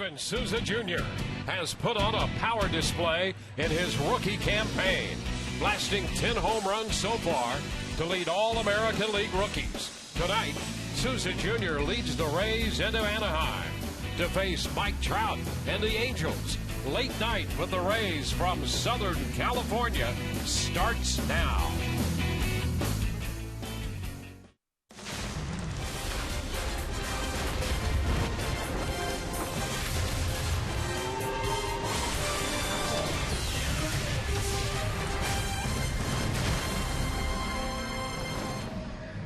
Steven Souza Jr. has put on a power display in his rookie campaign, blasting 10 home runs so far to lead all American League rookies. Tonight, Souza Jr. leads the Rays into Anaheim to face Mike Trout and the Angels. Late night with the Rays from Southern California starts now.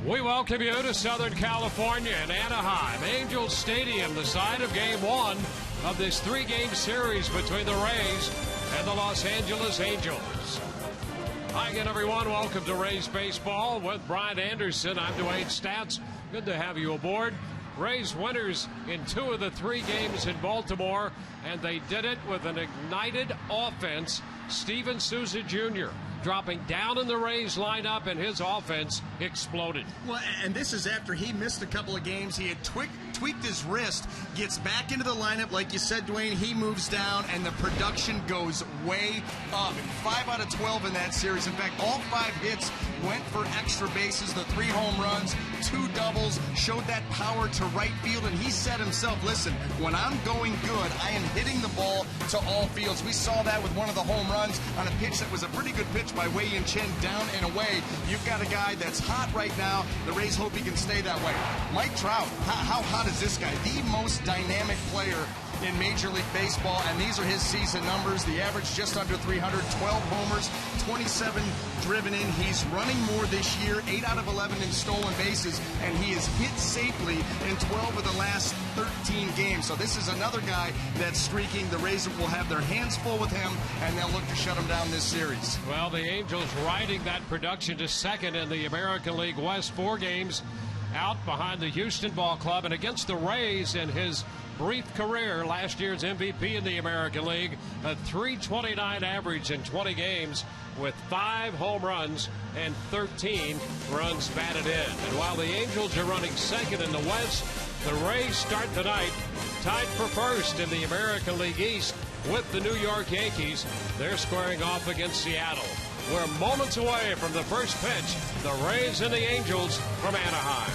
We welcome you to Southern California and Anaheim, Angels Stadium, the site of Game 1 of this three-game series between the Rays and the Los Angeles Angels. Hi again, everyone. Welcome to Rays Baseball with Brian Anderson. I'm Dwayne Stats. Good to have you aboard. Rays winners in 2 of the 3 games in Baltimore, and they did it with an ignited offense. Steven Souza Jr. dropping down in the Rays lineup, and his offense exploded. Well, and this is after he missed a couple of games. He had tweaked his wrist, gets back into the lineup. Like you said, Dwayne, he moves down, and the production goes way up. 5 out of 12 in that series. In fact, all 5 hits went for extra bases, the 3 home runs, 2 doubles, showed that power to right field, and he said himself, listen, when I'm going good, I am hitting the ball to all fields. We saw that with one of the home runs on a pitch that was a pretty good pitch by Wei Yin Chen down and away. You've got a guy that's hot right now. The Rays hope he can stay that way. Mike Trout, how hot is this guy? The most dynamic player in Major League Baseball, and these are his season numbers. The average just under 300, 12 homers, 27 driven in. He's running more this year, 8 out of 11 in stolen bases, and he has hit safely in 12 of the last 13 games. So this is another guy that's streaking. The Rays will have their hands full with him, and they'll look to shut him down this series. Well, the Angels riding that production to second in the American League West. 4 games out behind the Houston Ball Club, and against the Rays in his brief career, last year's MVP in the American League, a .329 average in 20 games with 5 home runs and 13 runs batted in. And while the Angels are running second in the West, the Rays start tonight tied for first in the American League East with the New York Yankees. They're squaring off against Seattle. We're moments away from the first pitch. The Rays and the Angels from Anaheim.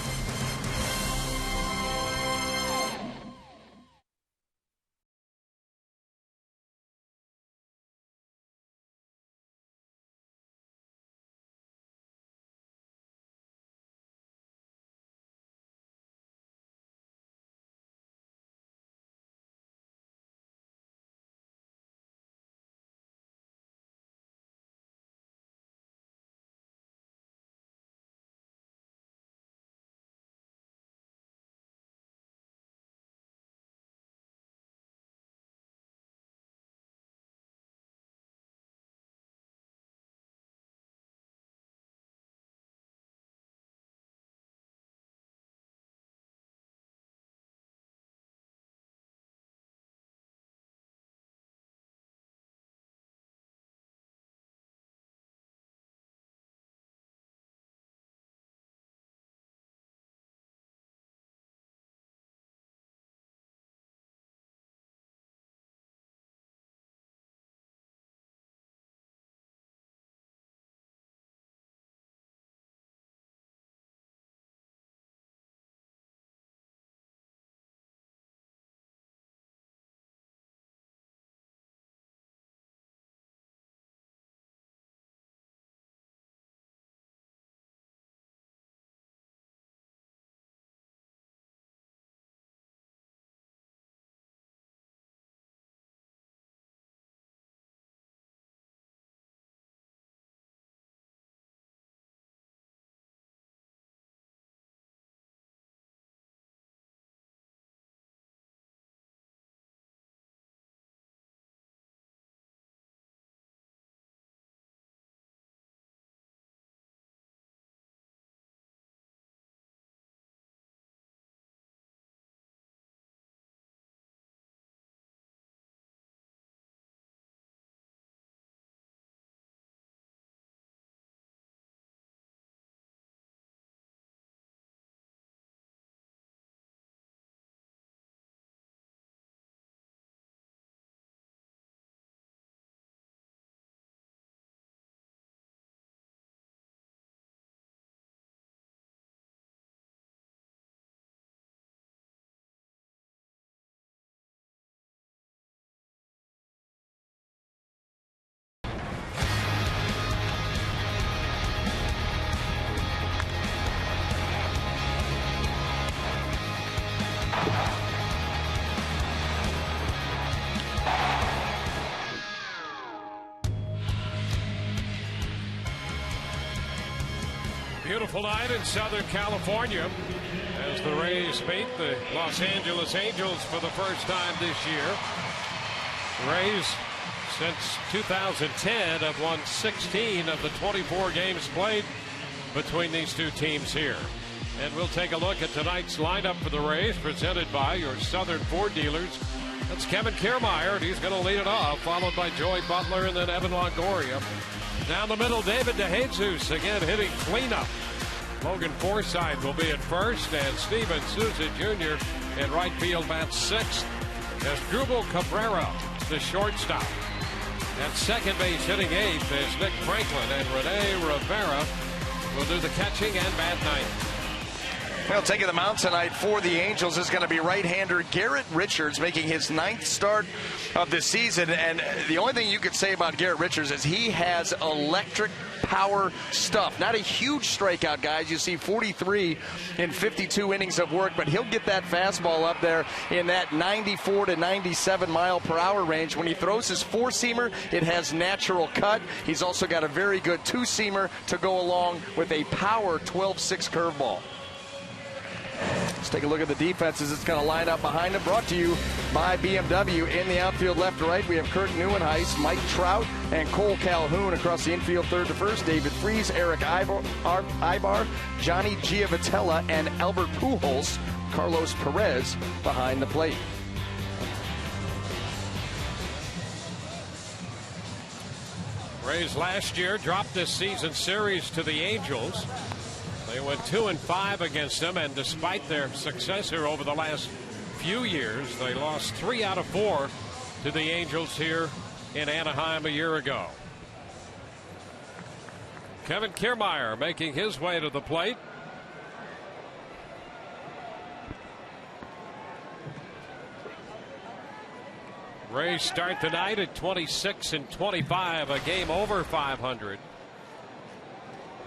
Beautiful night in Southern California as the Rays meet the Los Angeles Angels for the first time this year. The Rays, since 2010, have won 16 of the 24 games played between these two teams here. And we'll take a look at tonight's lineup for the Rays, presented by your Southern Ford dealers. That's Kevin Kiermaier, and he's going to lead it off, followed by Joey Butler and then Evan Longoria. Down the middle, David DeJesus, again hitting cleanup. Logan Forsythe will be at first, and Steven Souza Jr. in right field bats sixth. As Drupal Cabrera, the shortstop. At second base hitting eighth is Nick Franklin, and Rene Rivera will do the catching and bat ninth. Well, taking the mound tonight for the Angels is going to be right-hander Garrett Richards, making his ninth start of the season. And the only thing you could say about Garrett Richards is he has electric power stuff. Not a huge strikeout, guys. You see 43 in 52 innings of work, but he'll get that fastball up there in that 94 to 97 mile per hour range. When he throws his four-seamer, it has natural cut. He's also got a very good two-seamer to go along with a power 12-6 curveball. Let's take a look at the defenses. It's going to line up behind him. Brought to you by BMW. In the outfield left to right, we have Kurt Neuenhuis, Mike Trout, and Cole Calhoun. Across the infield third to first, David Freese, Eric Ibar, Johnny Giavotella, and Albert Pujols. Carlos Perez behind the plate. Rays last year dropped this season series to the Angels. They went 2-5 against them, and despite their success here over the last few years, they lost 3 out of 4 to the Angels here in Anaheim a year ago. Kevin Kiermaier making his way to the plate. Rays start tonight at 26-25, a game over 500.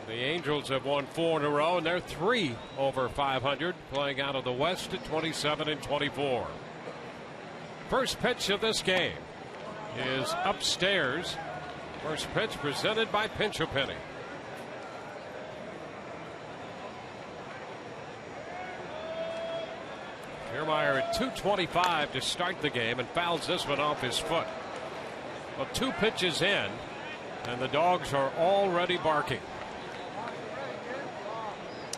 The Angels have won 4 in a row, and they're 3 over 500, playing out of the West at 27-24. First pitch of this game is upstairs. First pitch presented by Pinch A Penny. Kiermaier at 225 to start the game, and fouls this one off his foot. Well, 2 pitches in, and the dogs are already barking.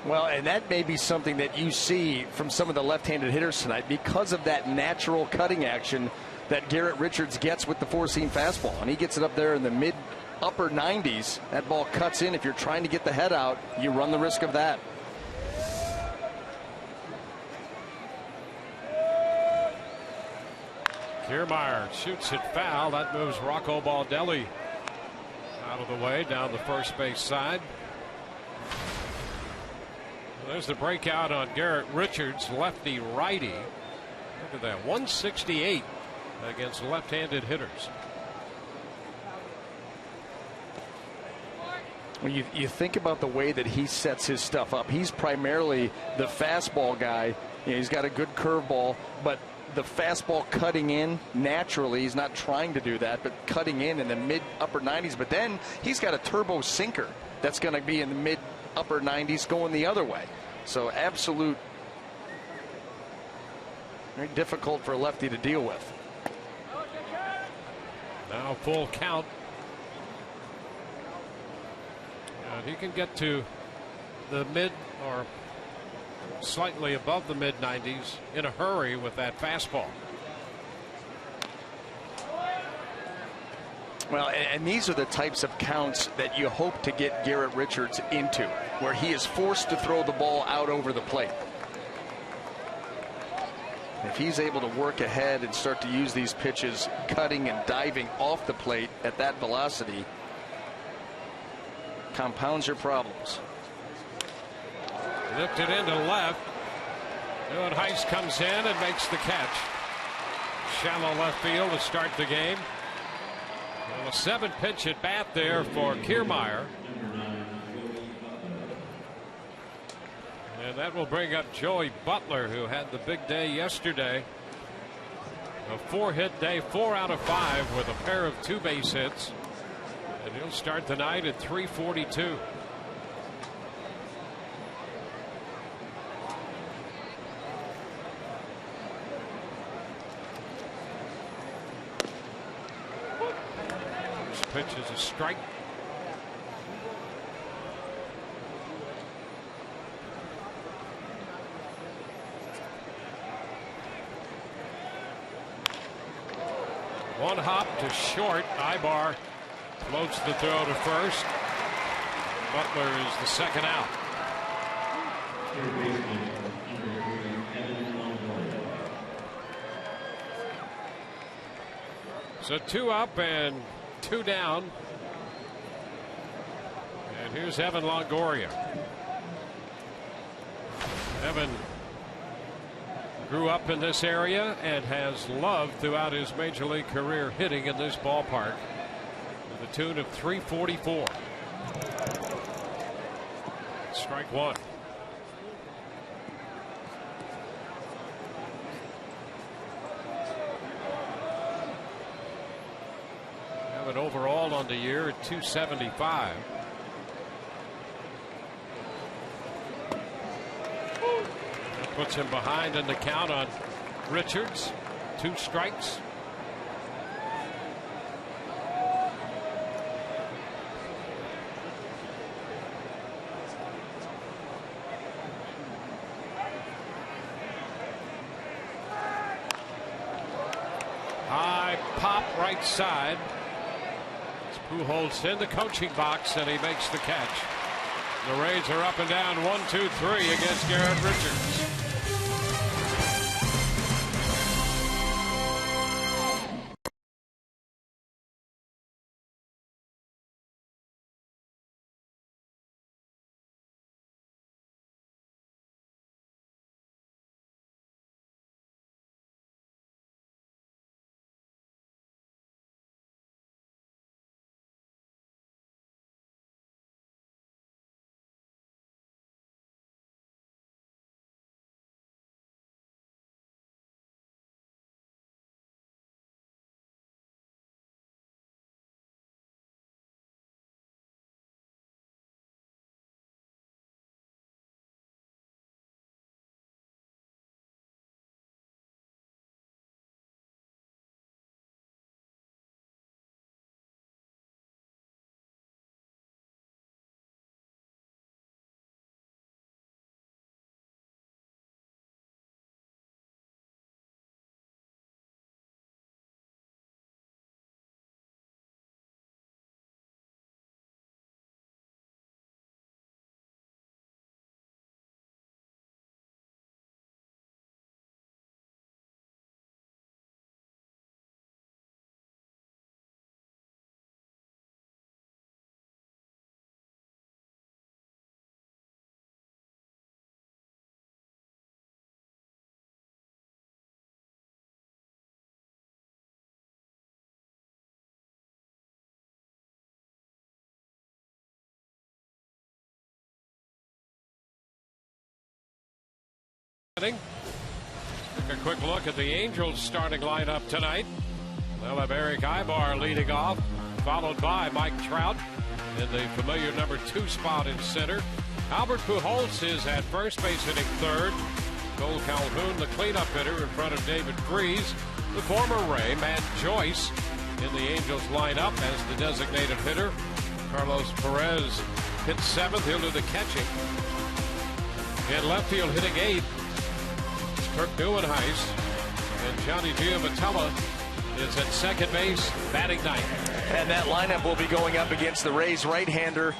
Well, and that may be something that you see from some of the left-handed hitters tonight because of that natural cutting action that Garrett Richards gets with the four-seam fastball. And he gets it up there in the mid-upper 90s. That ball cuts in. If you're trying to get the head out, you run the risk of that. Kiermaier shoots it foul. That moves Rocco Baldelli out of the way down the first base side. There's the breakout on Garrett Richards, lefty righty. Look at that, 168 against left-handed hitters. When you think about the way that he sets his stuff up, he's primarily the fastball guy. You know, he's got a good curveball, but the fastball cutting in naturally, he's not trying to do that, but cutting in the mid-upper 90s. But then he's got a turbo sinker that's going to be in the mid-upper 90s going the other way. So absolute, very difficult for a lefty to deal with. Now full count. And he can get to the mid or slightly above the mid 90s in a hurry with that fastball. Well, and these are the types of counts that you hope to get Garrett Richards into, where he is forced to throw the ball out over the plate. If he's able to work ahead and start to use these pitches, cutting and diving off the plate at that velocity, compounds your problems. Lifted into left. Neuenhuis comes in and makes the catch. Shallow left field to start the game. Well, a 7-pitch at bat there for Kiermaier. And And that will bring up Joey Butler, who had the big day yesterday. A 4-hit day, 4 out of 5 with a pair of 2 base hits. And he'll start the night at 342. This pitch is a strike. One hop to short. Ibar floats the throw to first. Butler is the second out. So 2 up and 2 down. And here's Evan Longoria. Evan grew up in this area and has loved throughout his major league career hitting in this ballpark to the tune of 344. Strike one. Have it overall on the year at 275. Puts him behind in the count on Richards. 2 strikes. High pop right side. Pujols in the coaching box and he makes the catch. The Rays are up and down 1-2-3 against Garrett Richards. Take a quick look at the Angels starting lineup tonight. They'll have Eric Ibar leading off, followed by Mike Trout in the familiar number 2 spot in center. Albert Pujols is at first base, hitting third. Cole Calhoun, the cleanup hitter, in front of David Freese. The former Ray, Matt Joyce, in the Angels lineup as the designated hitter. Carlos Perez hits 7th. He'll do the catching. In left field, hitting 8th. Kirk Neuenhuis, and Johnny Giamatello is at second base, batting 9th. And that lineup will be going up against the Rays right-hander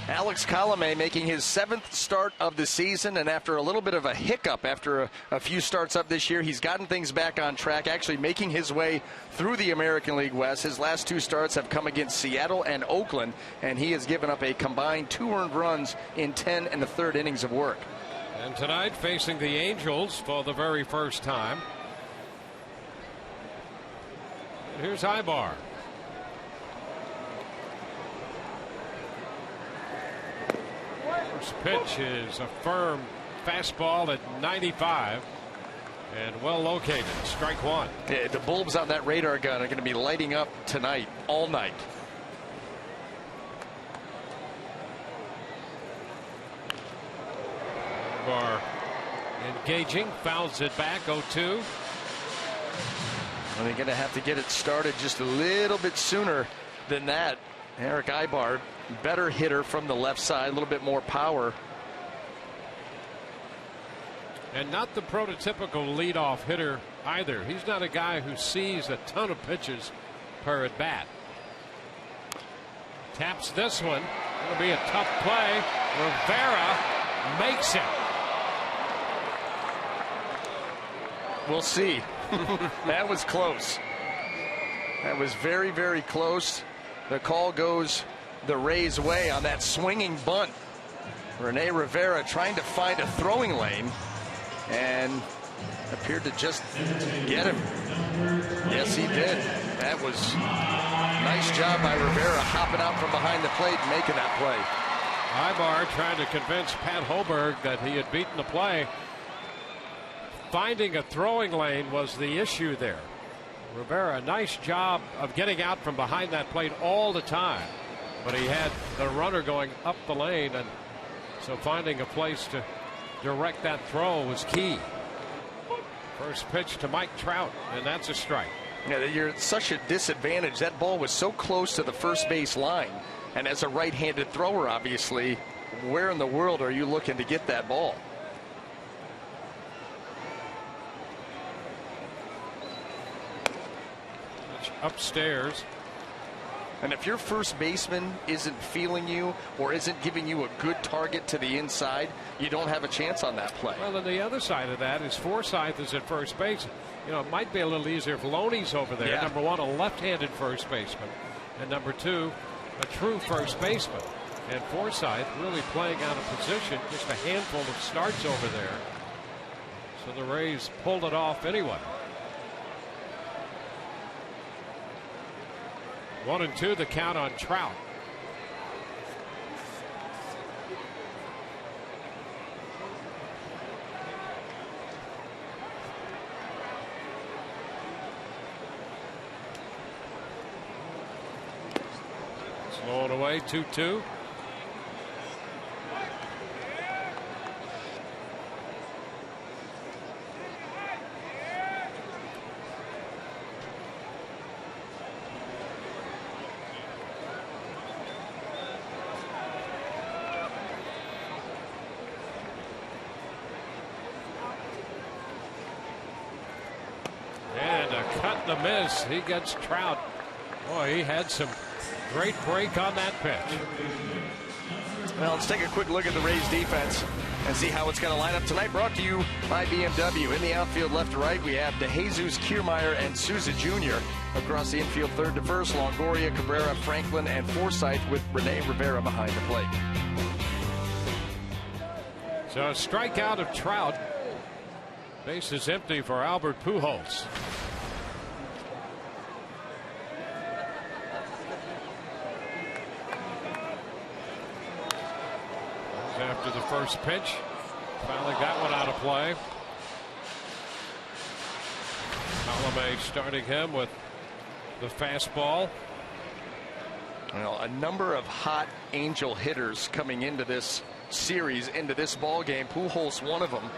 Alex Colomé, making his 7th start of the season, and after a little bit of a hiccup after a few starts up this year, he's gotten things back on track, actually making his way through the American League West. His last 2 starts have come against Seattle and Oakland, and he has given up a combined 2 earned runs in 10 and the 3rd innings of work. And tonight, facing the Angels for the very first time. Here's Ibar. First pitch is a firm fastball at 95 and well located. Strike one. Yeah, the bulbs on that radar gun are going to be lighting up tonight, all night. Are engaging, fouls it back. 0-2. Well, they're going to have to get it started just a little bit sooner than that. Eric Ibar, better hitter from the left side, a little bit more power. And not the prototypical leadoff hitter either. He's not a guy who sees a ton of pitches per at bat. Taps this one. It'll be a tough play. Rivera makes it. We'll see. That was close. That was very, very close. The call goes the Rays' way on that swinging bunt. Rene Rivera trying to find a throwing lane and appeared to just get him. Yes, he did. That was nice job by Rivera hopping out from behind the plate and making that play. Ibar trying to convince Pat Hoberg that he had beaten the play. Finding a throwing lane was the issue there. Rivera, a nice job of getting out from behind that plate all the time, but he had the runner going up the lane, and so finding a place to direct that throw was key. First pitch to Mike Trout, and that's a strike. Yeah, you're at such a disadvantage. That ball was so close to the first base line, and as a right-handed thrower, obviously, where in the world are you looking to get that ball? Upstairs. And if your first baseman isn't feeling you or isn't giving you a good target to the inside, you don't have a chance on that play. Well, and the other side of that is Forsythe is at first base. You know, it might be a little easier if Loney's over there. Yeah. Number one, a left-handed first baseman, and number two, a true first baseman. And Forsythe really playing out of position, just a handful of starts over there. So the Rays pulled it off anyway. 1-2 the count on Trout. Slowing away. 2-2. The miss. He gets Trout. Boy, he had some great break on that pitch. Well, let's take a quick look at the Rays defense and see how it's going to line up tonight. Brought to you by BMW. In the outfield left to right, we have DeJesus, Kiermaier, and Souza Jr. Across the infield, third to first, Longoria, Cabrera, Franklin, and Forsythe with Rene Rivera behind the plate. So a strikeout of Trout. Base is empty for Albert Pujols. After the first pitch, finally got one out of play. Colomé starting him with the fastball. Well, a number of hot Angel hitters coming into this series, into this ball game. Pujols, one of them.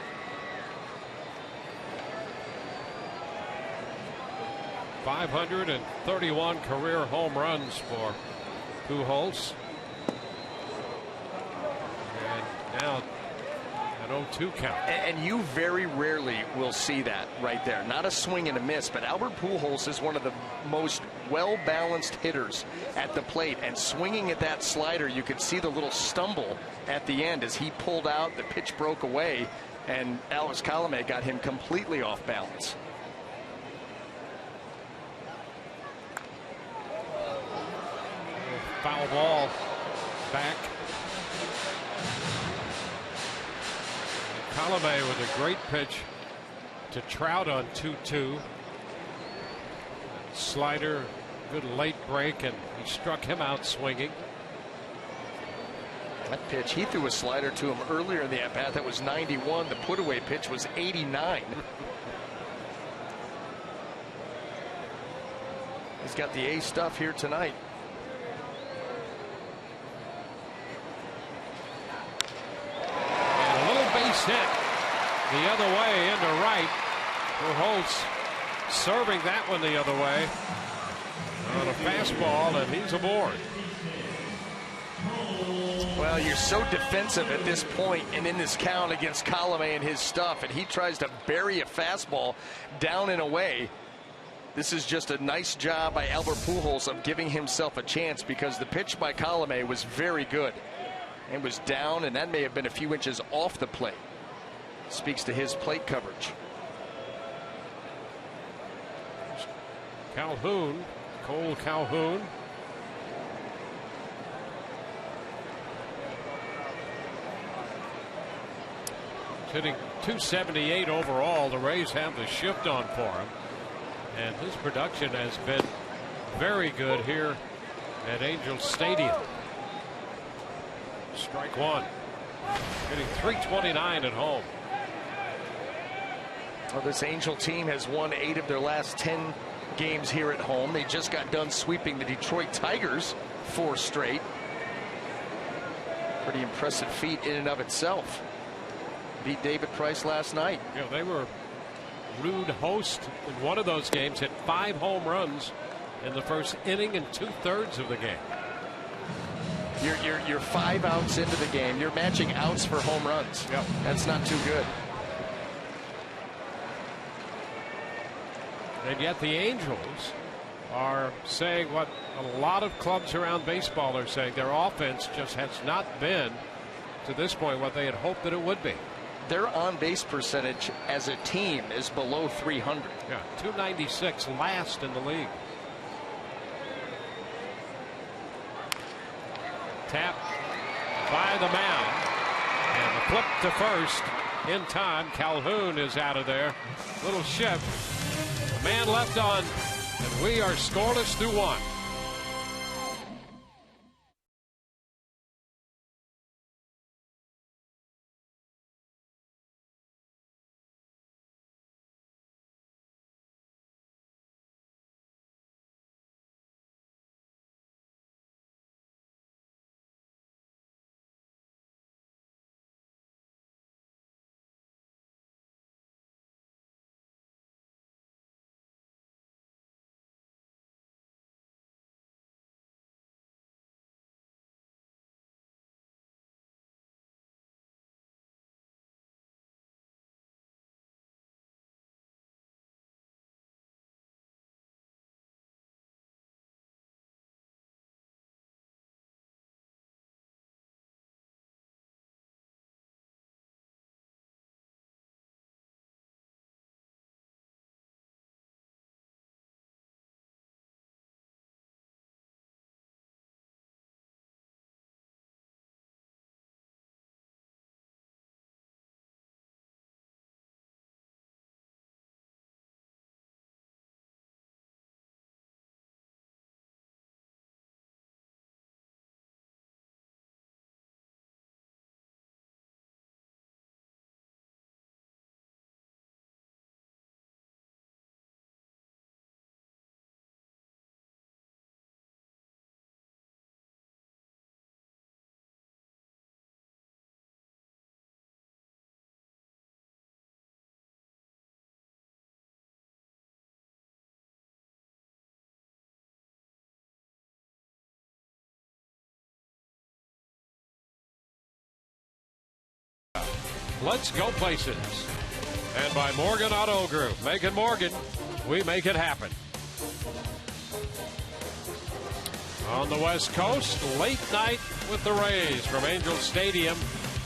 .531 career home runs for Pujols. Now an 0-2 count. And you very rarely will see that right there. Not a swing and a miss, but Albert Pujols is one of the most well-balanced hitters at the plate. And swinging at that slider, you could see the little stumble at the end as he pulled out. The pitch broke away, and Alex Colomé got him completely off balance. Foul ball back. Colomé with a great pitch to Trout on 2-2. Slider, good late break, and he struck him out swinging. That pitch, he threw a slider to him earlier in the at-bat that was 91. The put-away pitch was 89. He's got the A stuff here tonight. And a little base hit the other way into right. Pujols serving that one the other way on a fastball, and he's aboard. Well, you're so defensive at this point and in this count against Colomé and his stuff, and he tries to bury a fastball down and away. This is just a nice job by Albert Pujols of giving himself a chance, because the pitch by Colomé was very good. It was down, and that may have been a few inches off the plate. Speaks to his plate coverage. Calhoun, Cole Calhoun. Hitting .278 overall. The Rays have the shift on for him, and his production has been very good here at Angel Stadium. Strike one. Hitting .329 at home. Well, this Angel team has won 8 of their last 10 games here at home. They just got done sweeping the Detroit Tigers 4 straight. Pretty impressive feat in and of itself. Beat David Price last night. Yeah, they were rude host in one of those games. Hit 5 home runs in the first inning and 2/3 of the game. You're 5 outs into the game. You're matching outs for home runs. Yep. That's not too good. And yet the Angels are saying what a lot of clubs around baseball are saying. Their offense just has not been, to this point, what they had hoped that it would be. Their on-base percentage as a team is below 300. Yeah, .296, last in the league. Tap by the mound, and the flip to first in time. Calhoun is out of there. Little shift. A man left on, and we are scoreless through 1. Let's go places. And by Morgan Auto Group. Making Morgan, we make it happen. On the West Coast, late night with the Rays from Angel Stadium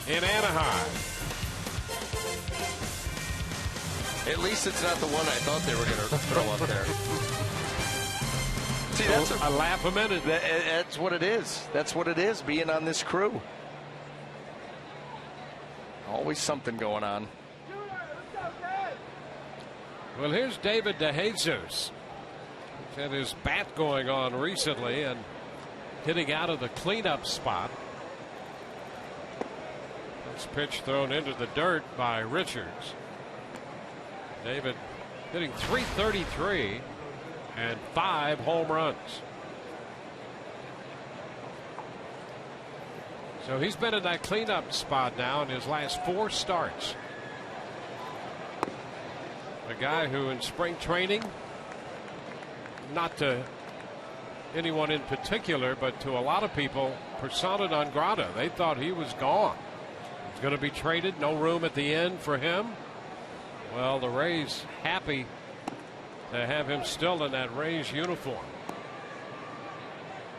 in Anaheim. At least it's not the one I thought they were going to throw up there. See, that's a laugh a minute. That's what it is. That's what it is, being on this crew. Always something going on. Well, here's David DeJesus. He's had his bat going on recently and hitting out of the cleanup spot. This pitch thrown into the dirt by Richards. David hitting .333 and 5 home runs. So he's been in that cleanup spot now in his last 4 starts. A guy who in spring training, not to anyone in particular, but to a lot of people, persona non grata. They thought he was gone. He's going to be traded. No room at the end for him. Well, the Rays happy to have him still in that Rays uniform.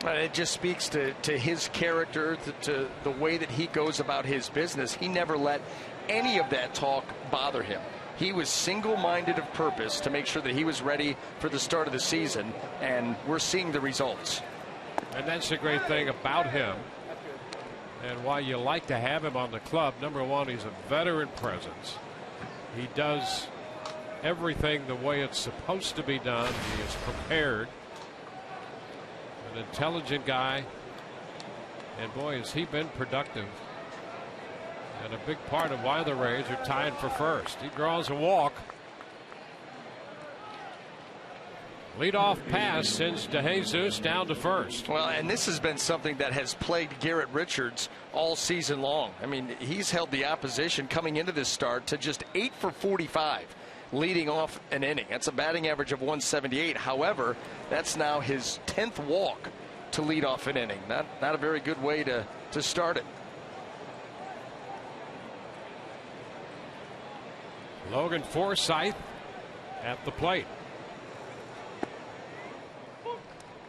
It just speaks to his character, to the way that he goes about his business. He never let any of that talk bother him. He was single-minded of purpose to make sure that he was ready for the start of the season, and we're seeing the results. And that's the great thing about him, and why you like to have him on the club. Number one, he's a veteran presence. He does everything the way it's supposed to be done. He is prepared. An intelligent guy, and boy, has he been productive. And a big part of why the Rays are tied for first. He draws a walk. Leadoff pass sends DeJesus down to first. Well, and this has been something that has plagued Garrett Richards all season long. I mean, he's held the opposition coming into this start to just 8 for 45, leading off an inning. That's a batting average of 178. However, that's now his 10th walk to lead off an inning. Not a very good way to start it. Logan Forsythe at the plate.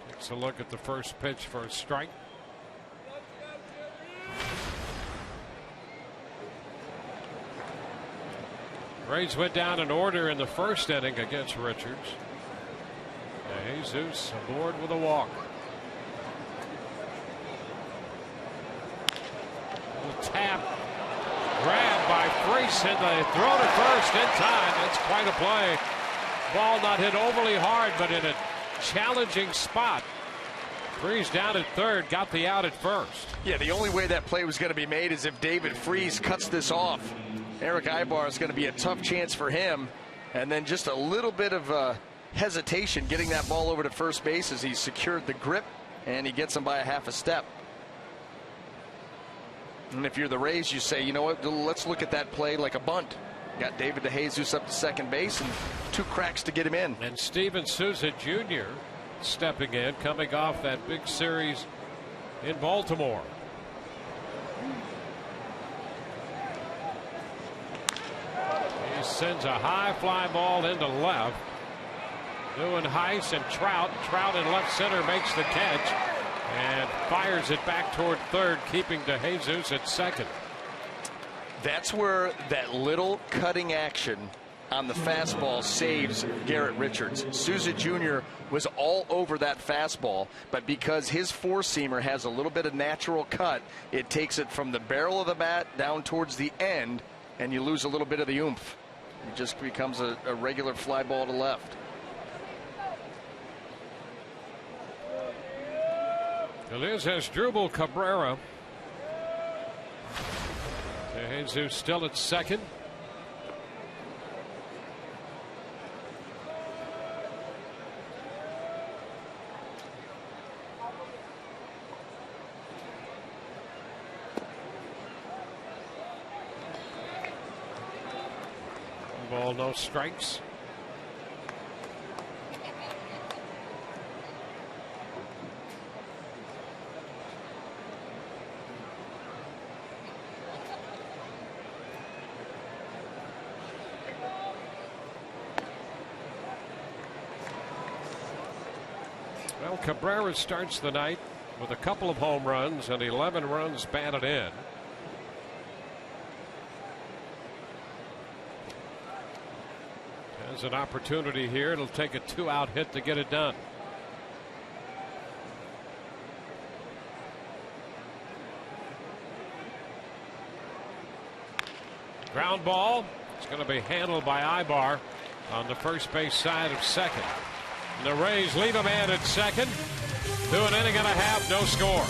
Takes a look at the first pitch for a strike. Rays went down in order in the first inning against Richards. Jesus aboard with a walk. Tap. Grabbed by Freese, and they throw to first in time. That's quite a play. Ball not hit overly hard, but in a challenging spot. Freese down at third, got the out at first. Yeah, the only way that play was going to be made is if David Freese cuts this off. Eric Ibar is going to be a tough chance for him. And then just a little bit of hesitation getting that ball over to first base as he secured the grip, and he gets him by a half a step. And if you're the Rays, you say, you know what, let's look at that play like a bunt. Got David DeJesus up to second base and 2 cracks to get him in. And Steven Souza Jr. stepping in, coming off that big series in Baltimore. He sends a high fly ball into left. Doing Heiss and Trout. Trout in left center makes the catch and fires it back toward third, keeping DeJesus at second. That's where that little cutting action on the fastball saves Garrett Richards. Souza Jr. was all over that fastball, but because his four-seamer has a little bit of natural cut, it takes it from the barrel of the bat down towards the end, and you lose a little bit of the oomph. It just becomes a regular fly ball to left. Elias has Drupal Cabrera. DeJesus still at second. Ball, no strikes. Well, Cabrera starts the night with a couple of home runs and 11 runs batted in. Has an opportunity here. It'll take a 2-out hit to get it done. Ground ball. It's going to be handled by Ibar on the first base side of second. The Rays leave a man at second. 2 an inning and a half, no score.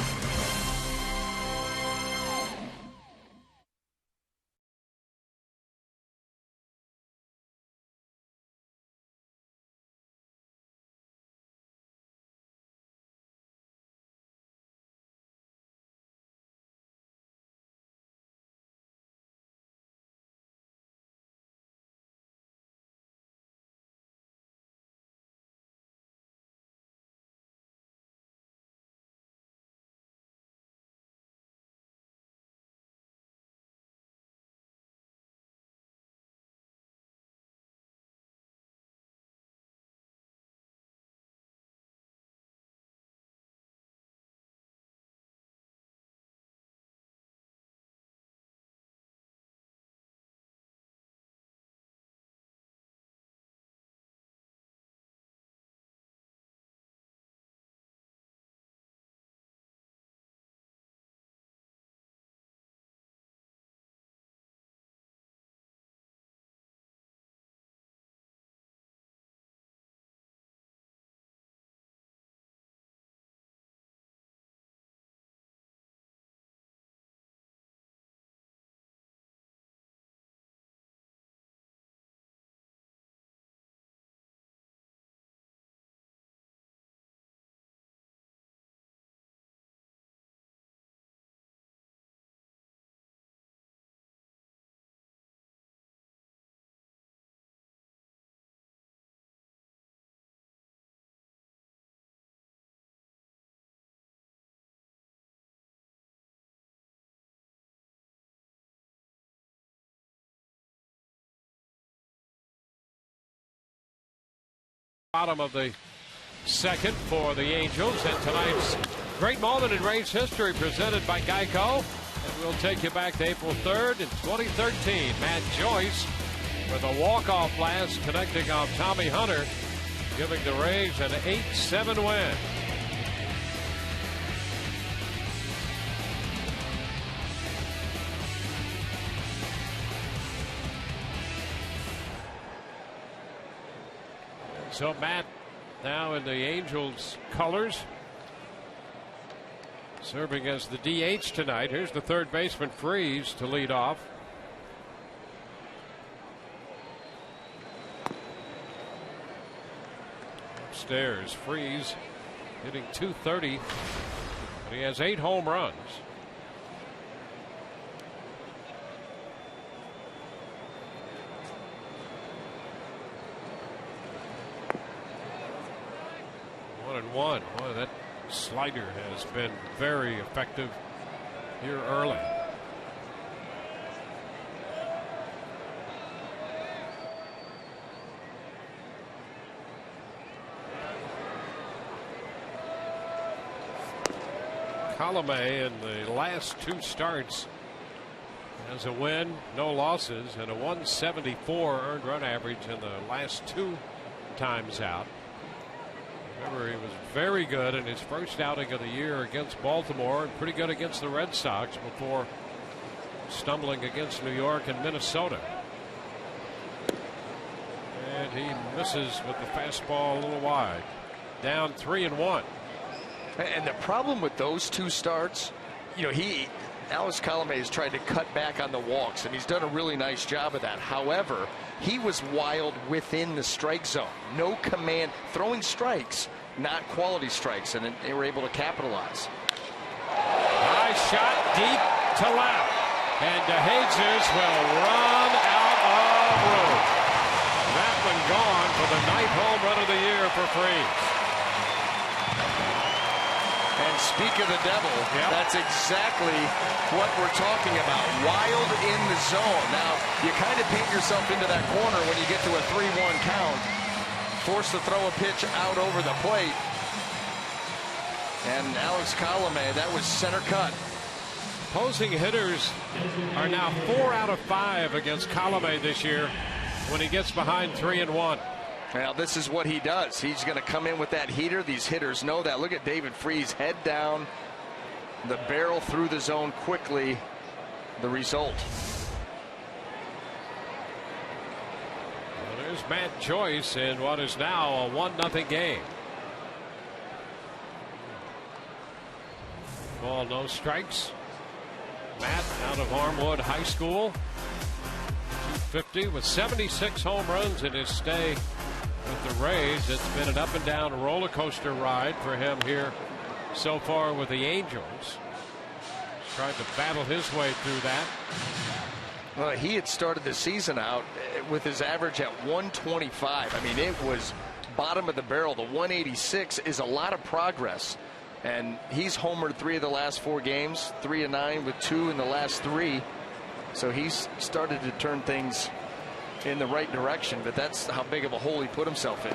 Bottom of the second for the Angels, and tonight's great moment in Rays history presented by Geico. And we'll take you back to April 3rd in 2013. Matt Joyce with a walk-off blast connecting off Tommy Hunter, giving the Rays an 8-7 win. So Matt now in the Angels colors, serving as the DH tonight. Here's the third baseman Freese to lead off. Upstairs, Freese hitting .230, and he has 8 home runs. One. Boy, that slider has been very effective here early. Colomé in the last 2 starts has a win, no losses, and a 174 earned run average in the last 2 times out. Remember, he was very good in his first outing of the year against Baltimore and pretty good against the Red Sox before stumbling against New York and Minnesota. And he misses with the fastball a little wide. Down 3-1. And the problem with those 2 starts, you know, Alex Colomé has tried to cut back on the walks, and he's done a really nice job of that. However, he was wild within the strike zone. No command, throwing strikes, not quality strikes, and they were able to capitalize. High shot deep to left, and DeJesus will run out of room. That one gone for the 9th home run of the year for Freese. And speak of the devil, That's exactly what we're talking about. Wild in the zone. Now, you kind of paint yourself into that corner when you get to a 3-1 count. Forced to throw a pitch out over the plate. And Alex Colomé, that was center cut. Opposing hitters are now 4 out of 5 against Colomé this year when he gets behind 3-1. Well, this is what he does. He's going to come in with that heater. These hitters know that. Look at David Freese, head down, the barrel through the zone quickly. The result. Well, there's Matt Joyce in what is now a 1-0 game. Ball, no strikes. Matt out of Armwood High School. 250 with 76 home runs in his stay with the Rays. It's been an up and down roller coaster ride for him here so far with the Angels. He's tried to battle his way through that. Well, he had started the season out with his average at 125. I mean, it was bottom of the barrel. The 186 is a lot of progress. And he's homered 3 of the last 4 games, 3-9 with 2 in the last 3. So he's started to turn things in the right direction, but that's how big of a hole he put himself in.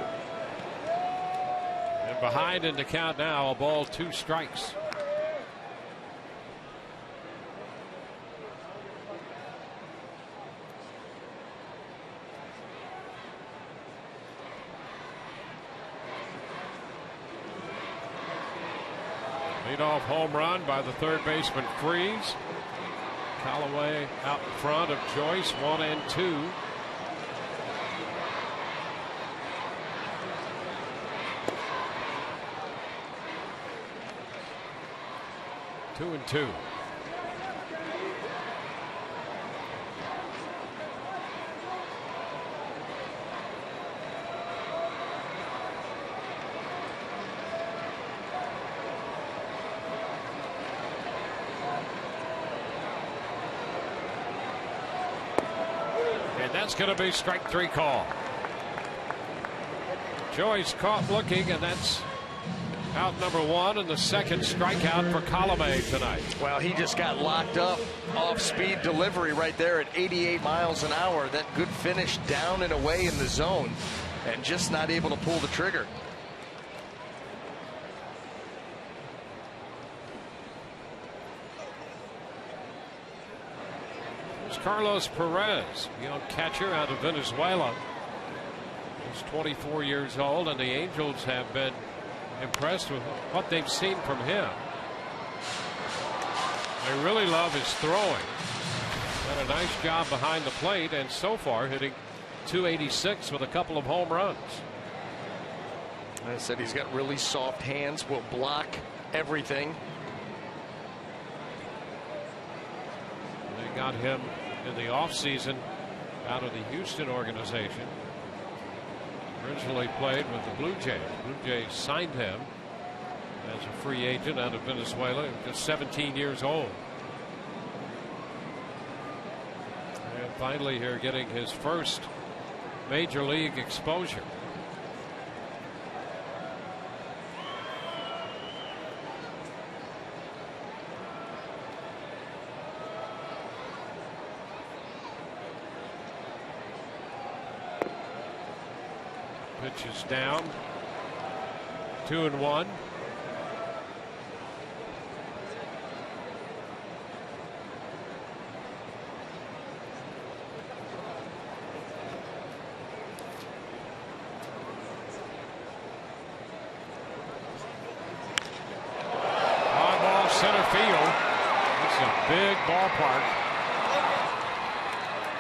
And behind in the count now, a ball, 2 strikes. Leadoff home run by the third baseman Freese. Callaway out in front of Joyce, 1 and 2. Two and 2. That's going to be strike 3 call. Joyce caught looking, and that's out number 1 and the second strikeout for Colomé tonight. Well, he just got locked up off speed delivery right there at 88 miles an hour. That good finish down and away in the zone. and just not able to pull the trigger. It's Carlos Perez, young catcher out of Venezuela. He's 24 years old, and the Angels have been impressed with what they've seen from him. They really love his throwing. Done a nice job behind the plate, and so far hitting .286 with a couple of home runs. I said he's got really soft hands, will block everything. They got him in the offseason out of the Houston organization. Originally played with the Blue Jays. Blue Jays signed him as a free agent out of Venezuela, just 17 years old. And finally here getting his first major league exposure. Pitch is down. 2-1. Center field. It's a big ballpark.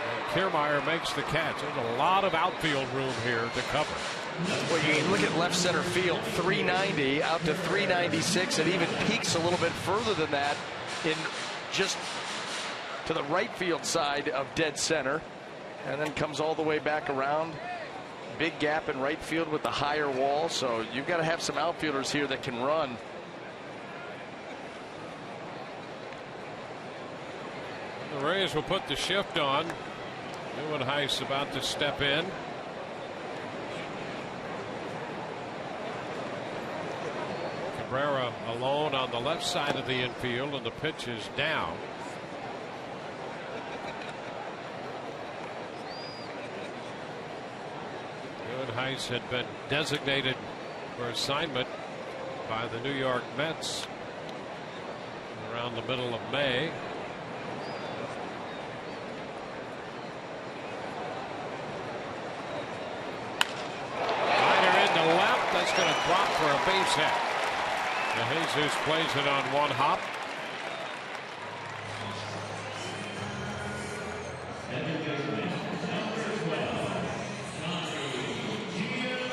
And Kiermaier makes the catch. There's a lot of outfield room here to cover. Well, you look at left center field, 390 out to 396. It even peaks a little bit further than that in just to the right field side of dead center, and then comes all the way back around. Big gap in right field with the higher wall. So you've got to have some outfielders here that can run. The Rays will put the shift on. Neuenhuis about to step in. Cabrera alone on the left side of the infield, and the pitch is down. Neuenhuis had been designated for assignment by the New York Mets around the middle of May. That's going to drop for a base hit. And Jesus plays it on one hop.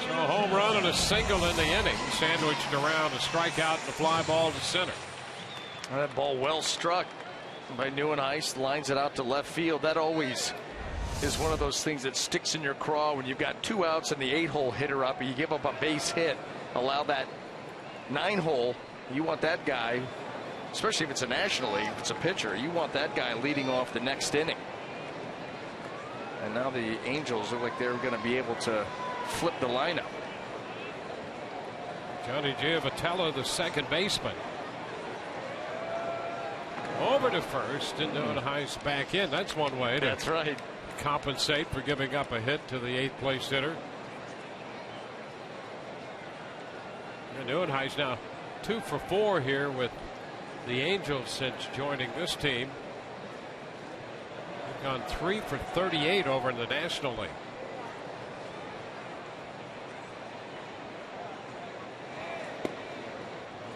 So a home run and a single in the inning, sandwiched around a strikeout and a fly ball to center. That ball well struck by Neuenhuis, lines it out to left field. That always is one of those things that sticks in your craw when you've got 2 outs and the 8-hole hitter up, and you give up a base hit, allow that 9-hole. You want that guy, especially if it's a National League, if it's a pitcher, you want that guy leading off the next inning. And now the Angels look like they're going to be able to flip the lineup. Johnny Giavotella, the second baseman, over to first, and Neuenhuis back in. That's one way to That's right. compensate for giving up a hit to the 8th place hitter. And Neuenhuis now 2 for 4 here with the Angels since joining this team. They've gone 3 for 38 over in the National League.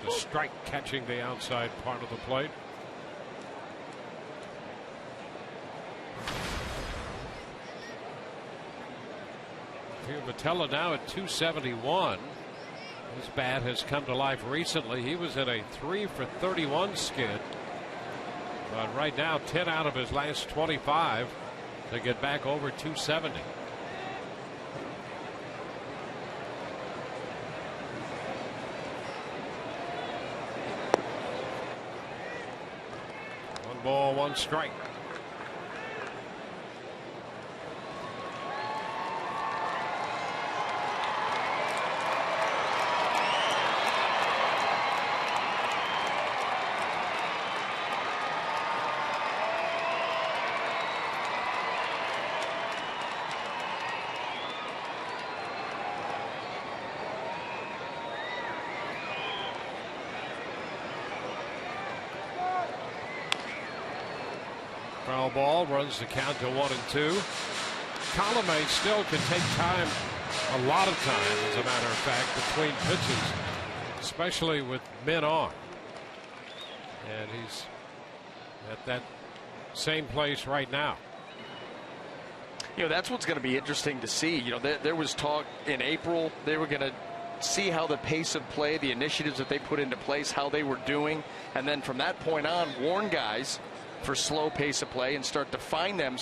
The strike catching the outside part of the plate. Giavotella now at 271. His bat has come to life recently. He was in a 3 for 31 skid. But right now 10 out of his last 25 to get back over 270. One ball, one strike. Foul ball, runs the count to 1-2. Colomé still can take time, a lot of time, as a matter of fact, between pitches, especially with men on. And he's at that same place right now. You know, that's what's going to be interesting to see. You know, there was talk in April they were going to see how the pace of play, the initiatives that they put into place, how they were doing, and then from that point on warn guys for slow pace of play and start to find them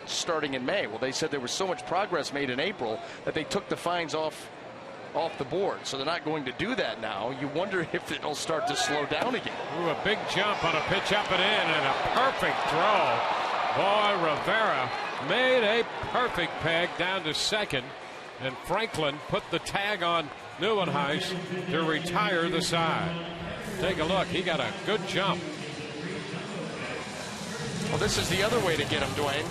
starting in May. Well, they said there was so much progress made in April that they took the fines off the board, so they're not going to do that now. You wonder if it'll start to slow down again. Ooh, a big jump on a pitch up and in, and a perfect throw. Boy, Rivera made a perfect peg down to second, and Franklin put the tag on Neuenhuis to retire the side. Take a look. He got a good jump. Well, this is the other way to get him, Dwayne.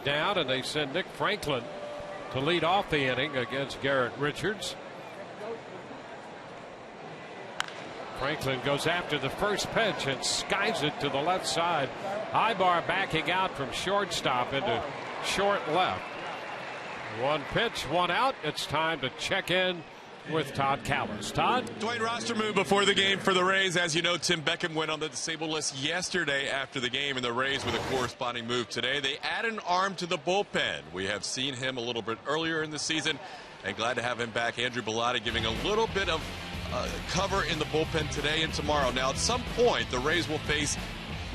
Down, and they send Nick Franklin to lead off the inning against Garrett Richards. Franklin goes after the first pitch and skies it to the left side. Ibar backing out from shortstop into short left. One pitch, one out. It's time to check in with Todd Callis. Todd? Dwayne, roster move before the game for the Rays. As you know, Tim Beckham went on the disabled list yesterday after the game, and the Rays with a corresponding move today. They add an arm to the bullpen. We have seen him a little bit earlier in the season, and glad to have him back. Andrew Bellotti giving a little bit of cover in the bullpen today and tomorrow. Now, at some point, the Rays will face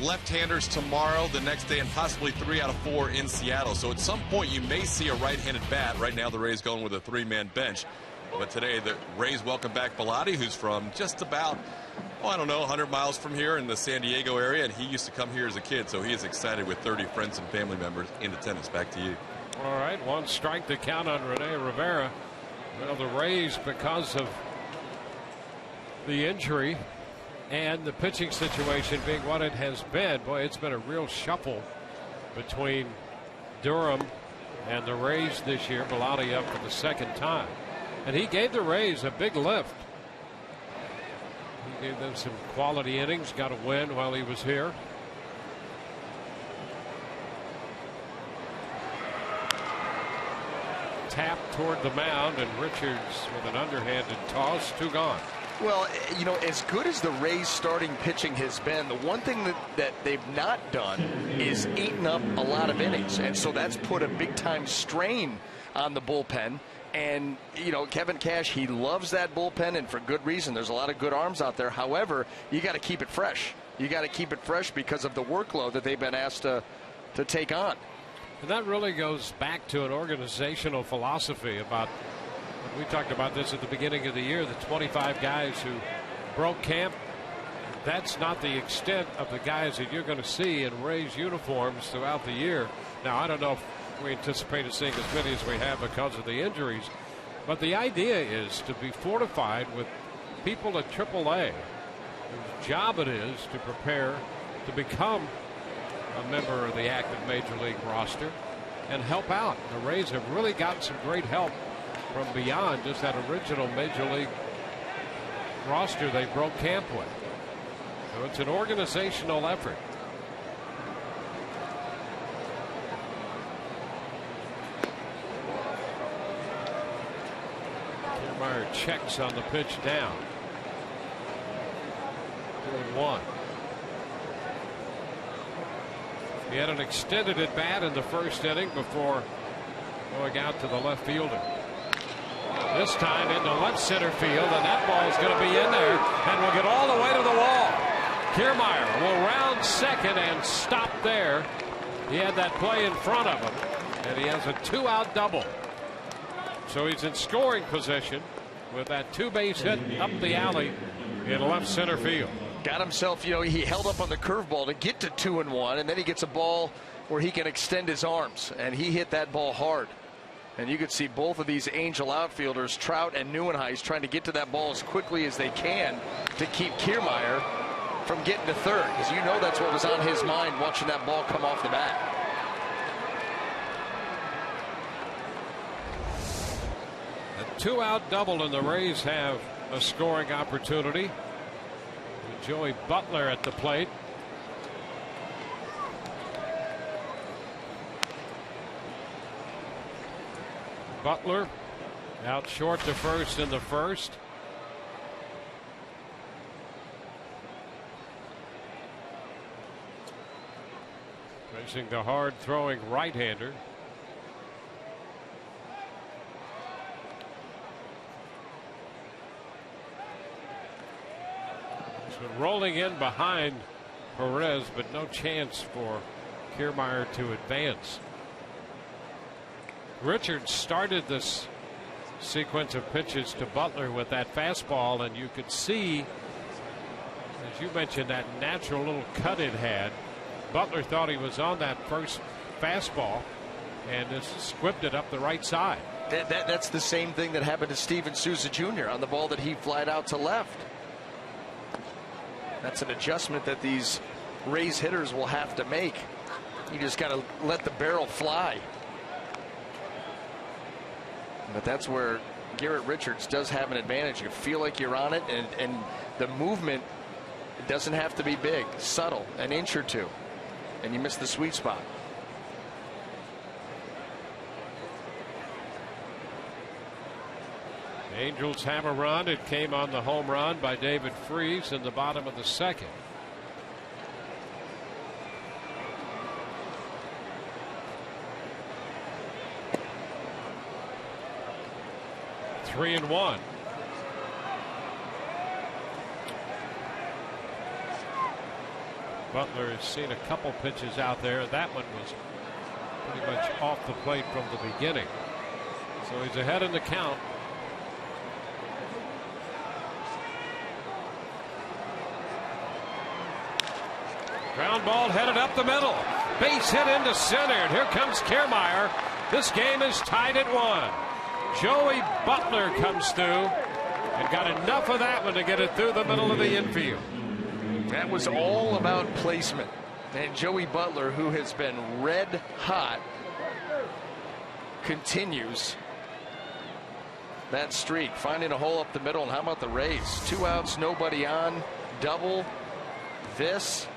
left-handers tomorrow, the next day, and possibly 3 out of 4 in Seattle. So at some point, you may see a right-handed bat. Right now, the Rays going with a 3-man bench. But today, the Rays welcome back Bellotti, who's from just about, 100 miles from here in the San Diego area, and he used to come here as a kid, so he is excited with 30 friends and family members in attendance. Back to you. All right, one strike to count on Rene Rivera. Well, the Rays, because of the injury and the pitching situation being what it has been, boy, it's been a real shuffle between Durham and the Rays this year. Bellotti up for the second time. And he gave the Rays a big lift. He gave them some quality innings, got a win while he was here. Tap toward the mound, and Richards with an underhanded toss, 2 gone. Well, you know, as good as the Rays starting pitching has been, the one thing that they've not done is eaten up a lot of innings. And so that's put a big-time strain on the bullpen. And, you know, Kevin Cash, he loves that bullpen, and for good reason. There's a lot of good arms out there. However, you got to keep it fresh. You got to keep it fresh because of the workload that they've been asked to take on. And that really goes back to an organizational philosophy about, we talked about this at the beginning of the year, the 25 guys who broke camp. That's not the extent of the guys that you're going to see in Rays uniforms throughout the year. Now, I don't know if we anticipated seeing as many as we have because of the injuries, but the idea is to be fortified with people at AAA whose job it is to prepare to become a member of the active major league roster and help out. The Rays have really gotten some great help from beyond just that original major league roster they broke camp with. So it's an organizational effort. Kiermaier checks on the pitch down. 2-1. He had an extended at bat in the first inning before going out to the left fielder. This time into left center field, and that ball is going to be in there and will get all the way to the wall. Kiermaier will round second and stop there. He had that play in front of him, and he has a 2-out double. So he's in scoring position with that 2-base hit up the alley in left center field. Got himself, he held up on the curveball to get to 2-1, and then he gets a ball where he can extend his arms, and he hit that ball hard. And you could see both of these Angel outfielders, Trout and Neuenhuis, trying to get to that ball as quickly as they can to keep Kiermaier from getting to third, because that's what was on his mind watching that ball come off the bat. A 2-out double, and the Rays have a scoring opportunity. Joey Butler at the plate. Butler out short to first in the first. Facing the hard throwing right-hander. Rolling in behind Perez, but no chance for Kiermaier to advance. Richards started this sequence of pitches to Butler with that fastball, and you could see, as you mentioned, that natural little cut it had. Butler thought he was on that first fastball and just squibbed it up the right side. That's the same thing that happened to Steven Souza Jr. on the ball that he flied out to left. That's an adjustment that these Rays hitters will have to make. You just got to let the barrel fly. But that's where Garrett Richards does have an advantage. You feel like you're on it, and the movement doesn't have to be big, subtle, an inch or two, and you miss the sweet spot. Angels have a run. It came on the home run by David Freese in the bottom of the second. Three and one. Butler has seen a couple pitches out there. That one was pretty much off the plate from the beginning. So he's ahead in the count. Ground ball headed up the middle. Base hit into center. And here comes Kiermaier. This game is tied at 1. Joey Butler comes through and got enough of that one to get it through the middle of the infield. That was all about placement. And Joey Butler, who has been red hot, continues that streak, finding a hole up the middle. And how about the Rays? 2 outs, nobody on, double, this,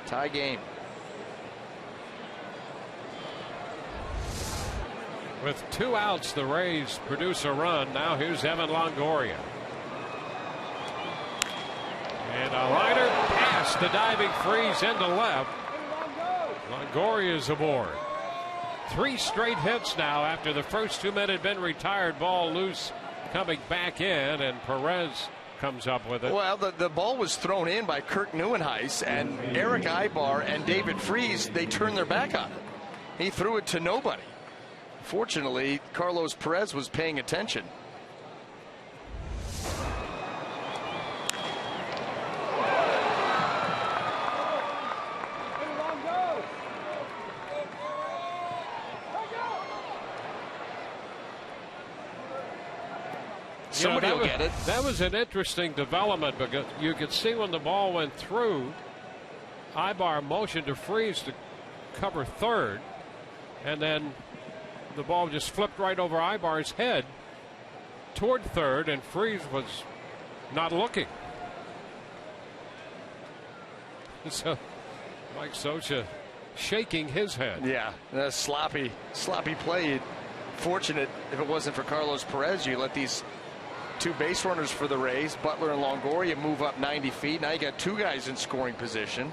tie game. With 2 outs, the Rays produce a run. Now here's Evan Longoria. And a liner past the diving Freese into left. Longoria's aboard. 3 straight hits now after the first 2 men had been retired. Ball loose coming back in, and Perez comes up with it. Well, the ball was thrown in by Kirk Neuenhuis, and Eric Ibar and David Freese, they turned their back on it. He threw it to nobody. Fortunately, Carlos Perez was paying attention. Somebody will get it. That was an interesting development because you could see when the ball went through, Ibar motioned to Freeze to cover third, and then the ball just flipped right over Ibar's head toward third, and Freeze was not looking. So Mike Scioscia shaking his head. Yeah, that's sloppy play. Fortunate if it wasn't for Carlos Perez, you let these two base runners for the Rays, Butler and Longoria, move up 90 feet. Now you got two guys in scoring position.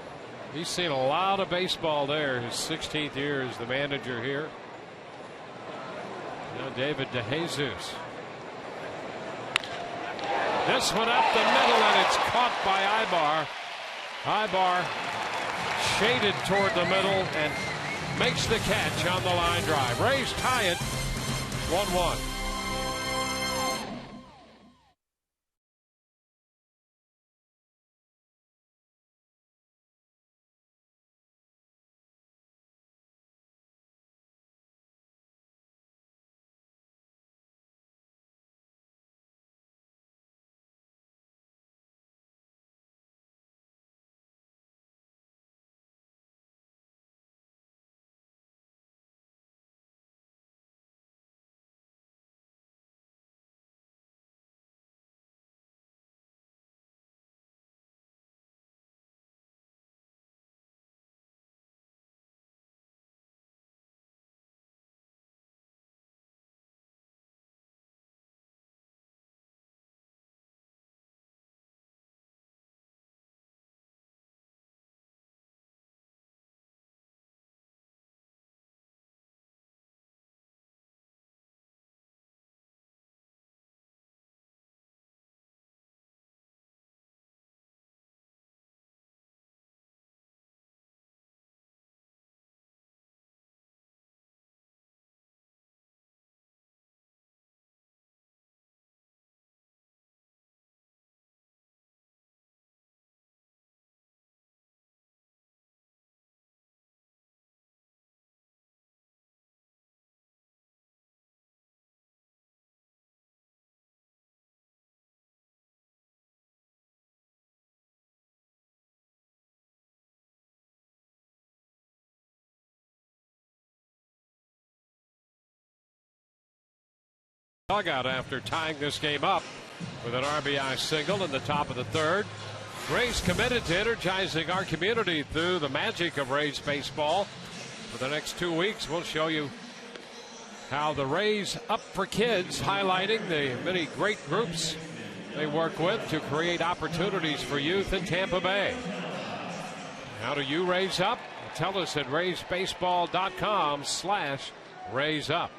He's seen a lot of baseball there. His 16th year as the manager here. Now David DeJesus. This one up the middle, and it's caught by Ibar. Ibar shaded toward the middle and makes the catch on the line drive. Rays tie it 1-1. Dugout after tying this game up with an RBI single in the top of the third. Rays committed to energizing our community through the magic of Rays baseball. For the next 2 weeks, we'll show you how the Rays Up for Kids, highlighting the many great groups they work with to create opportunities for youth in Tampa Bay. How do you raise up? Tell us at raysbaseball.com/raise up.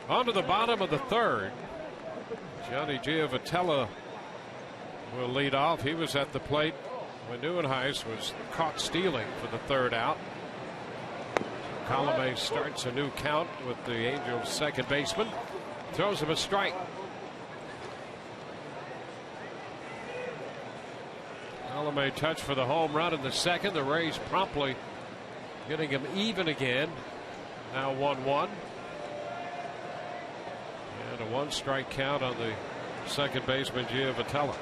On to the bottom of the third. Johnny Giovitella will lead off. He was at the plate when Neuenhuis was caught stealing for the third out. Colomé starts a new count with the Angels' second baseman. Throws him a strike. Colomé touched for the home run in the second. The Rays promptly getting him even again. Now 1-1. And a one-strike count on the second baseman, Giovitella.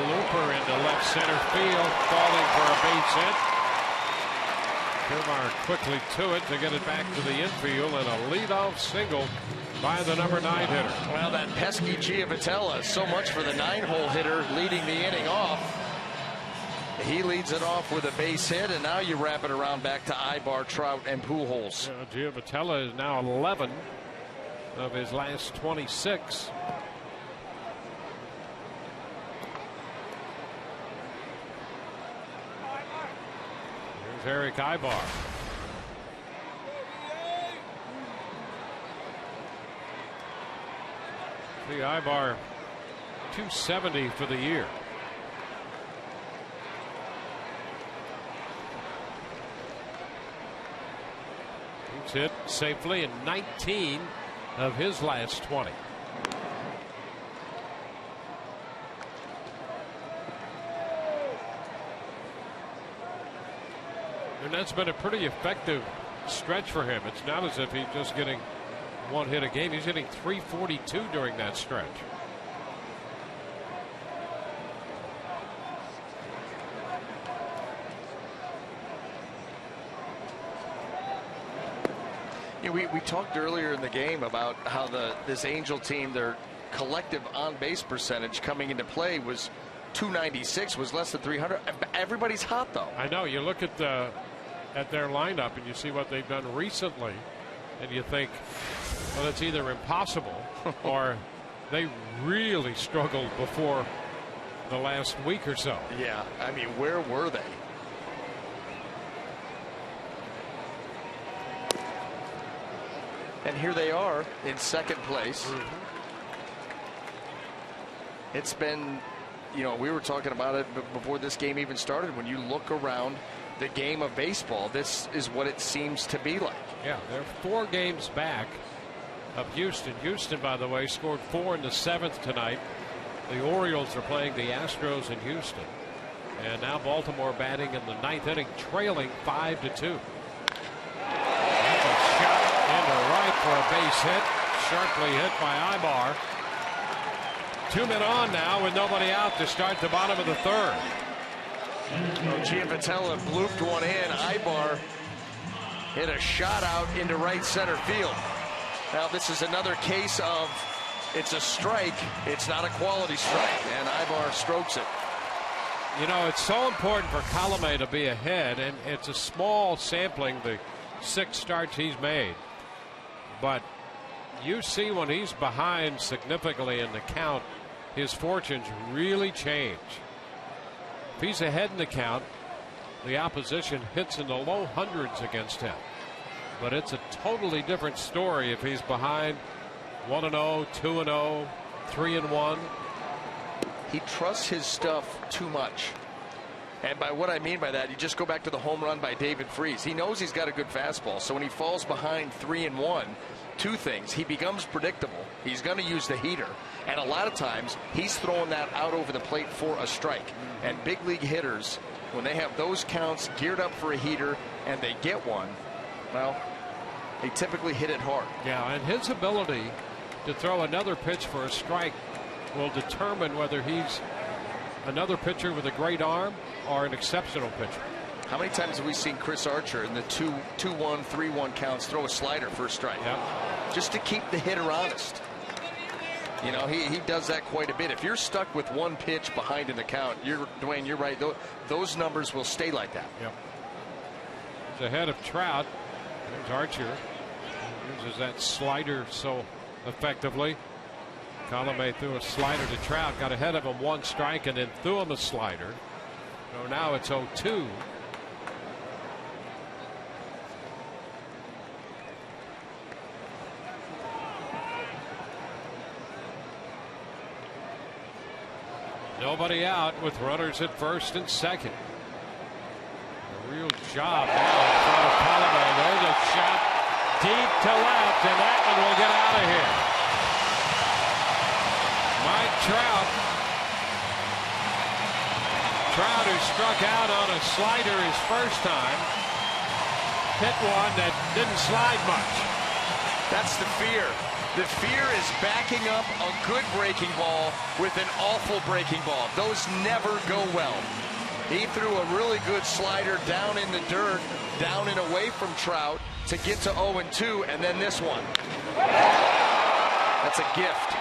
Looper into left center field, falling for a base hit. Kumar quickly to it to get it back to the infield, and a leadoff single by the number 9 hitter. Well, that pesky Giovitella, so much for the 9-hole hitter leading the inning off. He leads it off with a base hit, and now you wrap it around back to Ibar, Trout, and Pujols. Giovitella is now 11 of his last 26. Here's Eric Ibar. See, Ibar 270 for the year. He's hit safely in 19 of his last 20. And that's been a pretty effective stretch for him. It's not as if he's just getting one hit a game. He's hitting .342 during that stretch. Yeah, we talked earlier in the game about how this Angel team, their collective on-base percentage coming into play was .296, was less than 300. Everybody's hot, though. I know. You look at their lineup and you see what they've done recently, and you think, well, it's either impossible or they really struggled before the last week or so. Yeah, I mean, where were they? And here they are in second place. It's been, you know, we were talking about it before this game even started. When you look around the game of baseball, this is what it seems to be like. Yeah, they're 4 games back of Houston. Houston, by the way, scored 4 in the 7th tonight. The Orioles are playing the Astros in Houston. And now Baltimore batting in the 9th inning, trailing 5-2. Into right for a base hit, sharply hit by Ibar. 2 men on now with nobody out to start the bottom of the 3rd. Gianvitella blooped one in. Ibar hit a shot out into right center field. Now this is another case of it's a strike, it's not a quality strike, and Ibar strokes it. You know, it's so important for Colomé to be ahead, and it's a small sampling, the 6 starts he's made. But you see when he's behind significantly in the count, his fortunes really change. If he's ahead in the count, the opposition hits in the low hundreds against him. But it's a totally different story if he's behind 1-0, 2-0, 3-1. He trusts his stuff too much. And by what I mean by that, you just go back to the home run by David Freese. He knows he's got a good fastball. So when he falls behind 3-1, 2 things. He becomes predictable. He's going to use the heater. And a lot of times, he's throwing that out over the plate for a strike. And big league hitters, when they have those counts geared up for a heater and they get one, well, they typically hit it hard. Yeah, and his ability to throw another pitch for a strike will determine whether he's another pitcher with a great arm or an exceptional pitcher. How many times have we seen Chris Archer in the 2-1, 3-1 counts throw a slider for a strike? Yep. Just to keep the hitter honest. You know, he does that quite a bit. If you're stuck with one pitch behind in the count, Dwayne, you're right. Those numbers will stay like that. Yep. He's ahead of Trout. There's Archer. Uses that slider so effectively. Colomé threw a slider to Trout, got ahead of him 1 strike, and then threw him a slider. So now it's 0-2. Nobody out with runners at first and second. A real job now in front of Colomé. There's a shot deep to left, and that one will get out of here. Mike Trout, who struck out on a slider his first time, hit one that didn't slide much. That's the fear. The fear is backing up a good breaking ball with an awful breaking ball. Those never go well. He threw a really good slider down in the dirt, down and away from Trout to get to 0-2, and then this one. That's a gift.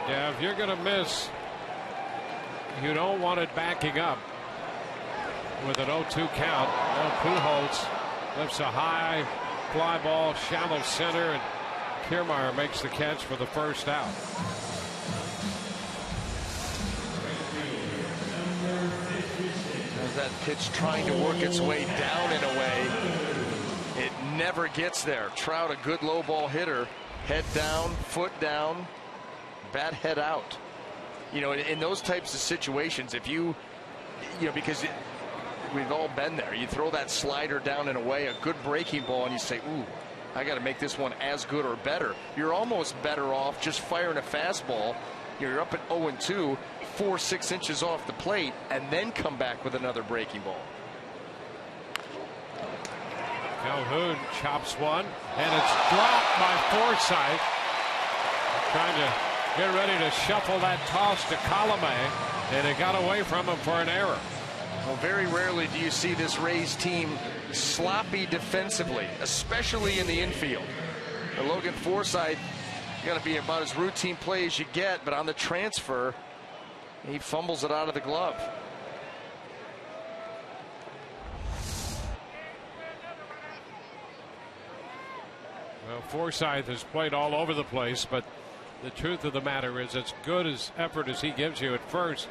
Yeah, if you're going to miss, you don't want it backing up with an 0-2 count. Well, Pujols lifts a high fly ball, shallow center, and Kiermaier makes the catch for the first out. There's that pitch trying to work its way down and away. It never gets there. Trout, a good low ball hitter. Head down, foot down, bat head out. You know, in those types of situations, if you know, because we've all been there. You throw that slider down and away, a good breaking ball, and you say, ooh, I got to make this one as good or better. You're almost better off just firing a fastball. You're up at 0-2, 4-6 inches off the plate, and then come back with another breaking ball. Calhoun chops one, and it's dropped by Forsythe. Trying to get ready to shuffle that toss to Colomé, and it got away from him for an error. Well, very rarely do you see this Rays team sloppy defensively, especially in the infield. And Logan Forsythe got to be about as routine play as you get, but on the transfer, he fumbles it out of the glove. Well, Forsythe has played all over the place, but the truth of the matter is, as good as effort as he gives you at first,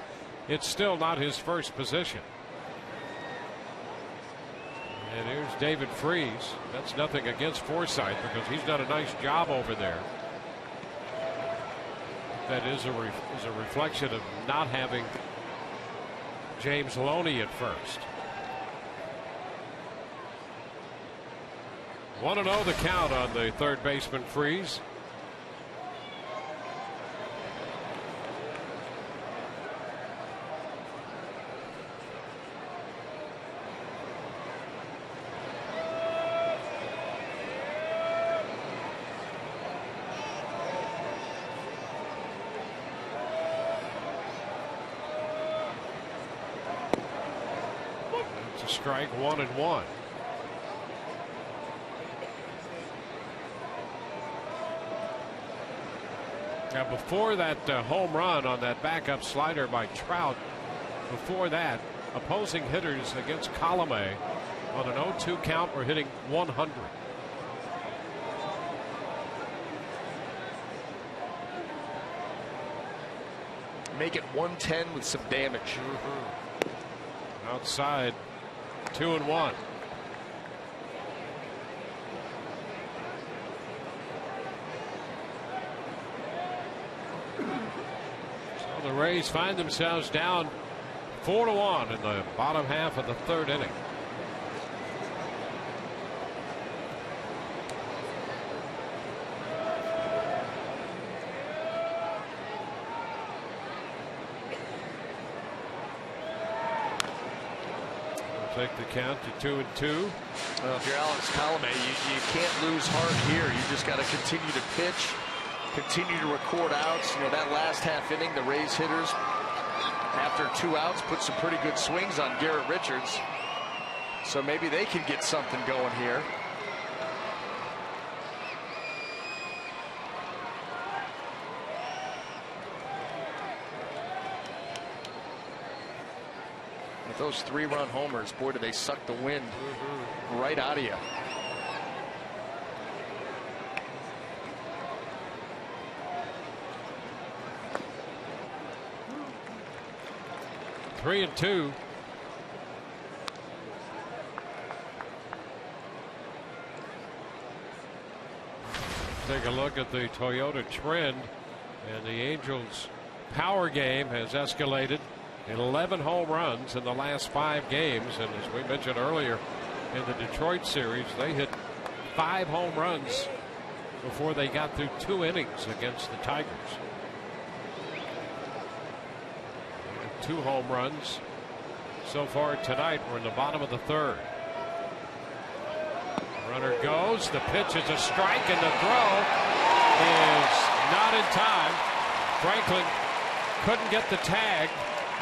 it's still not his first position. And here's David Freese. That's nothing against Forsythe, because he's done a nice job over there. That is a reflection of not having James Loney at first. 1-0 the count on the third baseman, Freese. It's a strike, 1-1. Now, before that home run on that backup slider by Trout, before that, opposing hitters against Colomé on an 0-2 count were hitting 100. Make it 110 with some damage. Outside, 2-1. The Rays find themselves down 4-1 in the bottom half of the third inning. We'll take the count to 2-2. Well, if you're Alex Colomé, you can't lose heart here. You just got to continue to pitch. Continue to record outs. You know, that last half inning, the Rays hitters, after 2 outs, put some pretty good swings on Garrett Richards. So maybe they can get something going here. With those 3-run homers, boy, do they suck the wind right out of you. 3-2. Take a look at the Toyota trend, and the Angels' power game has escalated. 11 home runs in the last 5 games, and as we mentioned earlier in the Detroit series, they hit 5 home runs before they got through 2 innings against the Tigers. 2 home runs so far tonight. We're in the bottom of the third. Runner goes. The pitch is a strike, and the throw is not in time. Franklin couldn't get the tag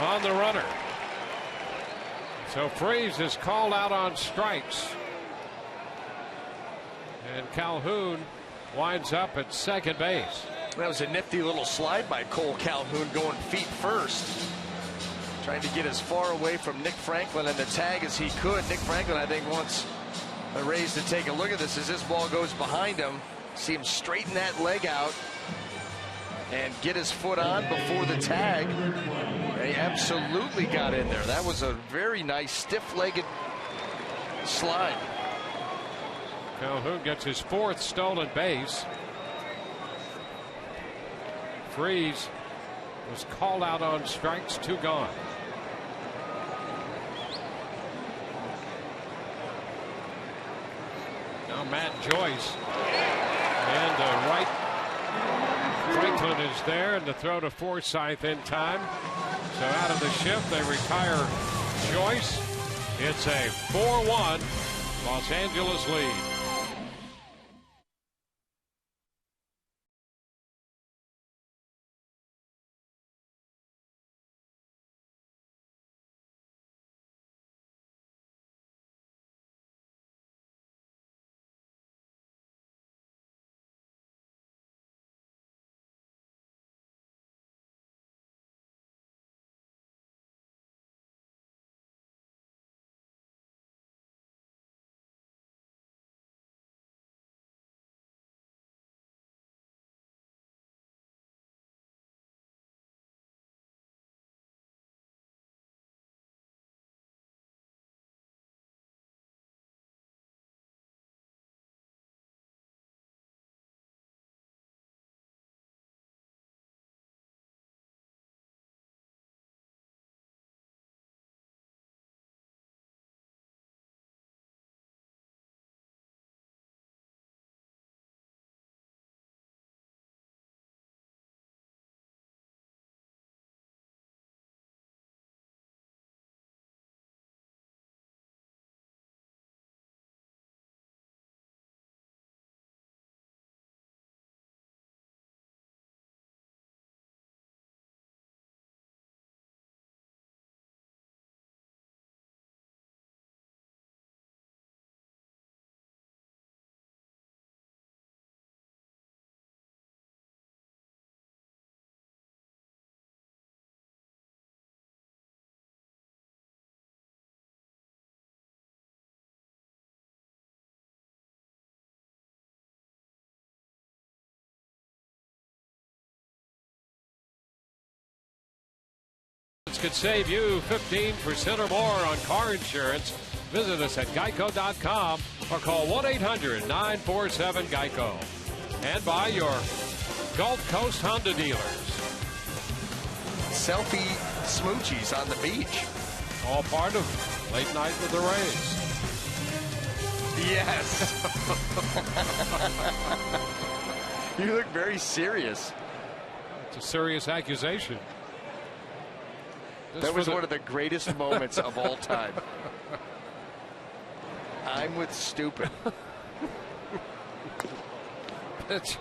on the runner. So Freese is called out on strikes. And Calhoun winds up at second base. That was a nifty little slide by Cole Calhoun, going feet first. Trying to get as far away from Nick Franklin and the tag as he could. Nick Franklin, I think, wants the Rays to take a look at this as this ball goes behind him. See him straighten that leg out. and get his foot on before the tag. He absolutely got in there. That was a very nice stiff-legged slide. Calhoun gets his 4th stolen base. Freese was called out on strikes, 2 gone. Now Matt Joyce, and Franklin is there, and the throw to Forsythe in time. So out of the shift, they retire Joyce. It's a 4-1 Los Angeles lead. Could save you 15% or more on car insurance. Visit us at geico.com or call 1-800-947-GEICO. And by your Gulf Coast Honda dealers. Selfie smoochies on the beach. All part of Late Night with the Rays. Yes. You look very serious. It's a serious accusation. That was one of the greatest moments of all time. I'm with stupid. Pitch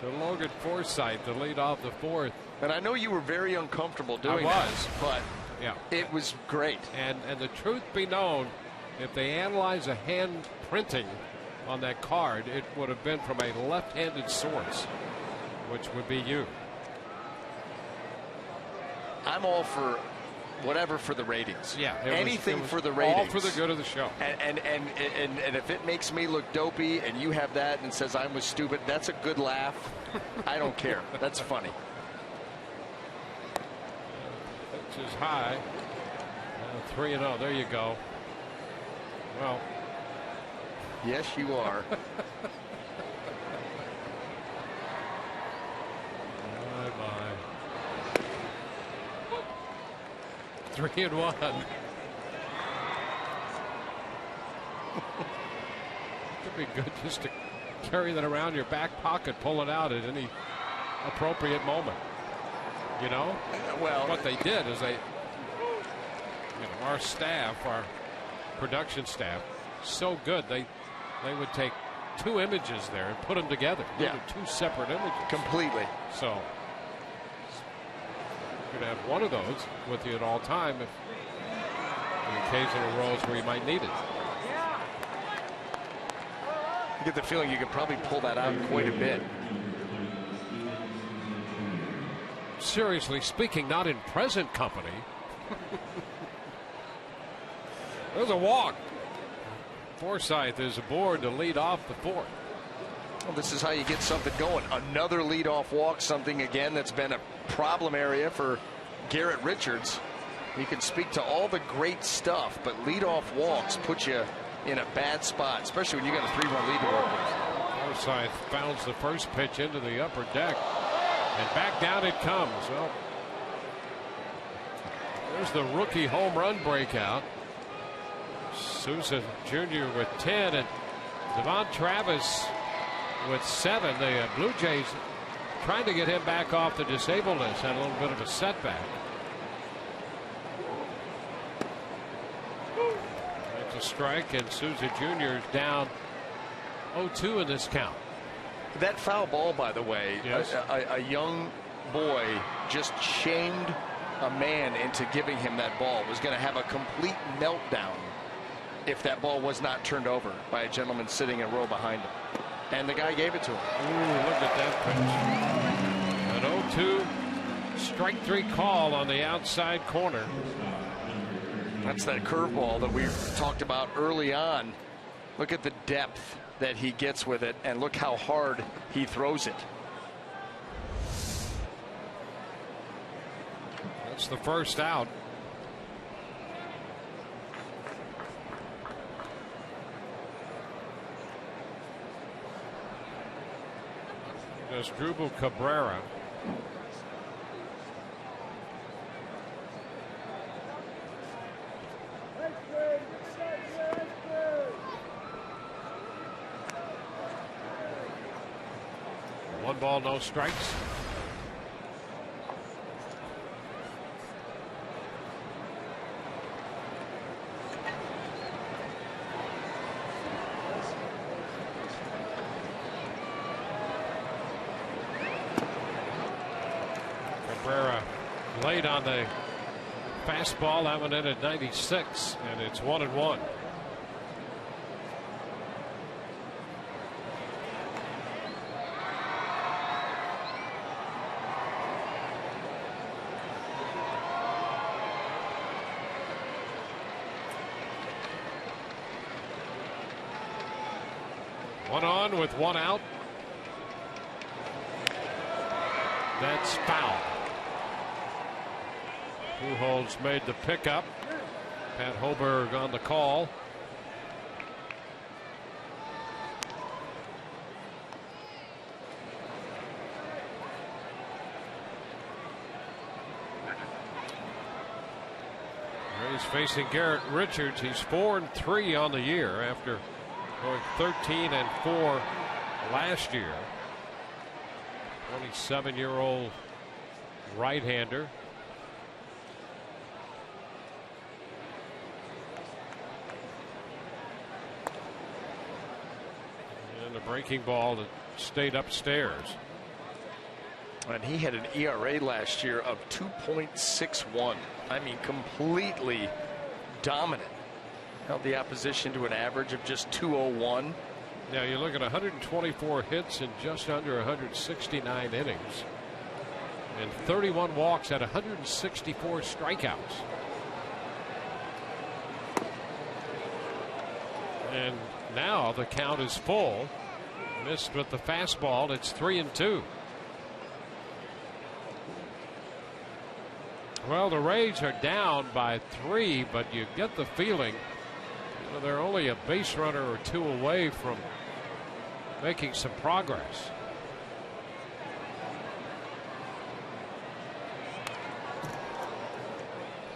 to Logan Forsythe to lead off the 4th. And I know you were very uncomfortable doing that, but yeah, it was great. And the truth be known, if they analyze a hand printing on that card, it would have been from a left-handed source, which would be you. I'm all for whatever for the ratings. Yeah, anything it was for the ratings. All for the good of the show. And if it makes me look dopey and you have that and says I was stupid, that's a good laugh. I don't care. That's funny. Pitch is high. 3-0. There you go. Well. Yes, you are. Bye-bye. 3-1. Could be good just to carry that around your back pocket, pull it out at any appropriate moment. You know? Well, what they did is our staff, our production staff, so good they would take 2 images there and put them together. Yeah. 2 separate images. Completely. So you could have one of those with you at all time if the occasional rolls where you might need it. I get the feeling you could probably pull that out quite a bit. Seriously speaking, not in present company. There's a walk. Forsythe is aboard to lead off the 4th. Well, this is how you get something going. Another leadoff walk, something again that's been a problem area for Garrett Richards. You can speak to all the great stuff, but leadoff walks put you in a bad spot, especially when you got a 3-run lead to work with. Forsythe bounds the first pitch into the upper deck, and back down it comes. Well, there's the rookie home run breakout. Souza Jr. with 10 and Devon Travis with 7. The Blue Jays trying to get him back off the disabled list. Had a little bit of a setback. That's a strike, and Souza Jr. is down 0-2 in this count. That foul ball, by the way, yes. a young boy just shamed a man into giving him that ball. Was going to have a complete meltdown if that ball was not turned over by a gentleman sitting a row behind him. And the guy gave it to him. Ooh, look at that pitch. An 0-2 strike 3 call on the outside corner. That's that curveball that we talked about early on. Look at the depth that he gets with it, and look how hard he throws it. That's the first out. There's Drupal Cabrera. One ball, no strikes. Cabrera late on the fastball. That one in at 96, and it's 1-1. One on with one out. That's foul. Pujols made the pickup. Pat Hoberg on the call. He's facing Garrett Richards. He's 4-3 on the year after going 13-4 last year. 27-year-old right-hander. And the breaking ball that stayed upstairs. And he had an ERA last year of 2.61. I mean, completely dominant. Held the opposition to an average of just 201. Now you look at 124 hits in just under 169 innings, and 31 walks at 164 strikeouts. And now the count is full. Missed with the fastball. It's 3-2. Well, the Rays are down by 3, but you get the feeling they're only a base runner or 2 away from making some progress.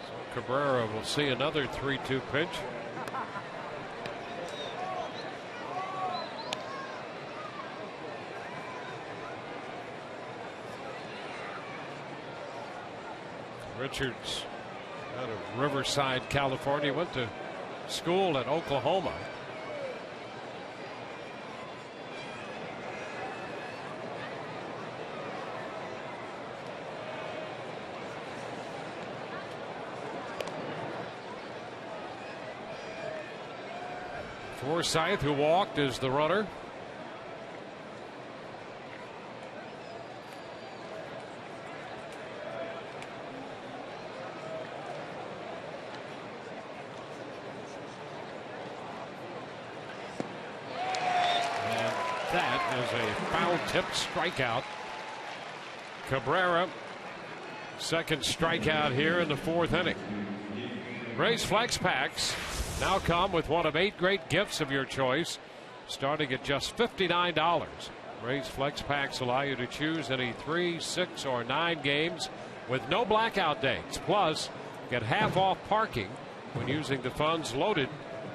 So Cabrera will see another 3-2 pitch. Richards out of Riverside, California, went to school at Oklahoma. Forsythe, who walked, is the runner. a foul tip strikeout. Cabrera, second strikeout here in the 4th inning. Rays Flex Packs now come with one of 8 great gifts of your choice, starting at just $59. Rays Flex Packs allow you to choose any 3, 6, or 9 games with no blackout dates. Plus, get half off parking when using the funds loaded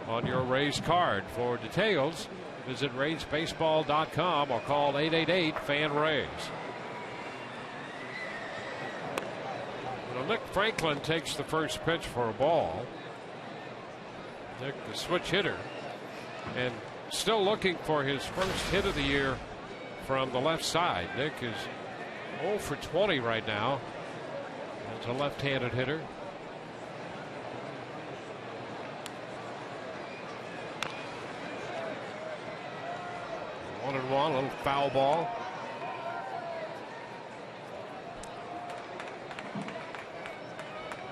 on your Rays card. For details, visit RaysBaseball.com or call 888-FAN-RAYS. Well, Nick Franklin takes the first pitch for a ball. Nick, the switch hitter, and still looking for his first hit of the year from the left side. Nick is 0 for 20 right now as a left-handed hitter. One and one, a little foul ball.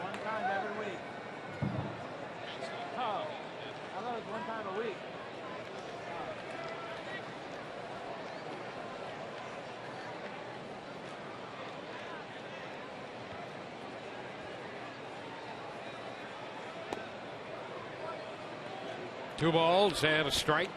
One time every week. Oh, I thought it was one time a week. Two balls and a strike.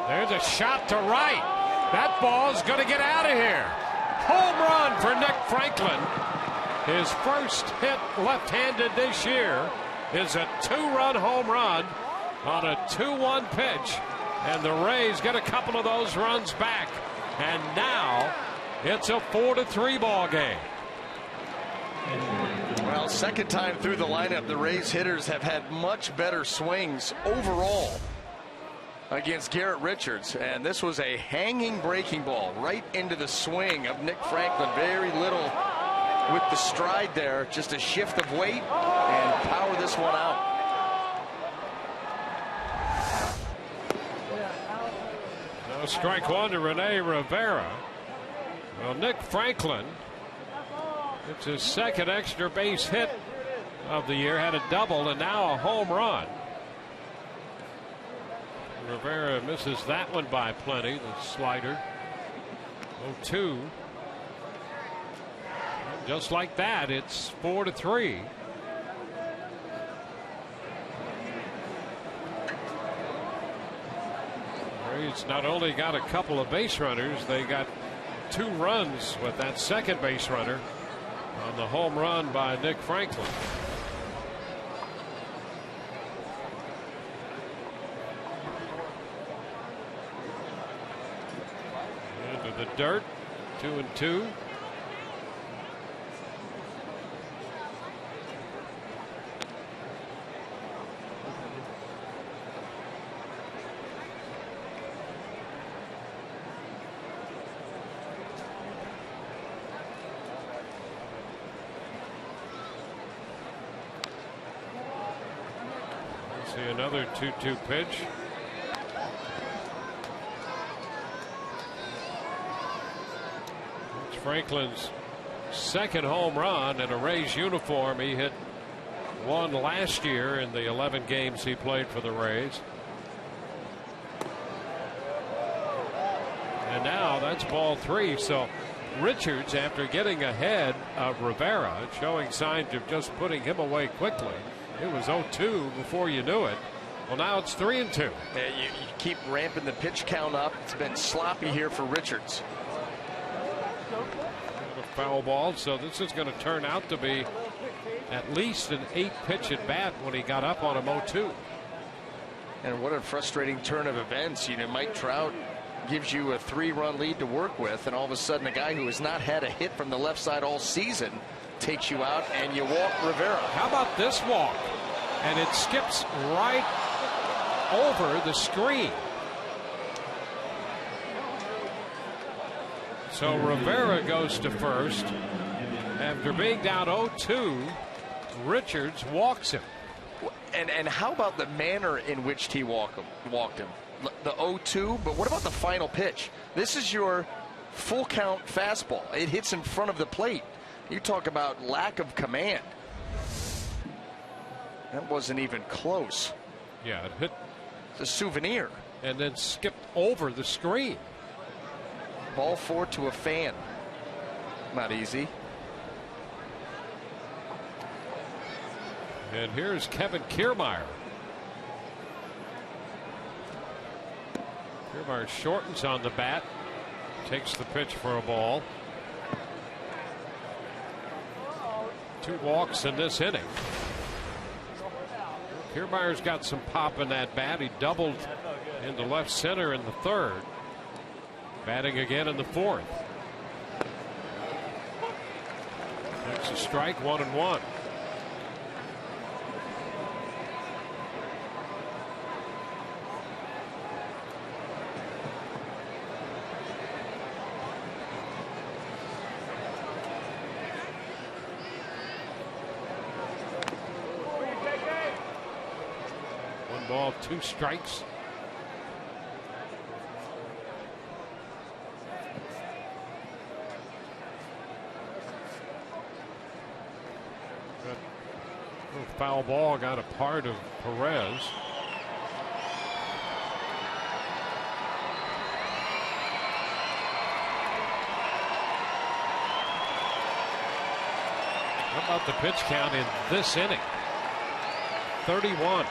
There's a shot to right. That ball's going to get out of here. Home run for Nick Franklin. His first hit left-handed this year is a 2-run home run on a 2-1 pitch. And the Rays get a couple of those runs back. And now it's a 4-3 ball game. Well, second time through the lineup, the Rays hitters have had much better swings overall against Garrett Richards, and this was a hanging breaking ball right into the swing of Nick Franklin. Very little with the stride there, just a shift of weight and power this one out. Now strike one to Rene Rivera. Well, Nick Franklin, it's his second extra base hit of the year, had a double and now a home run. Rivera misses that one by plenty, the slider. 0-2. Just like that, it's 4-3. Rays not only got a couple of base runners, they got 2 runs with that second base runner on the home run by Nick Franklin. The dirt, 2-2. See another 2-2 pitch. Franklin's second home run in a Rays uniform. He hit one last year in the 11 games he played for the Rays. And now that's ball 3. So Richards, after getting ahead of Rivera, showing signs of just putting him away quickly. It was 0-2 before you knew it. Well, now it's 3-2. You keep ramping the pitch count up. It's been sloppy here for Richards. Foul ball, so this is going to turn out to be at least an 8-pitch at bat when he got up on him 0-2. And what a frustrating turn of events. You know, Mike Trout gives you a 3-run lead to work with, and all of a sudden a guy who has not had a hit from the left side all season takes you out and you walk Rivera. How about this walk? And it skips right over the screen. So Rivera goes to first. After being down 0-2, Richards walks him. And how about the manner in which he walked him? The 0-2, but what about the final pitch? This is your full count fastball. It hits in front of the plate. You talk about lack of command. That wasn't even close. Yeah, it hit the souvenir. And then skipped over the screen. Ball 4 to a fan. Not easy. And here's Kevin Kiermaier. Kiermaier shortens on the bat. Takes the pitch for a ball. 2 walks in this inning. Kiermaier's got some pop in that bat. He doubled into left center in the 3rd. Batting again in the 4th. That's a strike, 1-1. Ball, 2 strikes. That foul ball got a part of Perez. How about the pitch count in this inning? 31.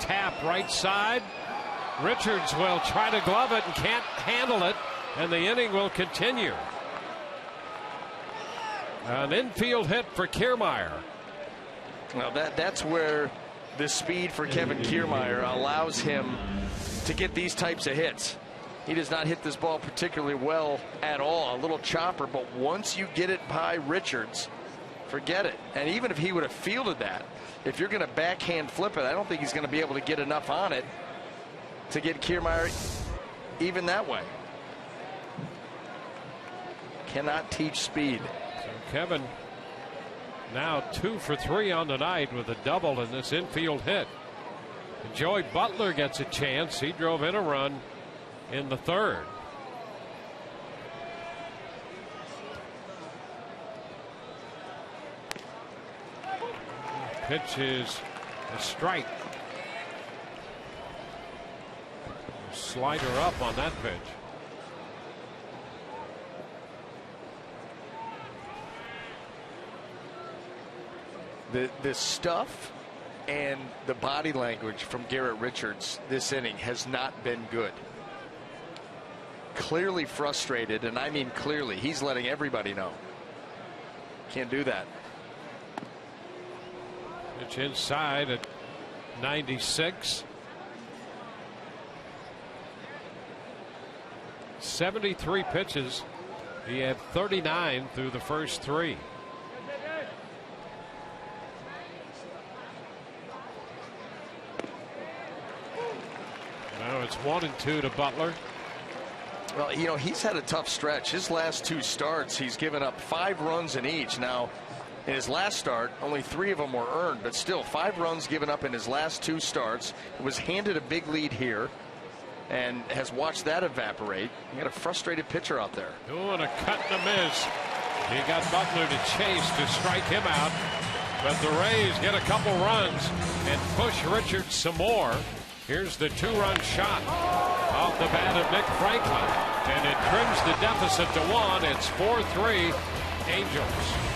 Tap right side. Richards will try to glove it and can't handle it, and the inning will continue. An infield hit for Kiermaier. Well, that's where the speed for Kevin Kiermaier allows him to get these types of hits. He does not hit this ball particularly well at all. A little chopper, but once you get it by Richards, forget it. And even if he would have fielded that, if you're going to backhand flip it, I don't think he's going to be able to get enough on it to get Kiermaier even that way. Cannot teach speed. So Kevin now 2 for 3 on the night with a double in this infield hit. And Joey Butler gets a chance. He drove in a run in the 3rd. Pitch is a strike. Slider up on that pitch. The stuff and the body language from Garrett Richards this inning has not been good. Clearly frustrated, and I mean clearly. He's letting everybody know. Can't do that. Pitch inside at 96. 73 pitches. He had 39 through the first 3. Now it's 1-2 to Butler. Well, you know, he's had a tough stretch. His last 2 starts, he's given up 5 runs in each. Now, in his last start, only 3 of them were earned, but still 5 runs given up in his last 2 starts. He was handed a big lead here and has watched that evaporate. You got a frustrated pitcher out there. Doing a cut and a miss. He got Butler to chase to strike him out, but the Rays get a couple runs and push Richards some more. Here's the 2-run shot off the bat of Nick Franklin, and it trims the deficit to 1. It's 4-3 Angels.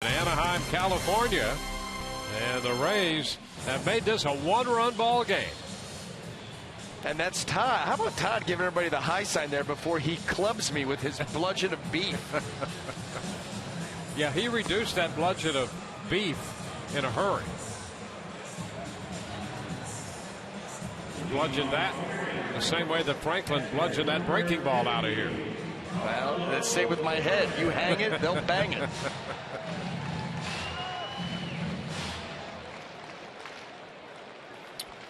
Anaheim, California, and the Rays have made this a one-run ball game. And that's Todd. How about Todd giving everybody the high sign there before he clubs me with his bludgeon of beef? Yeah, he reduced that bludgeon of beef in a hurry. Bludgeoned that the same way that Franklin bludgeoned that breaking ball out of here. Well, let's say with my head, you hang it, they'll bang it.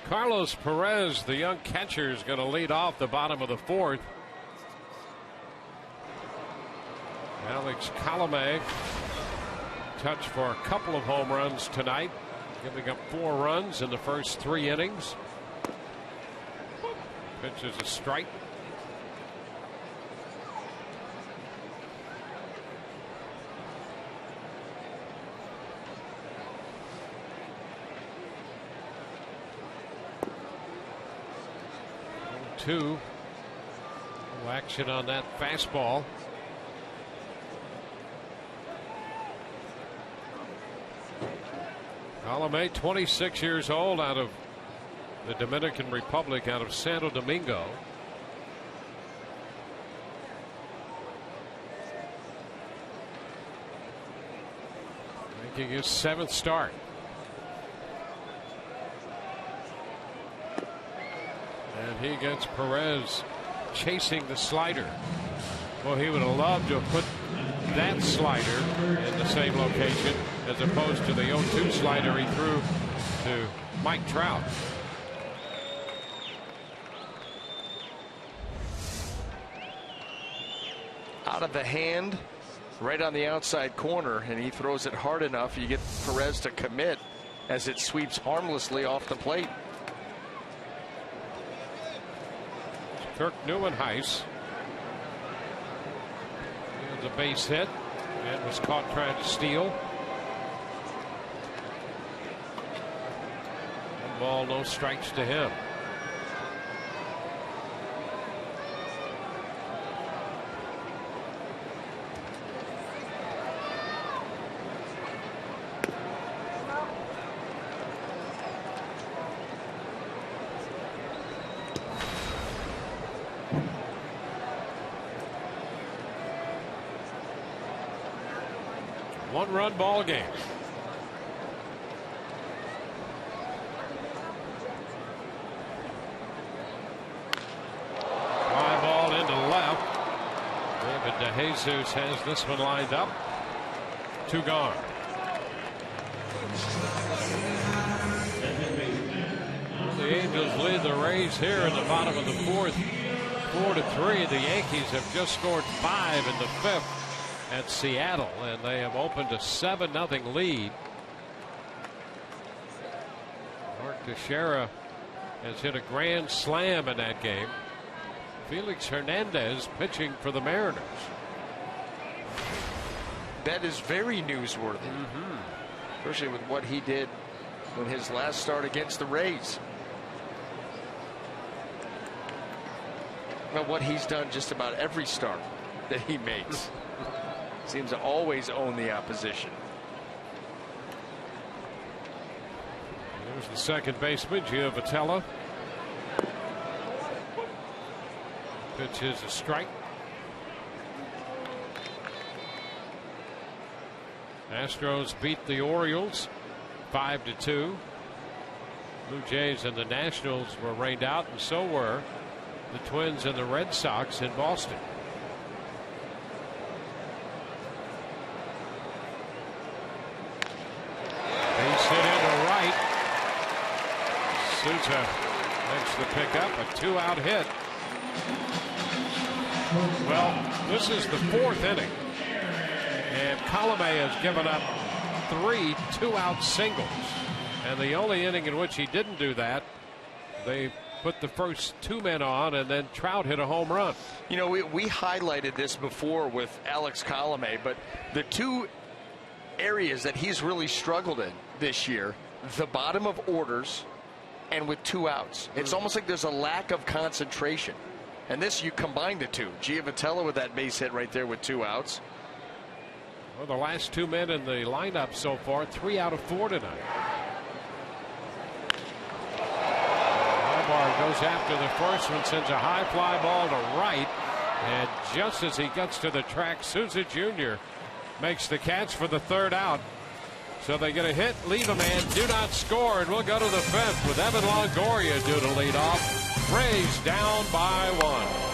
Carlos Perez, the young catcher, is going to lead off the bottom of the fourth. Alex Colomé touched for a couple of home runs tonight, giving up 4 runs in the first 3 innings. Pitch is a strike. No action on that fastball. Colomé, 26 years old, out of the Dominican Republic, out of Santo Domingo. Making his 7th start. And he gets Perez chasing the slider. Well, he would have loved to have put that slider in the same location as opposed to the 0-2 slider he threw to Mike Trout. Out of the hand, right on the outside corner, and he throws it hard enough. You get Perez to commit as it sweeps harmlessly off the plate. Kirk Neuenhuis. Here's a base hit and was caught trying to steal. 1 ball, no strikes to him. One-run ball game. Fly ball into left. David DeJesus has this one lined up. 2 gone. The Angels lead the Rays here in the bottom of the 4th, 4-3. The Yankees have just scored 5 in the 5th. At Seattle, and they have opened a 7-0 lead. Mark Teixeira has hit a grand slam in that game. Felix Hernandez pitching for the Mariners. That is very newsworthy, especially with what he did in his last start against the Rays. Well, what he's done just about every start that he makes. Seems to always own the opposition. There's the second baseman, Gio Vitella. Pitch is a strike. Astros beat the Orioles 5-2. Blue Jays and the Nationals were rained out, and so were the Twins and the Red Sox in Boston. Souza makes the pickup, a 2-out hit. Well, this is the 4th inning, and Colomé has given up 3 2-out singles, and the only inning in which he didn't do that, they put the first 2 men on, and then Trout hit a home run. You know, we highlighted this before with Alex Colomé, but the 2 areas that he's really struggled in this year, the bottom of orders and with 2 outs. It's almost like there's a lack of concentration. And this, you combine the 2. Gio Vitella with that base hit right there with 2 outs. Well, the last 2 men in the lineup so far, 3 out of 4 tonight. Albar goes after the first one, sends a high fly ball to right, and just as he gets to the track, Souza Jr. makes the catch for the 3rd out. So they get a hit, leave a man, do not score, and we'll go to the 5th with Evan Longoria due to lead off. Rays down by 1.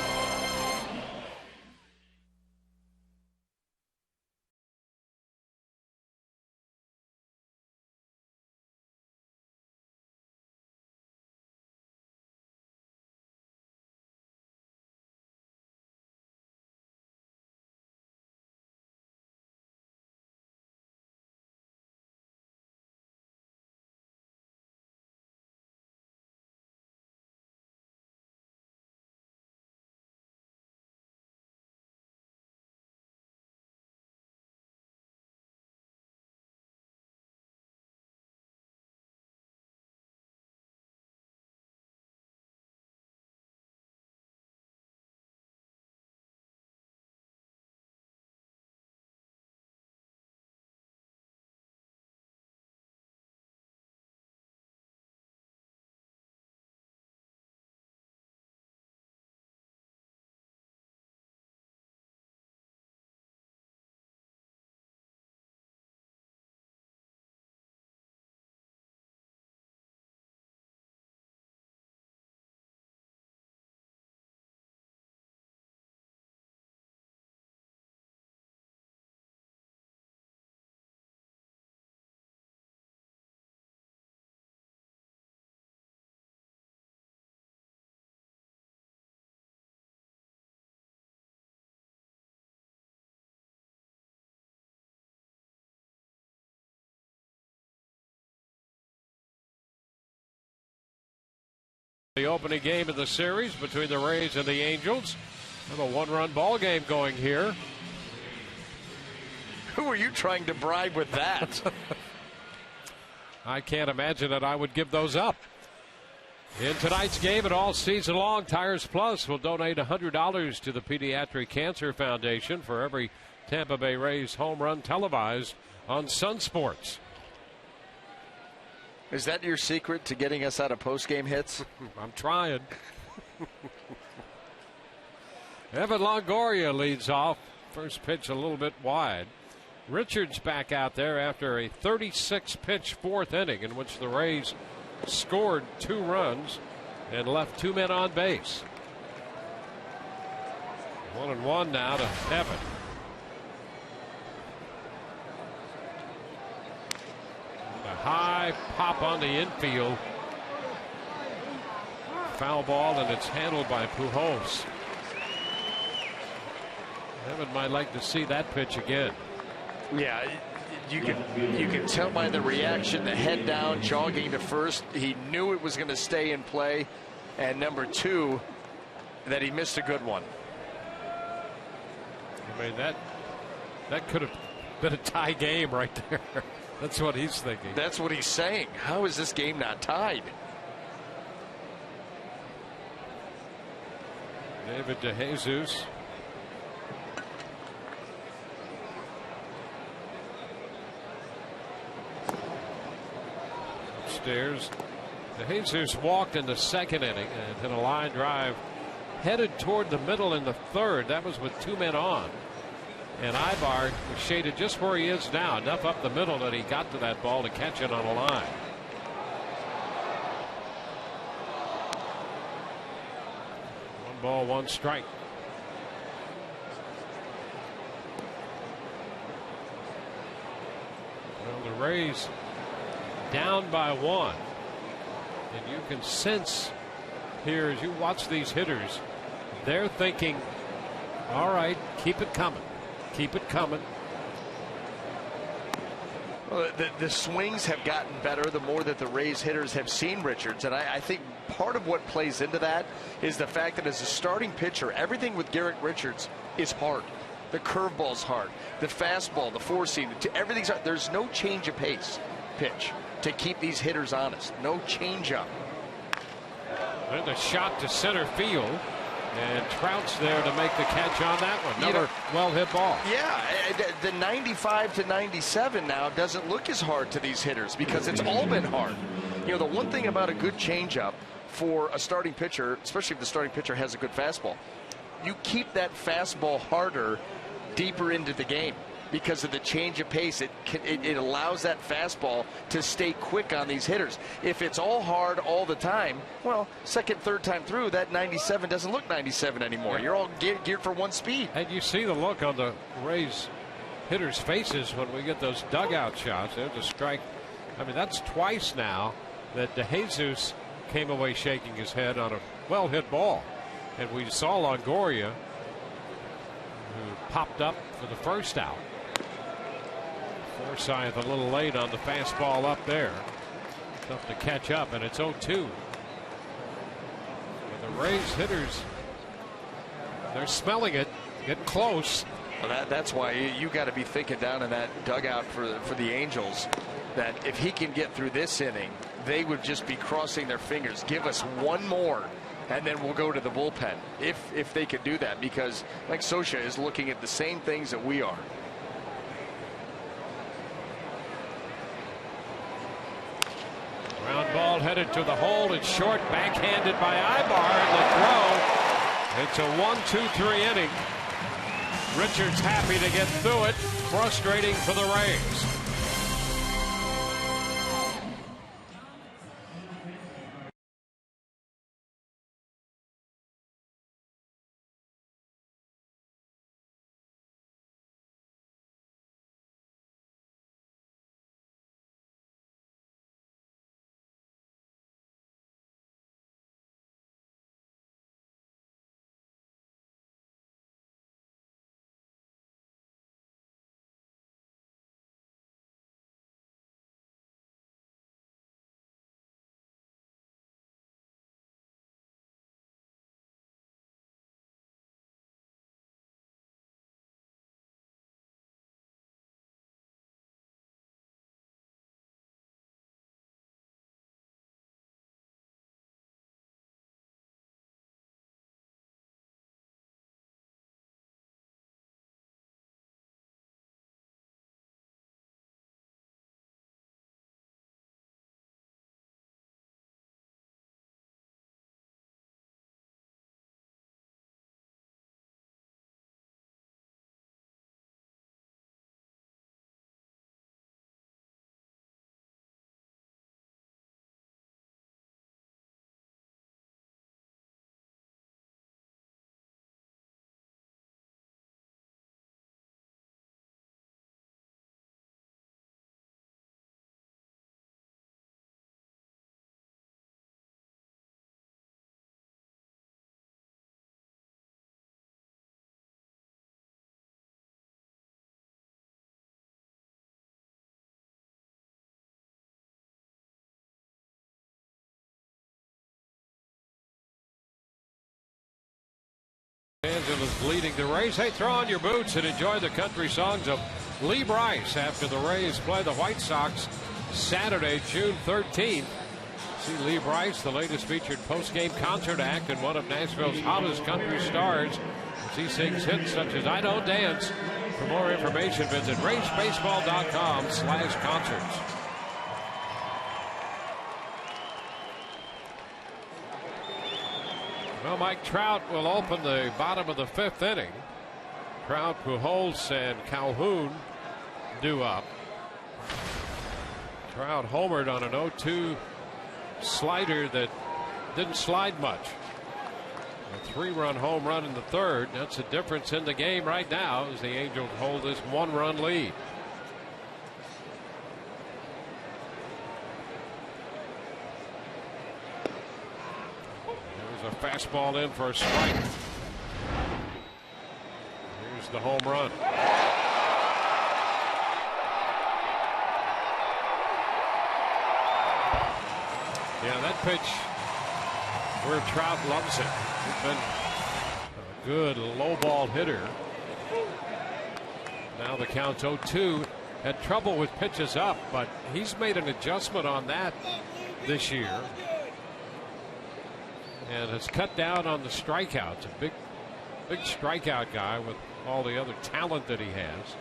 The opening game of the series between the Rays and the Angels. We have a 1-run ball game going here. Who are you trying to bribe with that? I can't imagine that I would give those up. In tonight's game and all season long, Tires Plus will donate $100 to the Pediatric Cancer Foundation for every Tampa Bay Rays home run televised on Sun Sports. Is that your secret to getting us out of post-game hits? I'm trying. Evan Longoria leads off. First pitch a little bit wide. Richards back out there after a 36-pitch 4th inning in which the Rays scored 2 runs and left 2 men on base. 1-1 now to Evan. High pop on the infield. Foul ball, and it's handled by Pujols. Evan might like to see that pitch again. Yeah, you can tell by the reaction, the head down, jogging to first. He knew it was going to stay in play. And number 2, that he missed a good one. I mean, that could have been a tie game right there. That's what he's thinking. That's what he's saying. How is this game not tied? David DeJesus. Upstairs. DeJesus walked in the 2nd inning and hit a line drive headed toward the middle in the 3rd. That was with 2 men on. And Ibar was shaded just where he is now, enough up the middle that he got to that ball to catch it on a line. One ball, 1 strike. Well, the Rays down by 1. And you can sense here as you watch these hitters, they're thinking, all right, keep it coming. Keep it coming. Well, the swings have gotten better the more that the Rays hitters have seen Richards. And I think part of what plays into that is the fact that as a starting pitcher, everything with Garrett Richards is hard. The curveball's hard. The fastball, the 4-seam, everything's hard. There's no change of pace pitch to keep these hitters honest. No change up. And the shot to center field. And Trout's there to make the catch on that one. Another well-hit ball. Yeah, the 95 to 97 now doesn't look as hard to these hitters because it's all been hard. You know, the one thing about a good changeup for a starting pitcher, especially if the starting pitcher has a good fastball, you keep that fastball harder deeper into the game because of the change of pace. It allows that fastball to stay quick on these hitters. If it's all hard all the time, well, second, third time through, that 97 doesn't look 97 anymore. You're all geared for one speed. And you see the look on the Rays hitters' faces when we get those dugout shots. There's a strike. I mean, that's twice now that DeJesus came away shaking his head on a well-hit ball. And we saw Longoria, who popped up for the first out. Forsythe a little late on the fastball up there. Tough to catch up, and it's 0-2. But the Rays hitters, they're smelling it, getting close. Well, that's why you got to be thinking down in that dugout for the Angels that if he can get through this inning, they would just be crossing their fingers. Give us one more, and then we'll go to the bullpen if they could do that, because Mike Scioscia is looking at the same things that we are. Ground ball headed to the hole. It's short, backhanded by Ibar, and the throw. It's a 1-2-3 inning. Richards happy to get through it. Frustrating for the Rays. Angeles leading the Rays. Hey, throw on your boots and enjoy the country songs of Lee Brice after the Rays play the White Sox Saturday, June 13th. See Lee Brice, the latest featured post-game concert act and one of Nashville's hottest country stars. As he sings hits such as I Don't Dance. For more information, visit racebaseball.com/concerts. Well, Mike Trout will open the bottom of the fifth inning. Trout, Pujols, and Calhoun due up. Trout homered on an 0-2 slider that didn't slide much. A 3-run home run in the third. That's the difference in the game right now as the Angels hold this 1-run lead. A fastball in for a strike. Here's the home run. Yeah, that pitch where Trout loves it. He's been a good low ball hitter. Now the count's 0-2. Had trouble with pitches up, but he's made an adjustment on that this year. and has cut down on the strikeouts. A big strikeout guy with all the other talent that he has,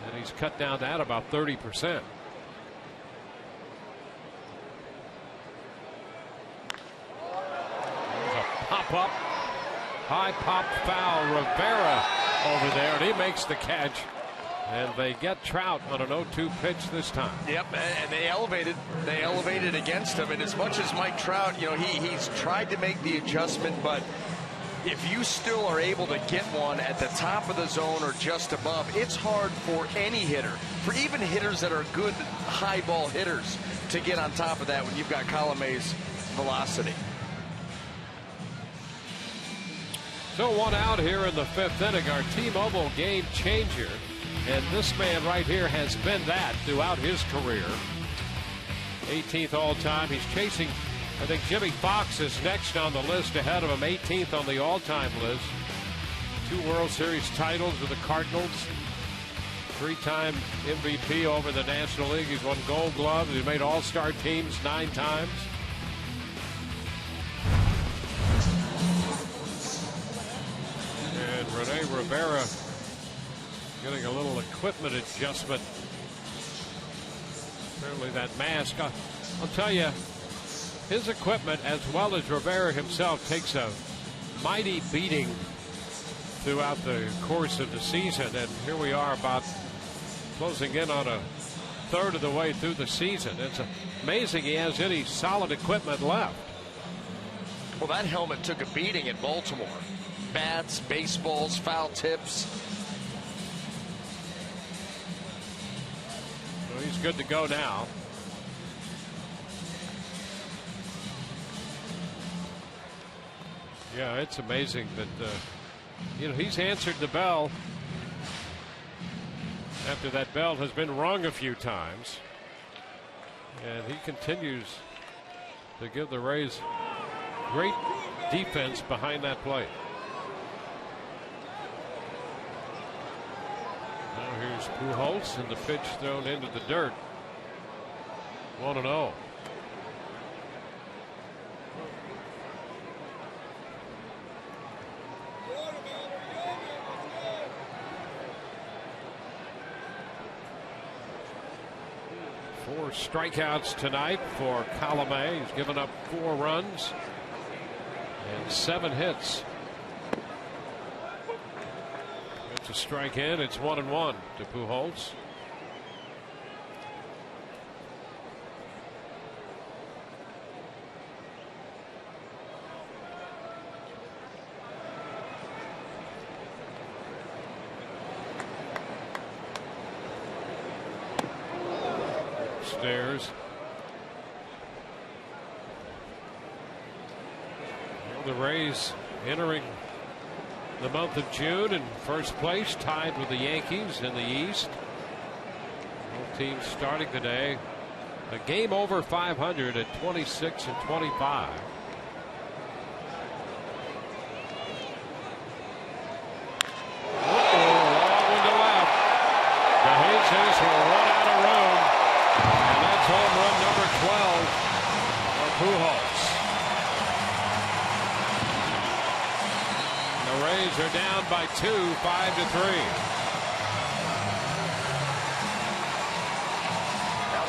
and he's cut down that about 30%. There's a pop up, high pop foul. Rivera over there, and he makes the catch. And they get Trout on an 0-2 pitch this time. Yep, and they elevated against him. And as much as Mike Trout, you know, he's tried to make the adjustment, but if you still are able to get one at the top of the zone or just above, it's hard for any hitter, for even hitters that are good high ball hitters, to get on top of that when you've got Colome's velocity. So one out here in the 5th inning. Our T-Mobile game changer. And this man right here has been that throughout his career. 18th all-time. He's chasing, I think Jimmy Fox is next on the list ahead of him, 18th on the all-time list. 2 World Series titles with the Cardinals. 3-time MVP over the National League. He's won Gold Gloves. He's made all-star teams 9 times. And Rene Rivera getting a little equipment adjustment. Apparently that mask, I'll tell you, his equipment, as well as Rivera himself, takes a mighty beating throughout the course of the season. And here we are about closing in on a third of the way through the season. It's amazing he has any solid equipment left. Well, that helmet took a beating in Baltimore. Bats, baseballs, foul tips. He's good to go now. Yeah, it's amazing that you know, he's answered the bell after that bell has been rung a few times, and he continues to give the Rays great defense behind that plate. Here's Pujols, and the pitch thrown into the dirt. 1-0. Four strikeouts tonight for Colome. He's given up 4 runs and 7 hits. To strike in, it's 1-1 to Pujols. Stairs. Well, the Rays entering the month of June in first place, tied with the Yankees in the East. Both teams starting today a game over 500 at 26 and 25. Long one to left. The Hazes will run out of room, and that's home run number 12 for Pujols. The Rays are down by 2, 5-3.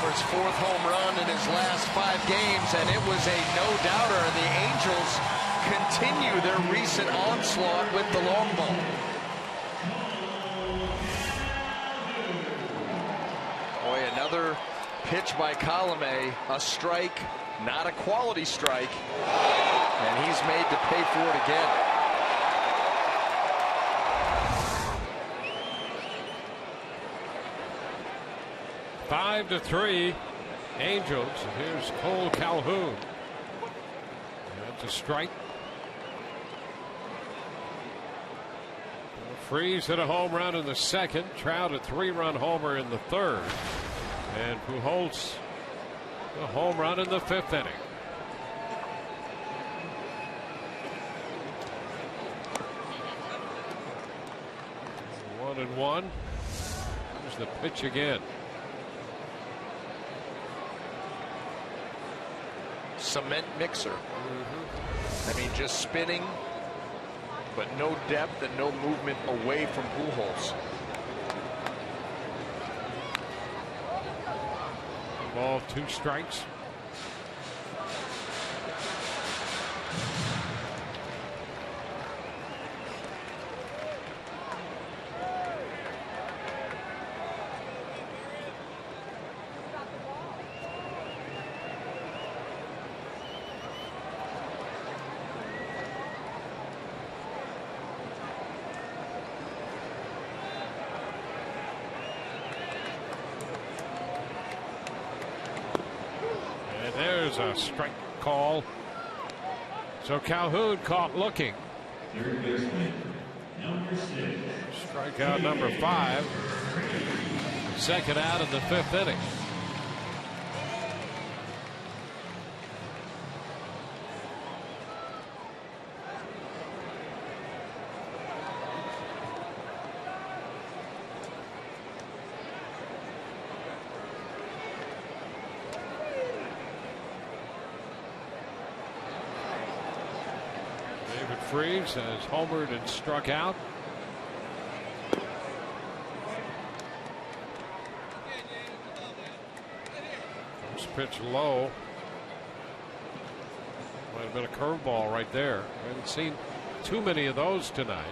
His 4th home run in his last 5 games, and it was a no-doubter. The Angels continue their recent onslaught with the long ball. Boy, another pitch by Colome, a strike, not a quality strike, and he's made to pay for it again. Five to 3 Angels. Here's Cole Calhoun. That's a strike. Freeze hit a home run in the 2nd. Trout a 3-run homer in the 3rd. And Pujols a home run in the 5th inning. One and one. Here's the pitch again. Cement mixer. I mean, just spinning, but no depth and no movement away from Pujols. Ball, 2 strikes. There's a strike call. So Calhoun caught looking. Strikeout number 5. Second out in the 5th inning. Freese has homered and struck out. First pitch low. Might have been a curveball right there. I haven't seen too many of those tonight.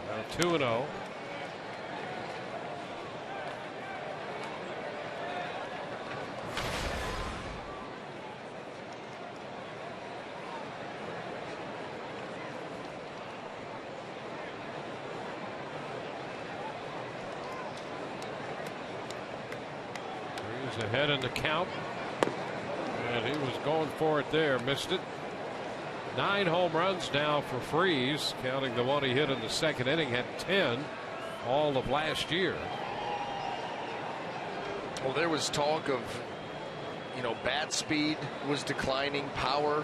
Now 2-0. Ahead in the count, and he was going for it there, missed it. 9 home runs now for Freese, counting the one he hit in the 2nd inning. Had 10 all of last year. Well, there was talk of, bat speed was declining, power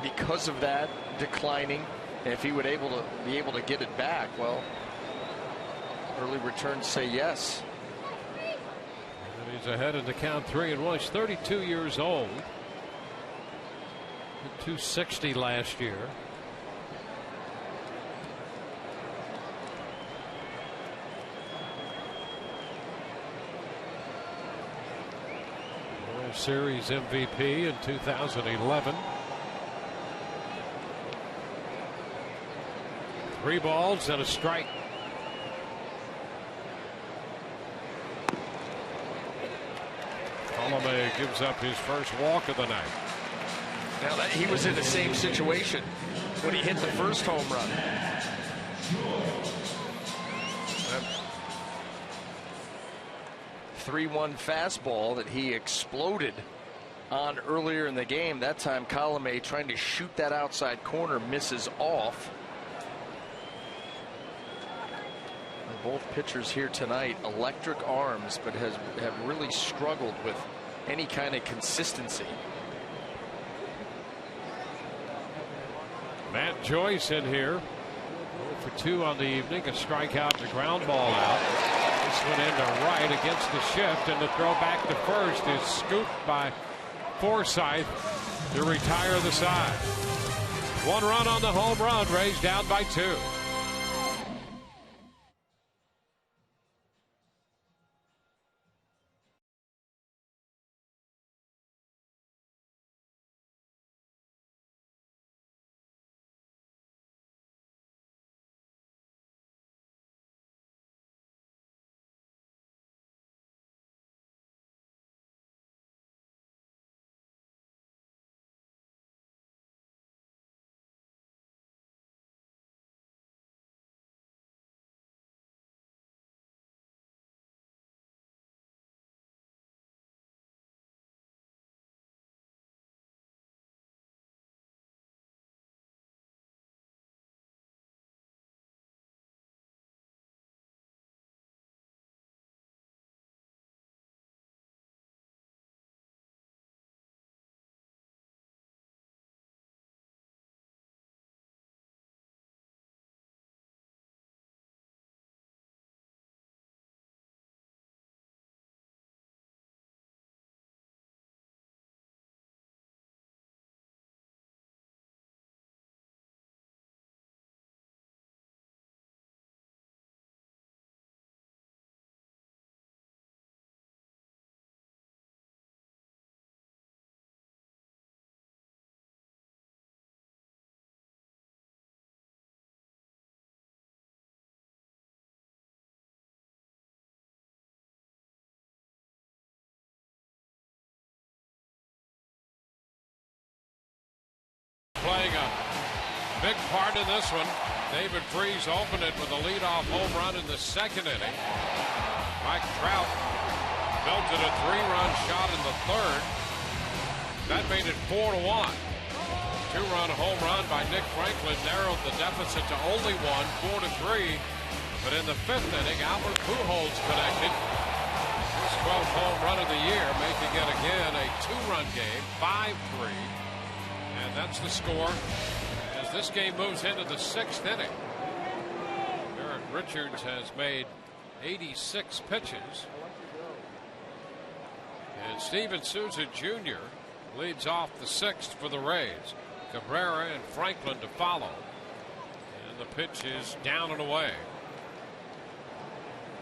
because of that declining, and if he would be able to get it back, well, early returns say yes. He's ahead in the count, 3-1. He's 32 years old. Hit 260 last year. World Series MVP in 2011. 3 balls and a strike. Colomé gives up his first walk of the night. Now he was in the same situation when he hit the first home run. 3-1 fastball that he exploded on earlier in the game. That time Colomé trying to shoot that outside corner, misses off. Both pitchers here tonight, electric arms, but have really struggled with any kind of consistency. Matt Joyce in here, 0 for 2 on the evening, a strikeout and a ground ball out. This one into right against the shift, and the throw back to first is scooped by Forsythe to retire the side. 1 run on the home run, Rays down by 2. in this one. David Freese opened it with a leadoff home run in the second inning. Mike Trout belted a 3-run shot in the third. That made it 4-1. 2-run home run by Nick Franklin narrowed the deficit to only one, 4-3. But in the fifth inning, Albert Pujols connected. His 12th home run of the year, making it again a 2-run game, 5-3. And that's the score as this game moves into the 6th inning. Garrett Richards has made 86 pitches. And Steven Souza Jr. leads off the 6th for the Rays. Cabrera and Franklin to follow. And the pitch is down and away.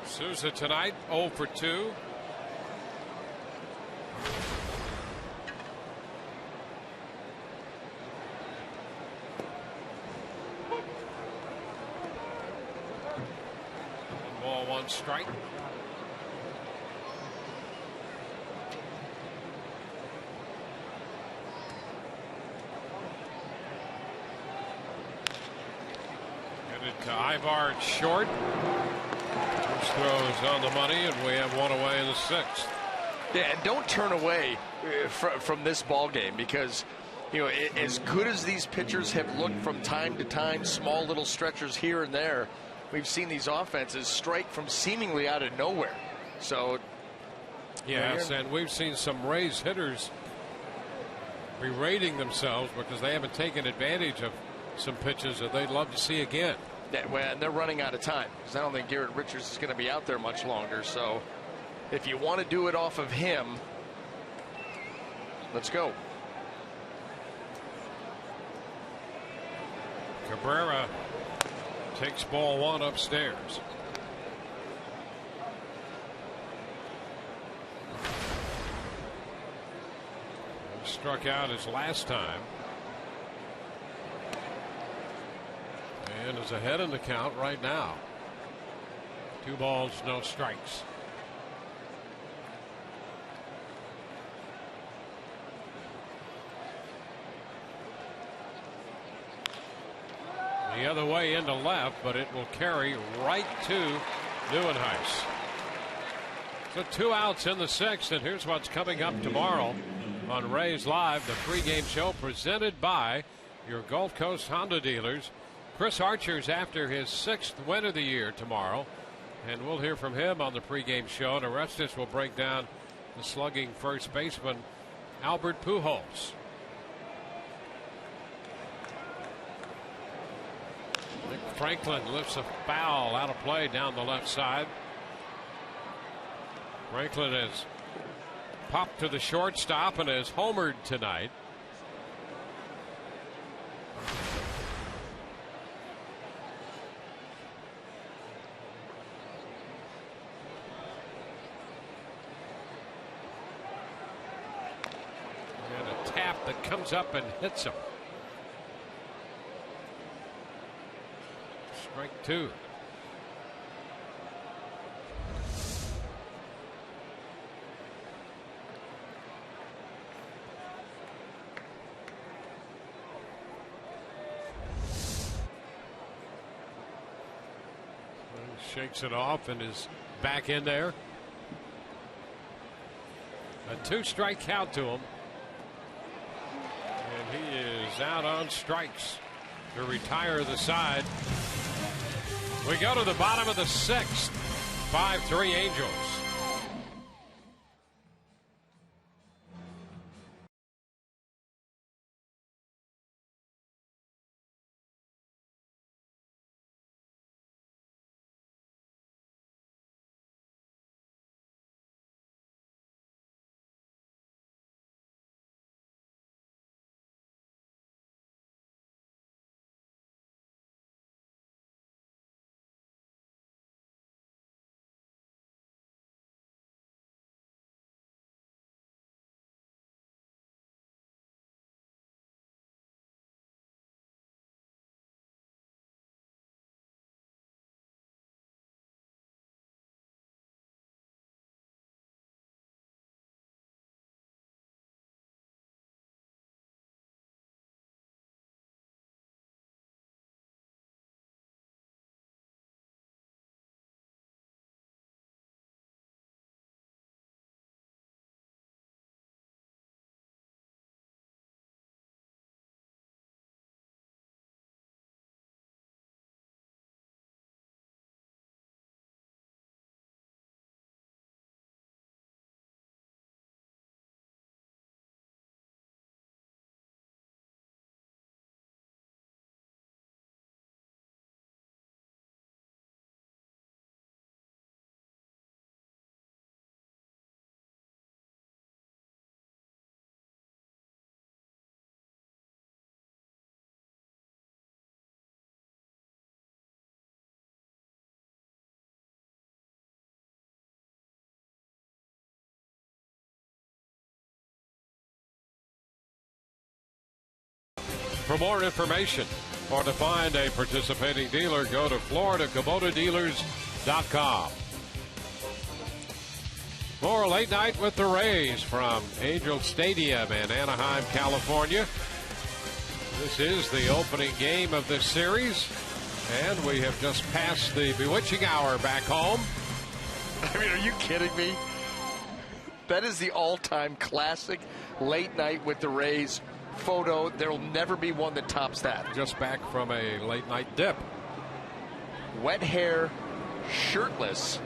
Souza tonight 0 for 2. One ball, one strike. To Ivar at short. First throw is on the money, and we have one away in the 6th. Yeah, and don't turn away from this ball game, because as good as these pitchers have looked from time to time, small little stretchers here and there, we've seen these offenses strike from seemingly out of nowhere. So yes, and we've seen some Rays hitters berating themselves because they haven't taken advantage of some pitches that they'd love to see again. And they're running out of time, because I don't think Garrett Richards is going to be out there much longer. So if you want to do it off of him, let's go. Cabrera takes ball one upstairs. He struck out his last time. And is ahead in the count right now. 2 balls, no strikes. The other way into left, but it will carry right to Neuenhuis. So 2 outs in the 6th, and here's what's coming up tomorrow on Rays Live, the pregame show presented by your Gulf Coast Honda dealers. Chris Archer's after his 6th win of the year tomorrow, and we'll hear from him on the pregame show. And Orestes will break down the slugging first baseman Albert Pujols. Nick Franklin lifts a foul out of play down the left side. Franklin has popped to the shortstop and has homered tonight. That comes up and hits him. Strike 2. Shakes it off and is back in there. A 2-strike count to him. And he is out on strikes to retire the side. We go to the bottom of the 6th. 5-3 Angels. For more information or to find a participating dealer, go to FloridaKubotaDealers.com. More Late Night with the Rays from Angel Stadium in Anaheim, California. This is the opening game of this series, and we have just passed the bewitching hour back home. I mean, are you kidding me? That is the all-time classic Late Night with the Rays photo. There will never be one that tops that. Just back from a late night dip. Wet hair, shirtless,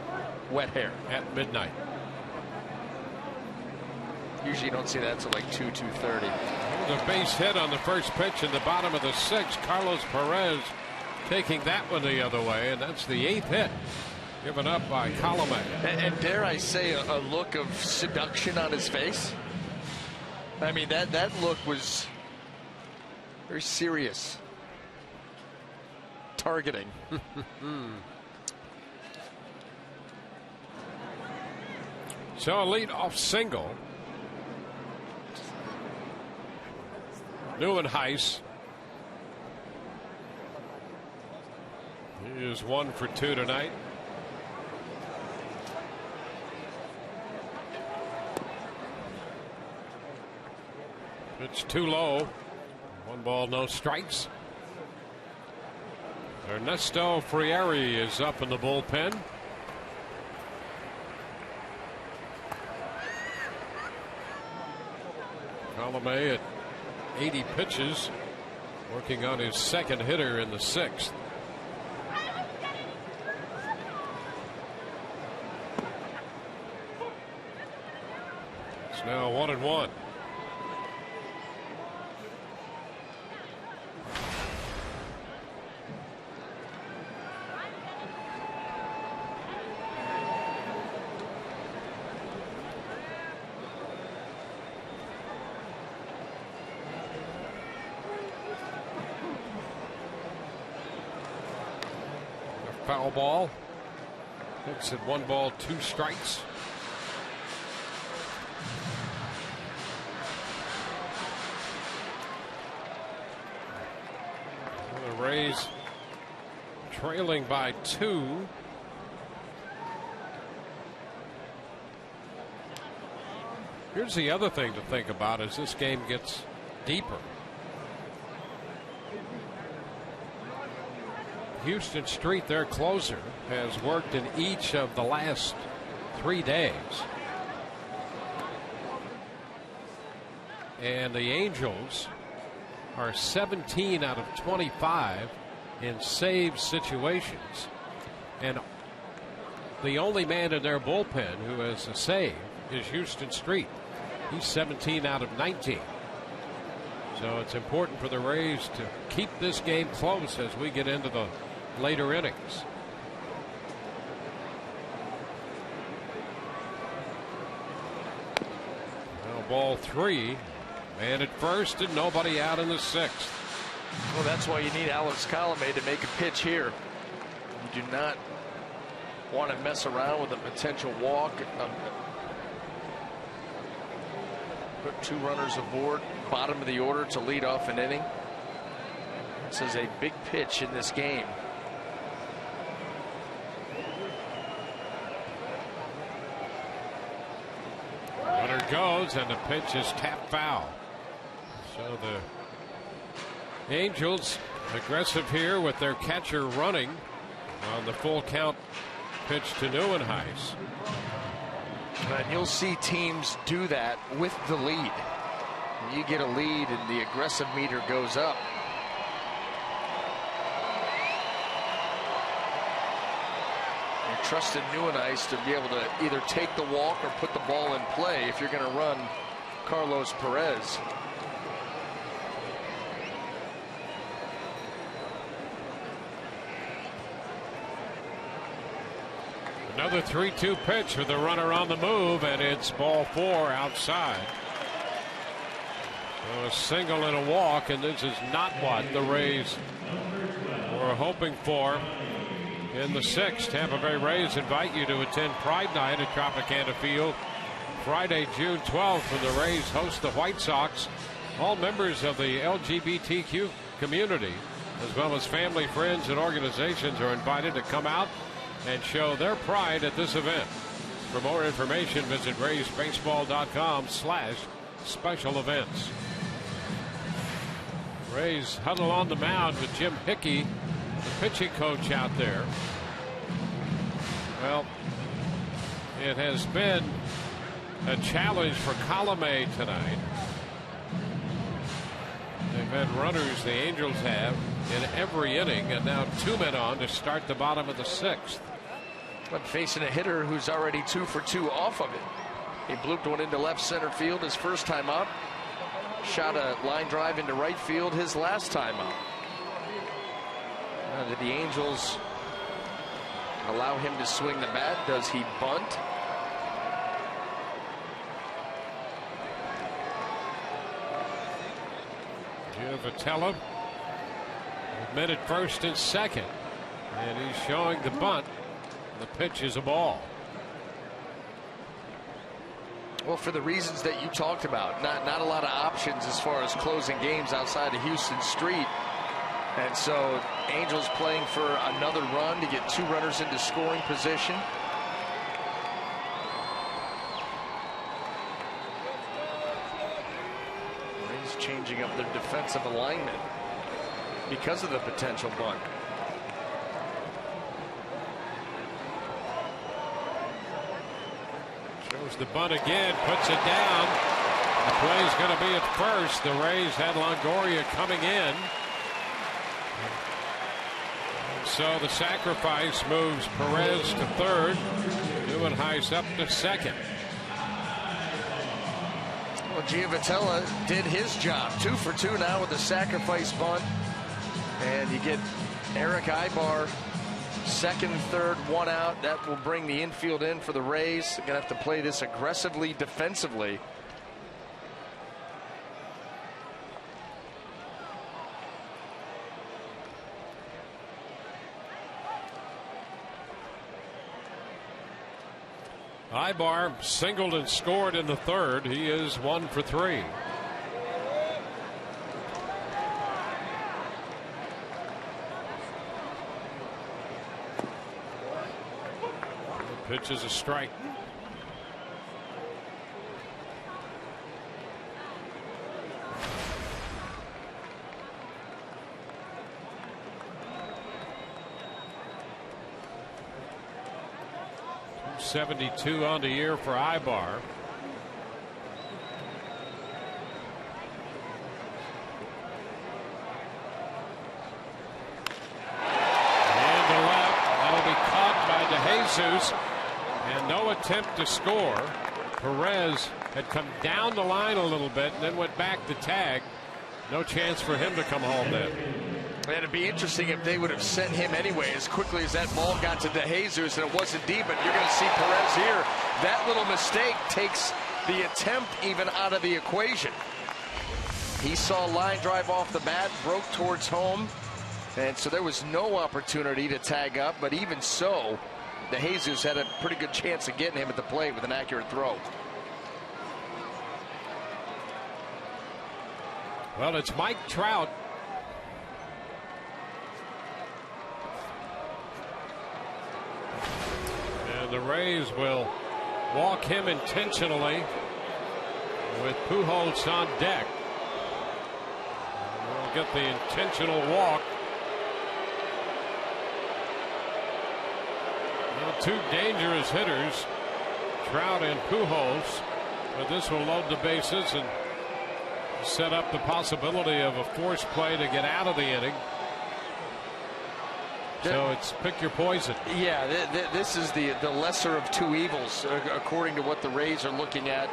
wet hair. At midnight. Usually you don't see that until like 2:30. There's a base hit on the first pitch in the bottom of the sixth. Carlos Perez taking that one the other way, and that's the 8th hit given up by Colomé. And dare I say a look of seduction on his face? I mean, that look was very serious. Targeting. So a leadoff single. Neuenhuis. He is 1 for 2 tonight. It's too low. 1 ball, no strikes. Ernesto Frieri is up in the bullpen. Colomé at 80 pitches, working on his second hitter in the 6th. It's now 1-1. Foul ball. Hits at 1 ball, 2 strikes. The Rays trailing by 2. Here's the other thing to think about as this game gets deeper. Houston Street, their closer, has worked in each of the last 3 days. And the Angels are 17 out of 25 in save situations. And the only man in their bullpen who has a save is Houston Street. He's 17 out of 19. So it's important for the Rays to keep this game close as we get into the later innings. Now ball 3, man at first and nobody out in the 6th. Well, that's why you need Alex Colomé to make a pitch here. You do not want to mess around with a potential walk. Put 2 runners aboard, bottom of the order to lead off an inning. This is a big pitch in this game. Runner goes and the pitch is tapped foul. So the Angels aggressive here with their catcher running on the full count pitch to Neuenhuis. And you'll see teams do that with the lead. You get a lead and the aggressive meter goes up. You're trusting Neuenhuis to be able to either take the walk or put the ball in play if you're going to run Carlos Perez. Another 3-2 pitch with the runner on the move, and it's ball 4 outside. So a single and a walk, and this is not what the Rays were hoping for in the 6th. Tampa Bay Rays invite you to attend Pride Night at Tropicana Field Friday, June 12th, when the Rays host the White Sox All members of the LGBTQ community, as well as family, friends, and organizations, are invited to come out and show their pride at this event. For more information, visit RaysBaseball.com/special events. Rays huddle on the mound with Jim Hickey, the pitching coach, out there. Well, it has been a challenge for Colomé tonight. They've had runners, the Angels have, in every inning, and now 2 men on to start the bottom of the 6th. But facing a hitter who's already 2 for 2 off of it. He blooped one into left center field his first time up. Shot a line drive into right field his last time up. Did the Angels allow him to swing the bat? Does he bunt? Vitello admitted first and second, and he's showing the bunt. The pitch is a ball. Well, for the reasons that you talked about, not a lot of options as far as closing games outside of Houston Street. And so Angels playing for another run to get 2 runners into scoring position. Rays changing up their defensive alignment because of the potential bunt. Shows the bunt again, puts it down. The play's going to be at first. The Rays had Longoria coming in. So the sacrifice moves Perez to third. Neuenhuis up to second. Well, Giovitella did his job. 2 for 2 now with the sacrifice bunt. And you get Eric Ibar second, third, 1 out. That will bring the infield in for the Rays. They're going to have to play this aggressively defensively. Ibar singled and scored in the third. He is 1 for 3. The pitch is a strike. .72 on the year for Ibar. And to left, that'll be caught by DeJesus, and no attempt to score. Perez had come down the line a little bit and then went back to tag. No chance for him to come home then. And it'd be interesting if they would have sent him anyway as quickly as that ball got to DeJesus and it wasn't deep, but you're going to see Perez here. That little mistake takes the attempt even out of the equation. He saw a line drive off the bat, broke towards home, and so there was no opportunity to tag up, but even so, DeJesus had a pretty good chance of getting him at the plate with an accurate throw. Well, it's Mike Trout. And the Rays will walk him intentionally with Pujols on deck. We'll get the intentional walk. Well, 2 dangerous hitters, Trout and Pujols, but this will load the bases and set up the possibility of a forced play to get out of the inning. So it's pick your poison. Yeah, this is the lesser of 2 evils, according to what the Rays are looking at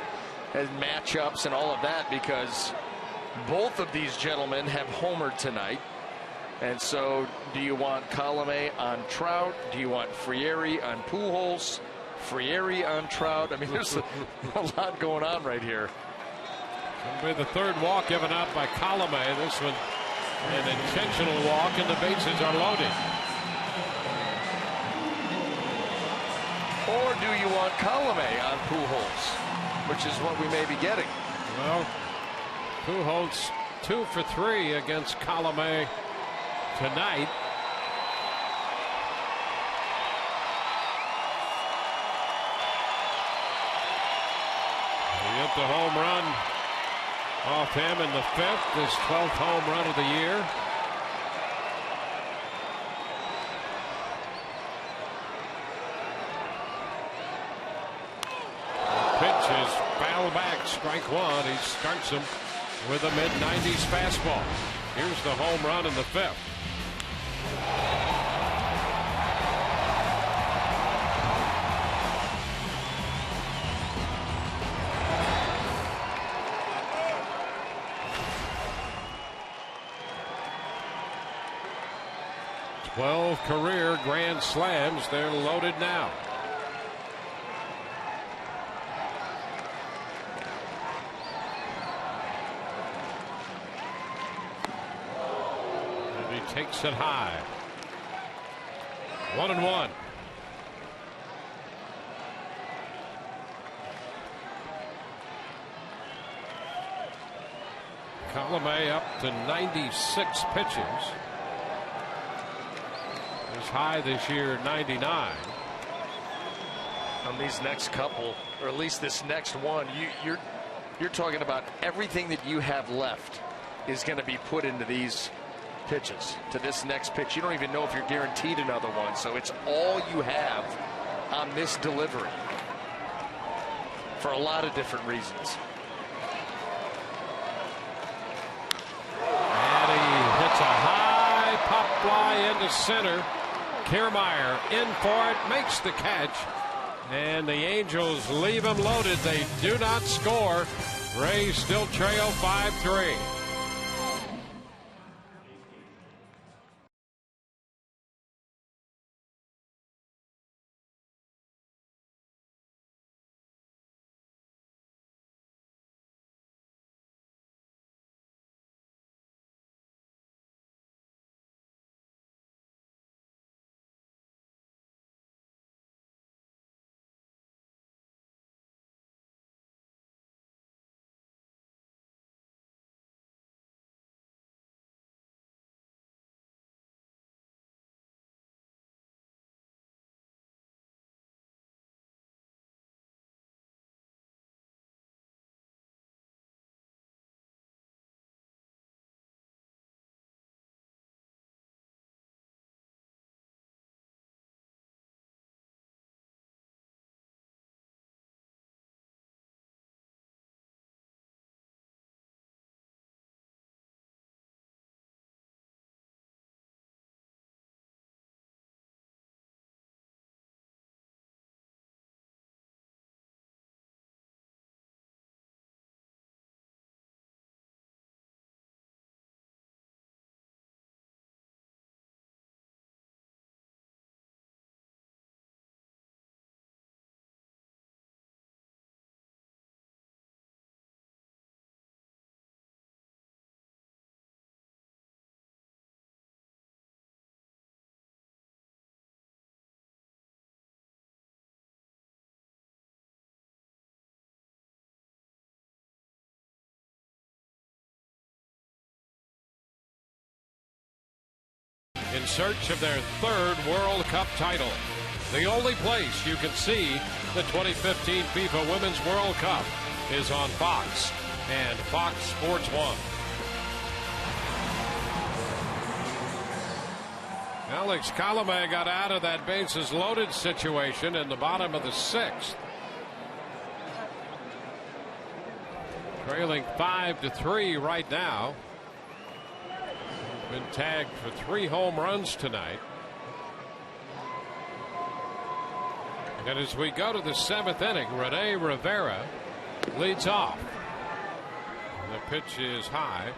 as matchups and all of that, because both of these gentlemen have homered tonight. And so do you want Colomé on Trout? Do you want Frieri on Pujols? Frieri on Trout? I mean, there's a lot going on right here. It'll be the 3rd walk given up by Colomé. This one an intentional walk, and the bases are loaded. Or do you want Colomé on Pujols, which is what we may be getting? Well, Pujols 2 for 3 against Colome tonight. He hit the home run off him in the 5th, his 12th home run of the year. Pitch is foul back, strike one. He starts him with a mid-90s fastball. Here's the home run in the 5th. Twelve career grand slams. They're loaded now. Takes it high. 1-1. Colome up to 96 pitches. His high this year 99. On these next couple, or at least this next one, you're talking about everything that you have left is going to be put into these pitches, to this next pitch. You don't even know if you're guaranteed another one, so it's all you have on this delivery for a lot of different reasons. And he hits a high pop fly into center. Kiermaier in for it, makes the catch, and the Angels leave him loaded. They do not score. Rays still trail 5-3. In search of their 3rd World Cup title. The only place you can see the 2015 FIFA Women's World Cup is on Fox and Fox Sports 1. Alex Colome got out of that bases loaded situation in the bottom of the 6th. Trailing 5-3 right now. Been tagged for 3 home runs tonight. And as we go to the 7th inning, Rene Rivera leads off. The pitch is high.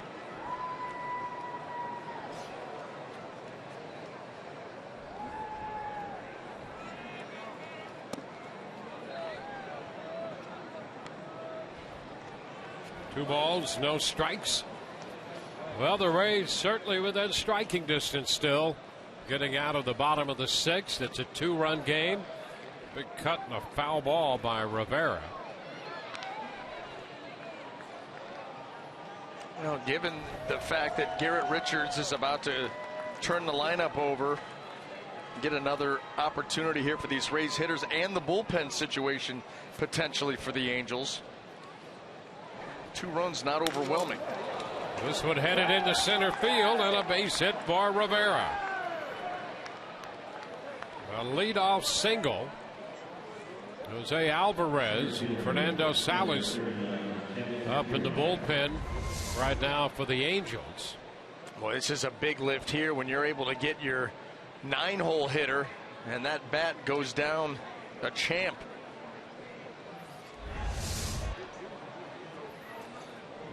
Two balls, no strikes. Well, the Rays certainly within striking distance still. Getting out of the bottom of the 6th. It's a 2-run game. Big cut and a foul ball by Rivera. You know, given the fact that Garrett Richards is about to turn the lineup over, get another opportunity here for these Rays hitters and the bullpen situation potentially for the Angels. 2 runs not overwhelming. This one headed into center field and a base hit for Rivera. A leadoff single. Jose Alvarez, Fernando Salas up in the bullpen right now for the Angels. Well, this is a big lift here when you're able to get your 9-hole hitter and that bat goes down a champ.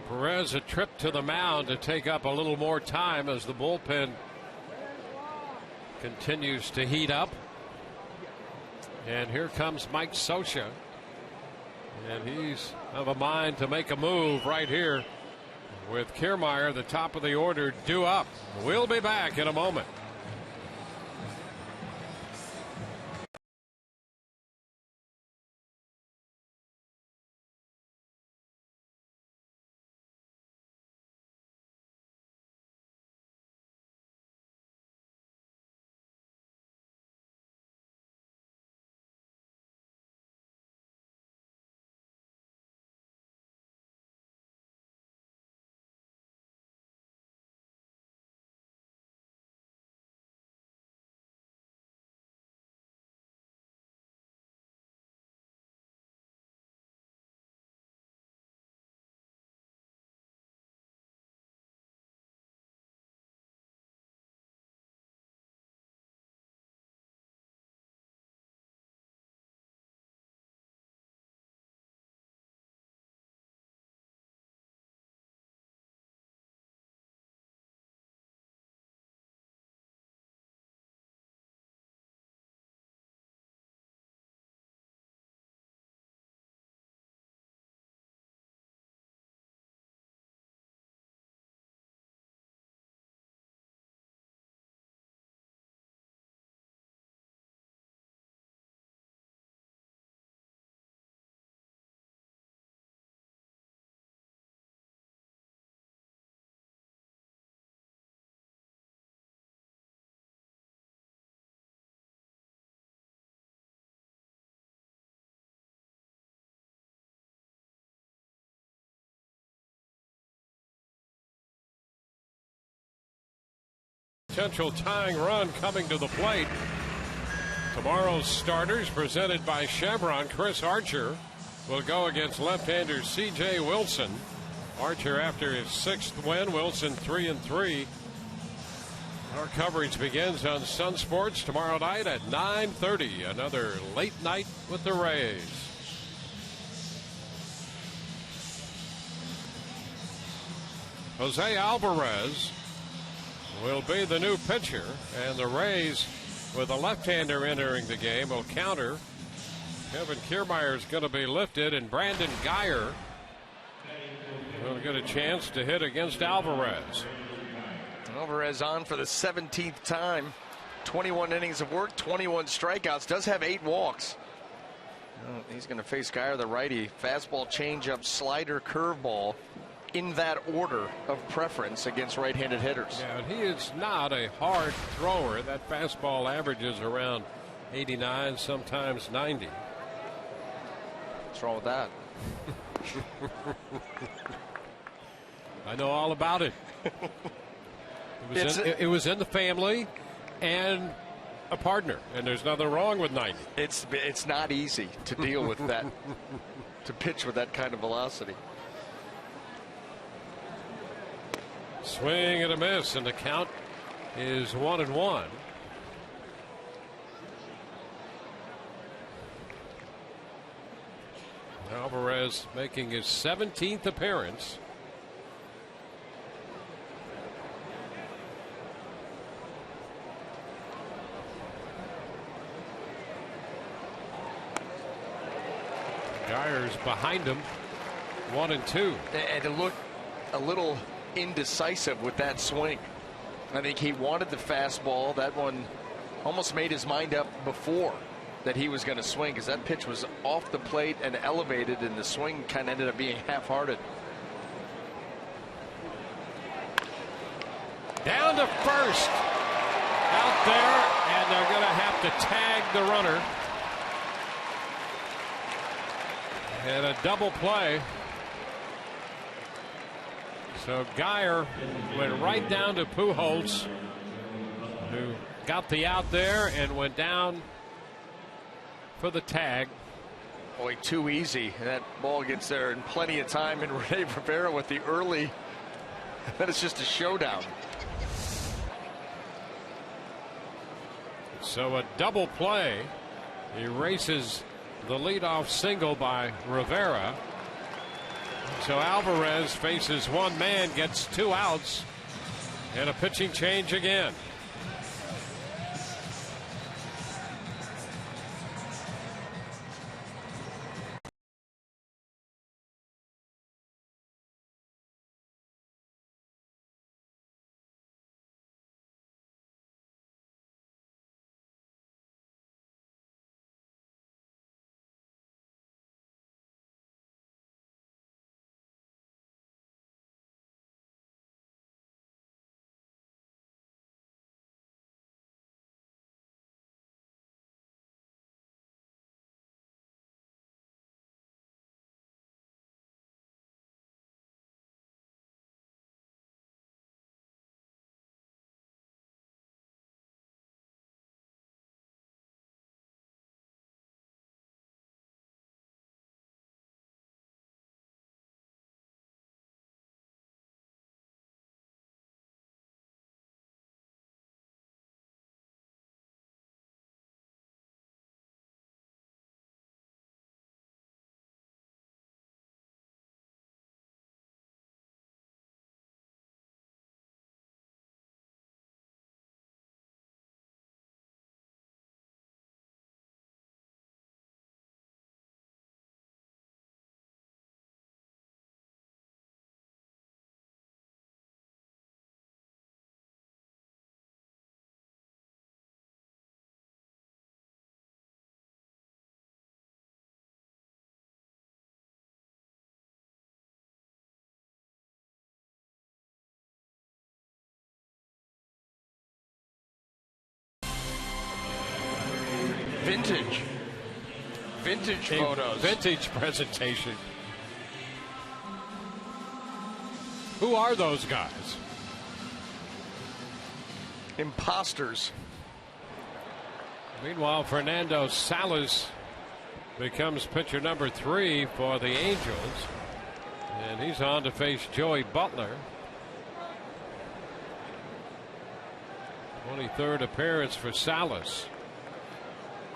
Perez a trip to the mound to take up a little more time as the bullpen continues to heat up. And here comes Mike Scioscia, and he's of a mind to make a move right here with Kiermaier, the top of the order, due up. We'll be back in a moment. Potential tying run coming to the plate. Tomorrow's starters, presented by Chevron. Chris Archer will go against left-hander C.J. Wilson. Archer after his 6th win, Wilson 3-3. Our coverage begins on Sun Sports tomorrow night at 9:30. Another late night with the Rays. Jose Alvarez will be the new pitcher, and the Rays, with a left-hander entering the game, will counter. Kevin Kiermaier is going to be lifted, and Brandon Guyer will get a chance to hit against Alvarez. Alvarez on for the 17th time. 21 innings of work, 21 strikeouts, does have 8 walks. He's going to face Guyer, the righty. Fastball, changeup, slider, curveball, in that order of preference against right-handed hitters. Yeah, and he is not a hard thrower. That fastball averages around 89, sometimes 90. What's wrong with that? I know all about it. It was in the family and a partner, and there's nothing wrong with 90. It's not easy to deal with that, to pitch with that kind of velocity. Swing and a miss, and the count is 1-1. Alvarez making his 17th appearance. Guyer's behind him, 1-2. And to look a little indecisive with that swing. I think he wanted the fastball. That one almost made his mind up before that he was going to swing, because that pitch was off the plate and elevated, and the swing kind of ended up being half-hearted. Down to first. Out there, and they're going to have to tag the runner. And a double play. So Geyer went right down to Pujols, who got the out there and went down for the tag. Boy, too easy. That ball gets there in plenty of time, and Rene Rivera with the early. Then it's just a showdown. So a double play erases the leadoff single by Rivera. So Alvarez faces one man, gets 2 outs, and a pitching change again. Vintage photos. Vintage presentation. Who are those guys? Imposters. Meanwhile, Fernando Salas becomes pitcher number 3 for the Angels, and he's on to face Joey Butler. 23rd appearance for Salas.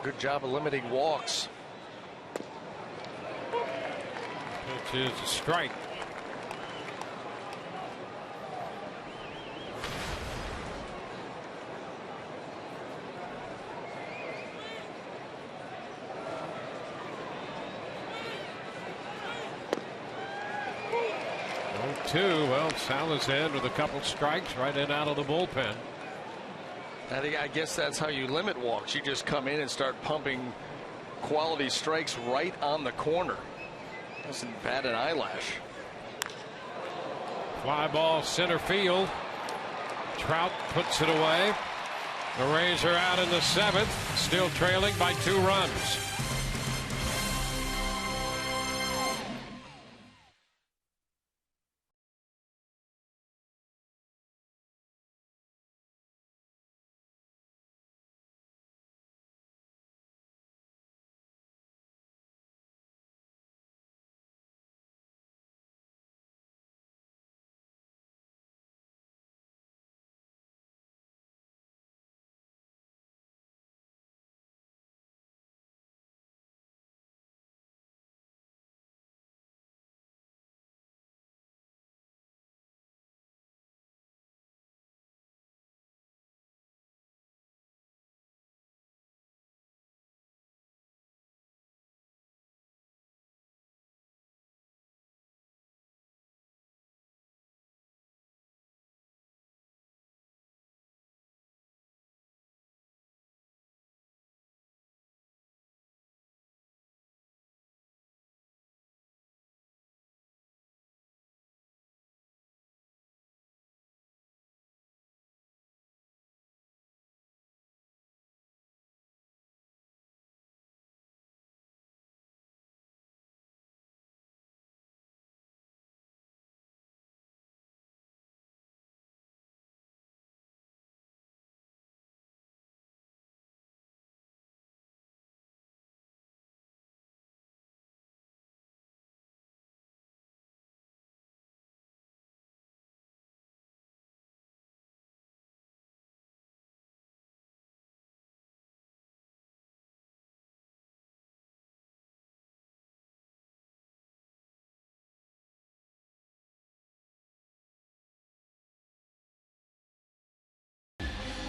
Good job of limiting walks. Which is a strike. Well, Salas in with a couple strikes, right in out of the bullpen. I guess that's how you limit walks. You just come in and start pumping quality strikes right on the corner. Doesn't bat an eyelash. Fly ball center field. Trout puts it away. The Rays are out in the 7th, still trailing by 2 runs.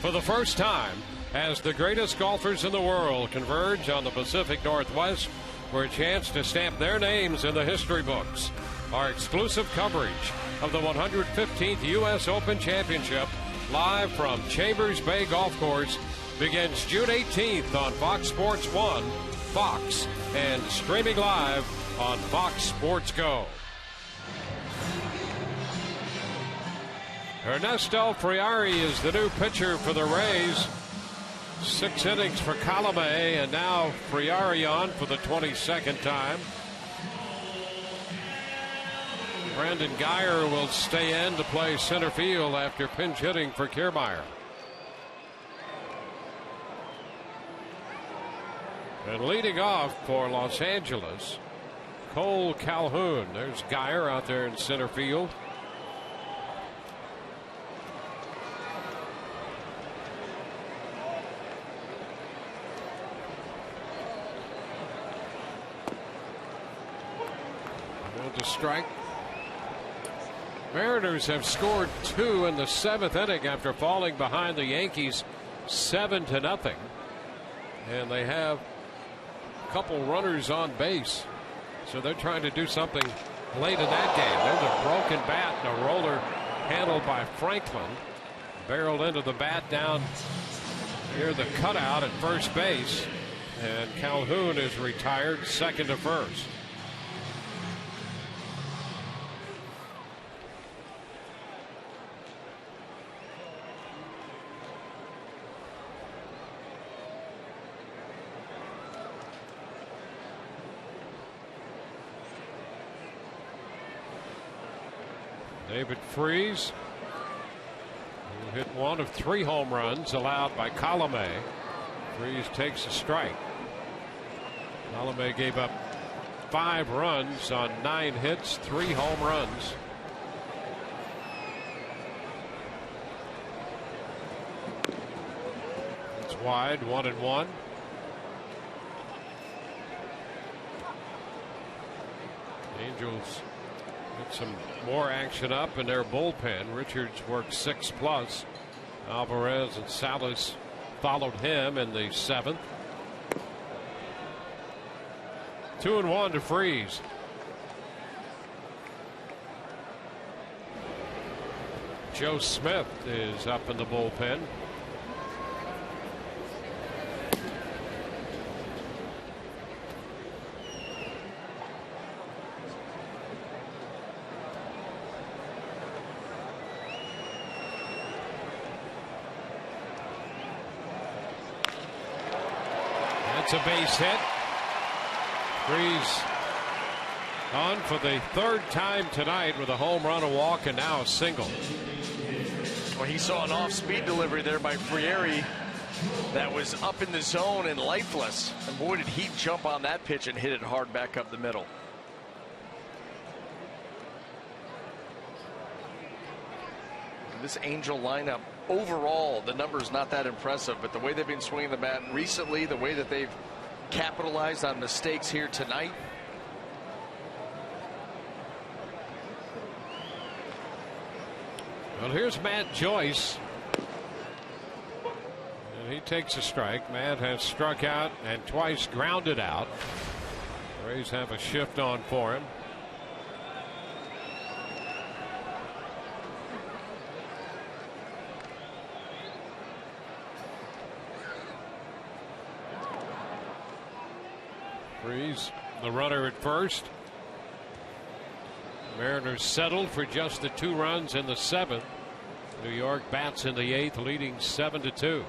For the first time, as the greatest golfers in the world converge on the Pacific Northwest for a chance to stamp their names in the history books. Our exclusive coverage of the 115th U.S. Open Championship, live from Chambers Bay Golf Course, begins June 18th on Fox Sports 1, Fox, and streaming live on Fox Sports Go. Ernesto Friari is the new pitcher for the Rays. 6 innings for Colome, and now Friari on for the 22nd time. Brandon Geyer will stay in to play center field after pinch hitting for Kiermaier. And leading off for Los Angeles, Cole Calhoun. There's Geyer out there in center field. To strike. Mariners have scored 2 in the 7th inning after falling behind the Yankees 7-0, and they have a couple runners on base, so they're trying to do something late in that game. There's a broken bat and a roller handled by Franklin, barreled into the bat down near the cutout at first base, and Calhoun is retired, second to first. David Freese, who hit 1 of 3 home runs allowed by Colome. Freese takes a strike. Colome gave up 5 runs on 9 hits, 3 home runs. It's wide, 1-1. Angels get some more action up in their bullpen. Richards worked 6+. Alvarez and Salas followed him in the 7th. 2-1 to Freese. Joe Smith is up in the bullpen. That's a base hit. Freese on for the 3rd time tonight with a home run, a walk, and now a single. Well, he saw an off-speed delivery there by Friari that was up in the zone and lifeless. And boy, did he jump on that pitch and hit it hard back up the middle. This Angel lineup, overall, the number's not that impressive, but the way they've been swinging the bat recently, the way that they've capitalized on mistakes here tonight. Well, here's Matt Joyce. And he takes a strike. Matt has struck out and twice grounded out. Rays have a shift on for him. Freese, the runner at first. Mariners settled for just the 2 runs in the 7th. New York bats in the 8th, leading 7-2.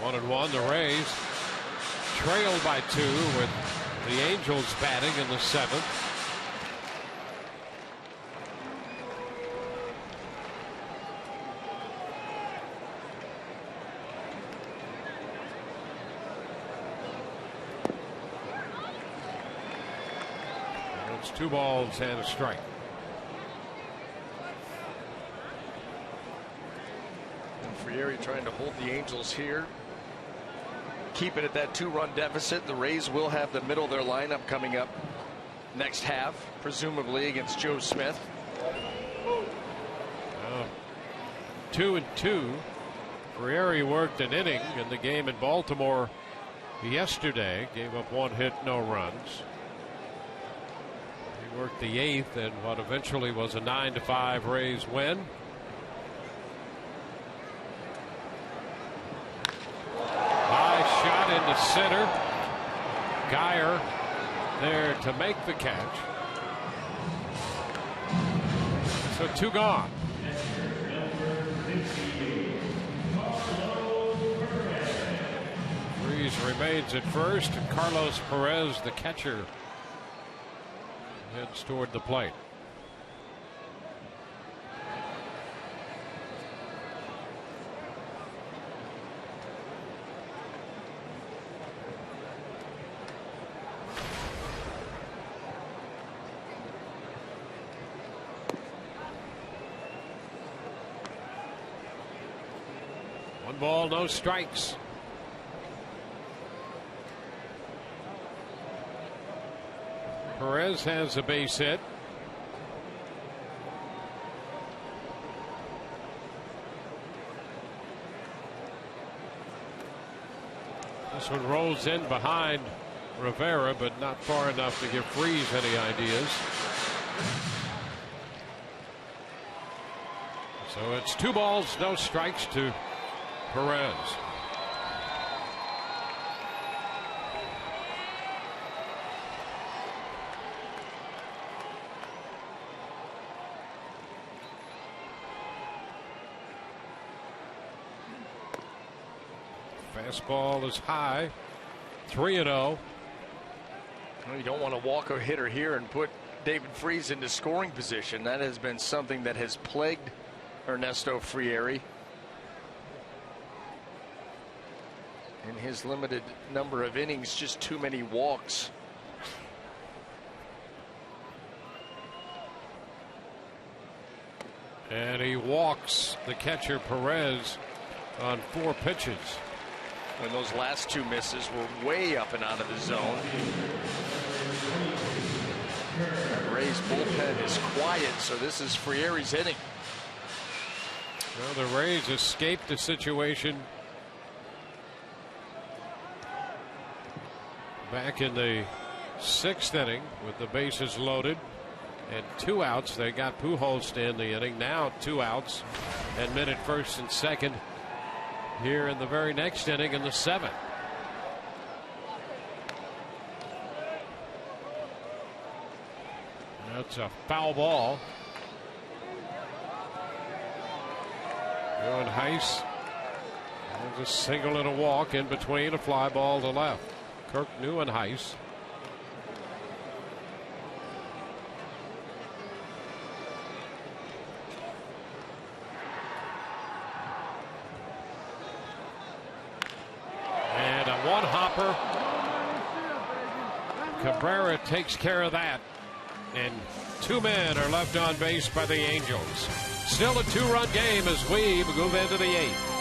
One and one, the Rays trailed by 2 with the Angels batting in the 7th. It's 2 balls and a strike. And Friari trying to hold the Angels here. Keep it at that 2-run deficit. The Rays will have the middle of their lineup coming up next half, presumably against Joe Smith. 2-2. Frieri worked an inning in the game in Baltimore yesterday. Gave up 1 hit, no runs. He worked the 8th in what eventually was a 9-5 Rays win. High shot into center. Geyer there to make the catch. So 2 gone. Freese remains at first, and Carlos Perez, the catcher, heads toward the plate. One ball, no strikes. Perez has a base hit. This one rolls in behind Rivera, but not far enough to give Freese any ideas. So it's 2 balls, no strikes to Perez. Fastball is high. 3-0. Well, you don't want to walk a hitter here and put David Freese into scoring position. That has been something that has plagued Ernesto Frieri in his limited number of innings. Just too many walks. And he walks the catcher Perez on 4 pitches. And those last 2 misses were way up and out of the zone. Ray's bullpen is quiet, so this is Frieri's inning. Well, the Rays escaped a situation back in the 6th inning with the bases loaded and 2 outs. They got Pujols to end the inning. Now 2 outs and men at first and second here in the very next inning in the 7th. That's a foul ball. Going Heiss. There's a single and a walk in between, a fly ball to left. Kirk Neuenhuis. And a 1-hopper. Cabrera takes care of that. And 2 men are left on base by the Angels. Still a 2-run game as we move into the 8th.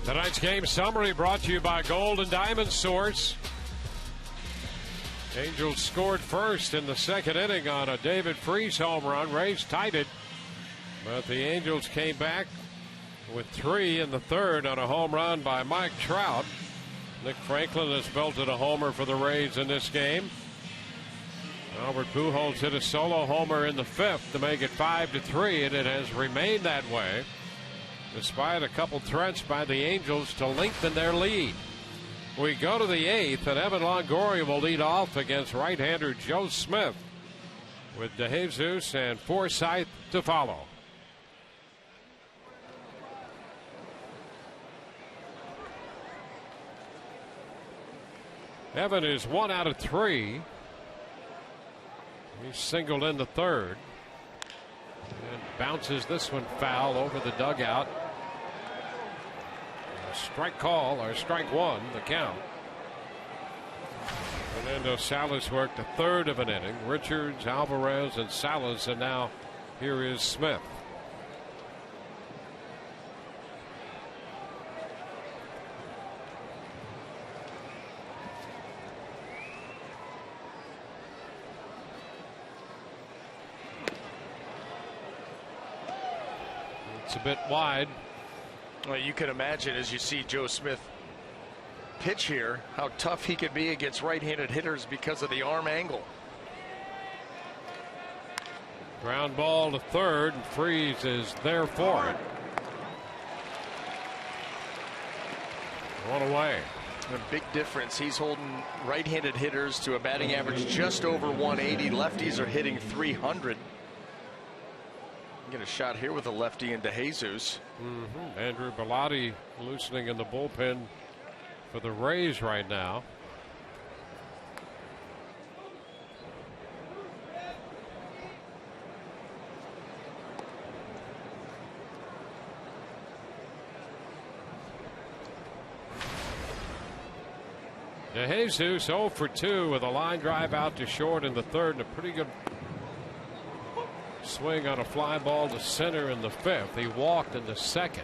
Tonight's game summary brought to you by Gold and Diamond Source. Angels scored first in the second inning on a David Freese home run. Rays tied it, but the Angels came back with 3 in the third on a home run by Mike Trout. Nick Franklin has belted a homer for the Rays in this game. Albert Pujols hit a solo homer in the 5th to make it 5-3, and it has remained that way despite a couple threats by the Angels to lengthen their lead. We go to the 8th, and Evan Longoria will lead off against right-hander Joe Smith with DeJesus and Forsythe to follow. Evan is 1 out of 3. He's singled in the third and bounces this one foul over the dugout. A strike call, or strike one, the count. Fernando Salas worked a third of an inning. Richards, Alvarez, and Salas, and now here is Smith. It's a bit wide. Well, you can imagine as you see Joe Smith pitch here how tough he could be against right-handed hitters because of the arm angle. Ground ball to third, and Freese is there for it. One away. A big difference. He's holding right-handed hitters to a batting average just over 180. Lefties are hitting 300. Get a shot here with a lefty into DeJesus. Andrew Bellotti loosening in the bullpen for the Rays right now. DeJesus 0 for 2 with a line drive out to short in the third, and a pretty good swing on a fly ball to center in the 5th. He walked in the 2nd.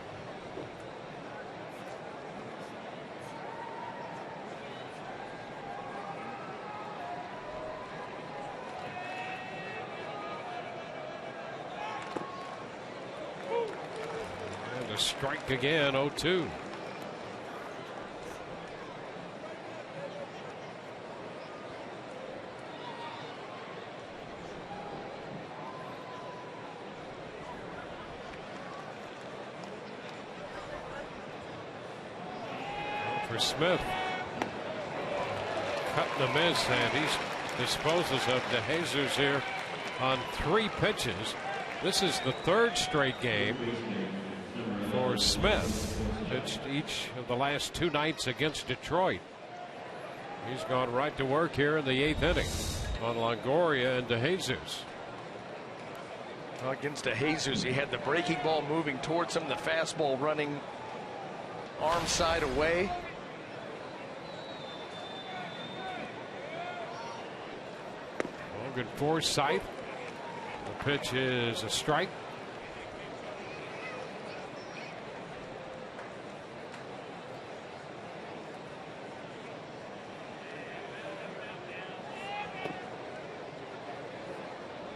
And a strike again, 0-2. For Smith, cutting the miss, and he disposes of DeJesus here on 3 pitches. This is the 3rd straight game for Smith. Pitched each of the last 2 nights against Detroit. He's gone right to work here in the 8th inning on Longoria and DeJesus. Well, against DeJesus, he had the breaking ball moving towards him, the fastball running arm side away. Good Forsythe. The pitch is a strike.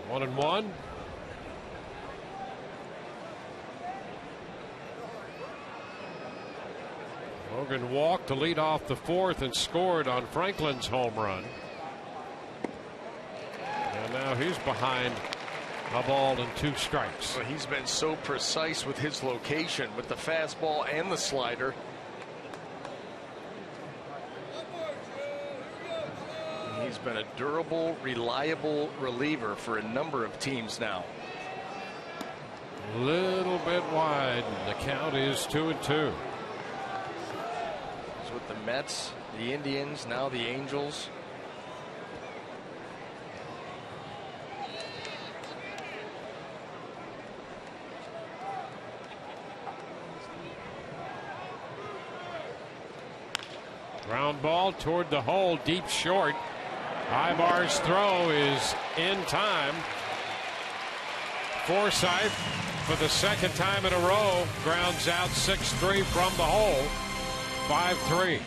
One and one. Logan walked to lead off the 4th and scored on Franklin's home run. And now he's behind a ball and 2 strikes. Well, he's been so precise with his location with the fastball and the slider. He's been a durable, reliable reliever for a number of teams now. A little bit wide. The count is 2-2. He's with the Mets, the Indians, now the Angels. Ground ball toward the hole, deep short. Ibar's throw is in time. Forsythe for the second time in a row. Grounds out 6-3 from the hole. 5-3.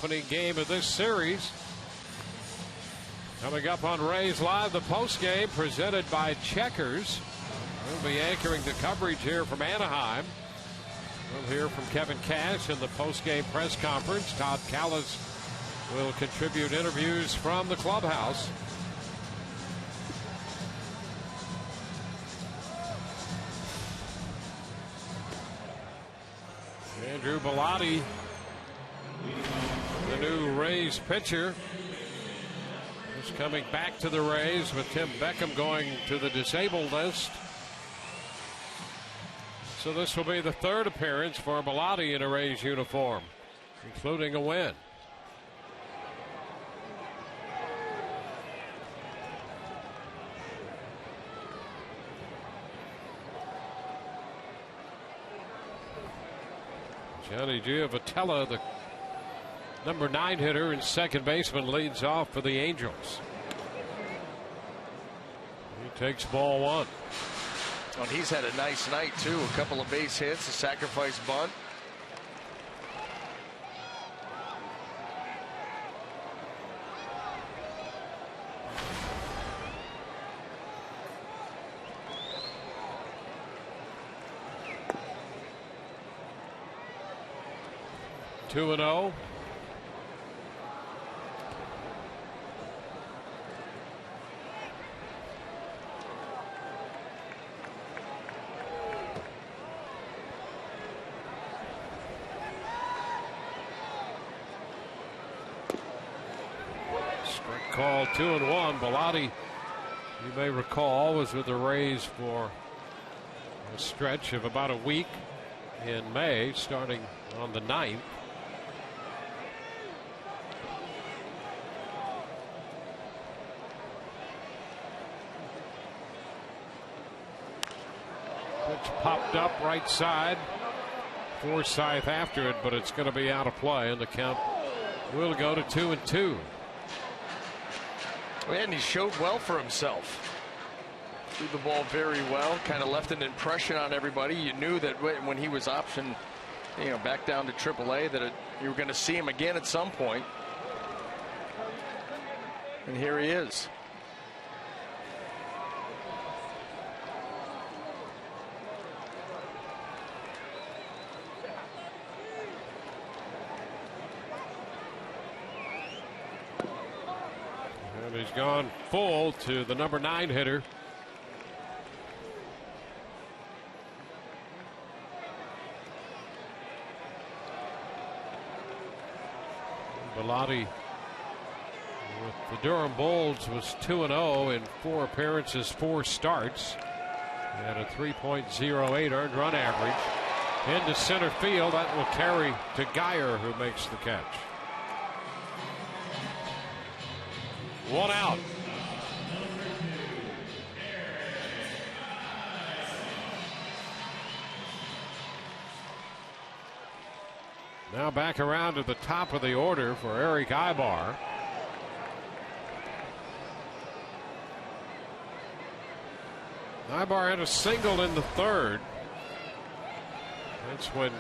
Opening game of this series. Coming up on Rays Live, the post game presented by Checkers. We'll be anchoring the coverage here from Anaheim. We'll hear from Kevin Cash in the post game press conference. Todd Callis will contribute interviews from the clubhouse. Andrew Bellotti, the new Rays pitcher, is coming back to the Rays with Tim Beckham going to the disabled list. So this will be the third appearance for Bellotti in a Rays uniform, including a win. Johnny Giovatello, the number 9 hitter and second baseman, leads off for the Angels. He takes ball 1. Well, he's had a nice night too. A couple of base hits, a sacrifice bunt. Two and 0. Strike call, 2-1. Bellotti, you may recall, was with the Rays for a stretch of about a week in May, starting on the 9th. Popped up right side. Forsythe after it, but it's going to be out of play, and the count will go to 2-2. And he showed well for himself. Threw the ball very well, kind of left an impression on everybody. You knew that when he was optioned, back down to AAA, that you were going to see him again at some point. And here he is. He's gone full to the number 9 hitter. Bellotti with the Durham Bulls was 2-0 in 4 appearances, 4 starts, and a 3.08 earned run average. Into center field, that will carry to Geyer, who makes the catch. 1 out. Now back around to the top of the order for Eric Ibar. Ibar had a single in the 3rd. That's when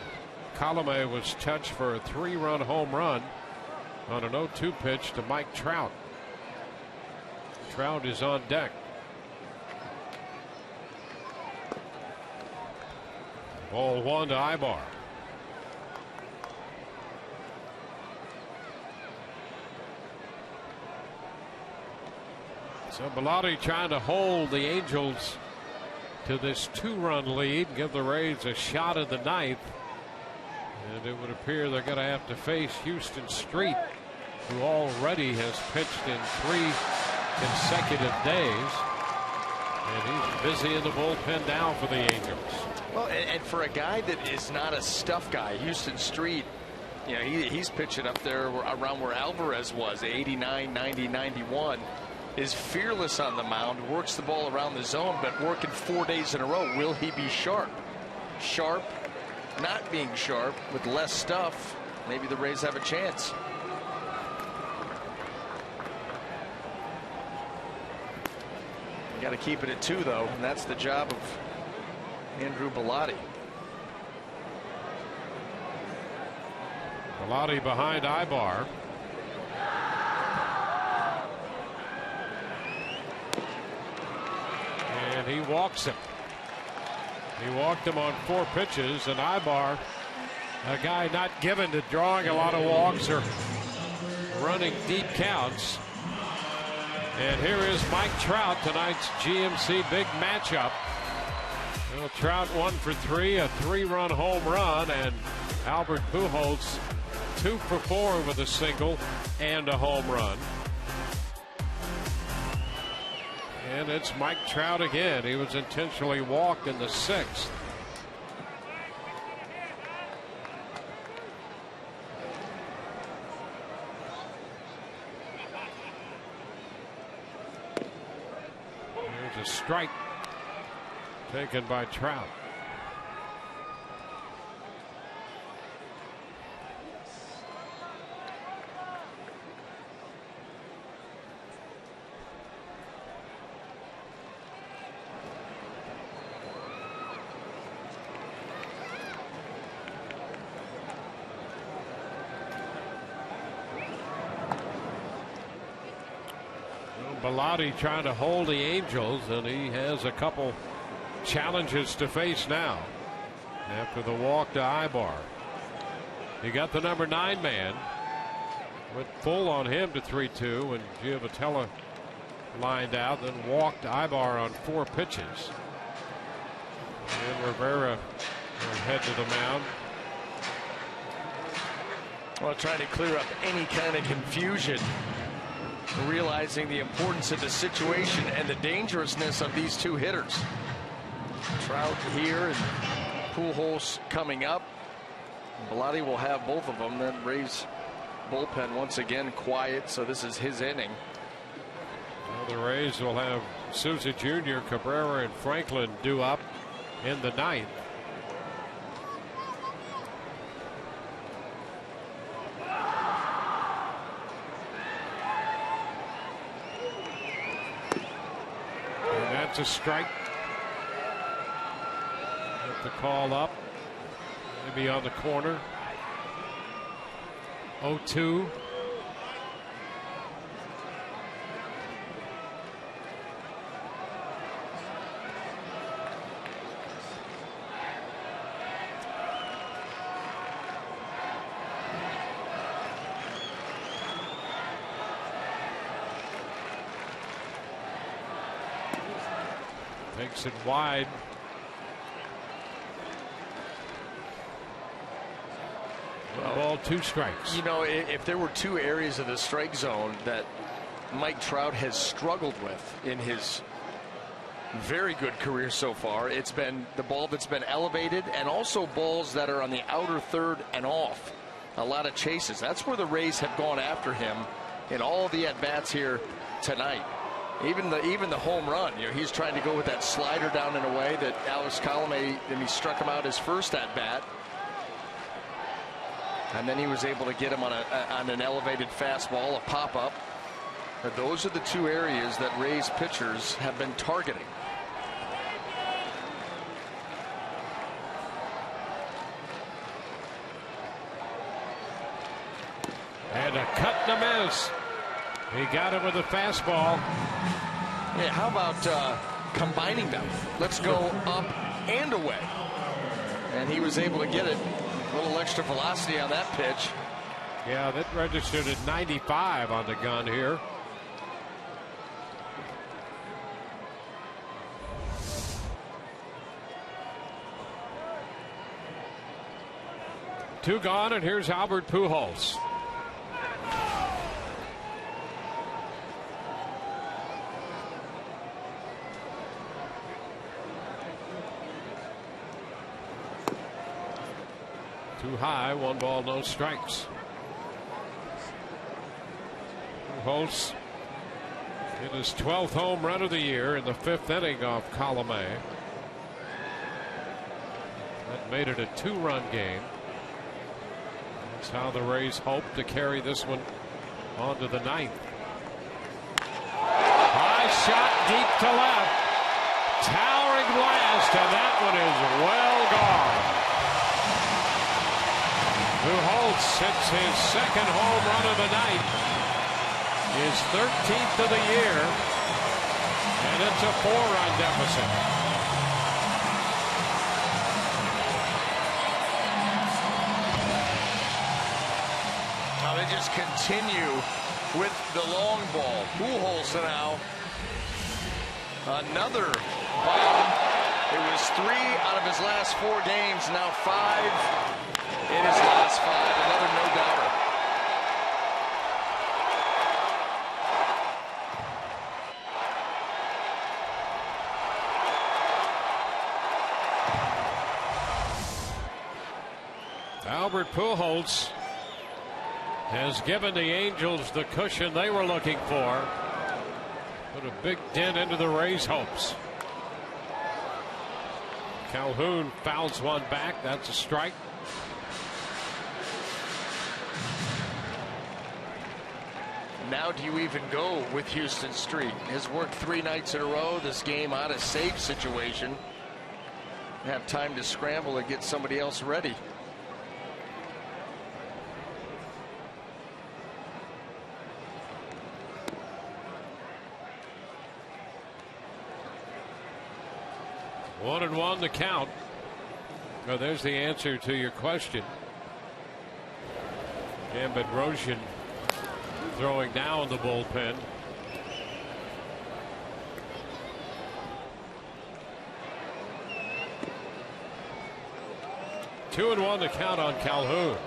Colomé was touched for a 3-run home run on an 0-2 pitch to Mike Trout. Trout is on deck. Ball 1 to Ibar. So Bellotti trying to hold the Angels to this 2-run lead, give the Rays a shot in the 9th. And it would appear they're going to have to face Houston Street, who already has pitched in 3 consecutive days. And he's busy in the bullpen now for the Angels. Well, and for a guy that is not a stuff guy, Houston Street, you know, he's pitching up there around where Alvarez was, 89, 90, 91. Is fearless on the mound, works the ball around the zone, but working 4 days in a row. Will he be sharp? Sharp, not being sharp, with less stuff. Maybe the Rays have a chance. You got to keep it at 2, though, and that's the job of Andrew Bellotti. Bellotti behind Ibar. And he walks him. He walked him on 4 pitches, and Ibar, a guy not given to drawing a lot of walks or running deep counts. And here is Mike Trout, tonight's GMC big matchup. Well, Trout 1 for 3, a 3-run home run, and Albert Pujols 2 for 4 with a single and a home run. And it's Mike Trout again. He was intentionally walked in the 6th. There's a strike taken by Trout. Bellotti trying to hold the Angels, and he has a couple challenges to face now after the walk to Ibar. He got the number 9 man, went full on him to 3-2, and Giovatelli lined out, then walked Ibar on 4 pitches. And Rivera will head to the mound. Well, trying to clear up any kind of confusion, realizing the importance of the situation and the dangerousness of these 2 hitters. Trout here and Pujols coming up. Bellotti will have both of them. Then Rays bullpen once again quiet, so this is his inning. Well, the Rays will have Souza Jr., Cabrera, and Franklin due up in the 9th. A strike. Get the call up. Maybe on the corner. 0-2. Takes it wide. Ball, 2 strikes. You know, if there were 2 areas of the strike zone that Mike Trout has struggled with in his very good career so far, it's been the ball that's been elevated and also balls that are on the outer third and off. A lot of chases. That's where the Rays have gone after him in all of the at-bats here tonight. Even the home run, you know, he's trying to go with that slider down in a way that Alex Colomé, and he struck him out his first at-bat. And then he was able to get him on an elevated fastball, a pop-up. Those are the 2 areas that Rays pitchers have been targeting. And a cut and a miss. He got it with a fastball. Yeah, how about combining them? Let's go up and away. And he was able to get it. A little extra velocity on that pitch. Yeah, that registered at 95 on the gun here. Two gone, and here's Albert Pujols. Too high, 1 ball, no strikes. Pujols hit his 12th home run of the year in the 5th inning off Colomé. That made it a 2-run game. That's how the Rays hope to carry this one on to the 9th. High shot deep to left. Towering blast, and that one is well gone. Pujols hits his 2nd home run of the night, his 13th of the year, and it's a 4-run deficit. Now they just continue with the long ball. Pujols now another bomb. It was 3 out of his last 4 games, now 5 in his last 5. Another no-doubter. Albert Pujols has given the Angels the cushion they were looking for. Put a big dent into the Rays' hopes. Calhoun fouls one back. That's a strike. Now do you even go with Houston Street? Has worked 3 nights in a row. This game out of save situation. Have time to scramble and get somebody else ready. One and one the count. Well, there's the answer to your question. Gambit Roshan throwing now in the bullpen. Two and one to count on Calhoun.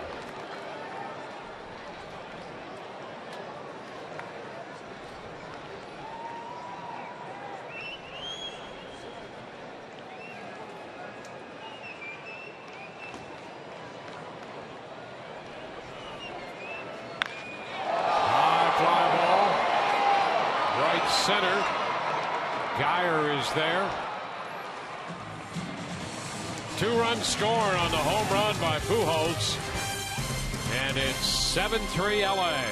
Center. Geyer is there. 2-run score on the home run by Pujols, and it's 7-3 LA.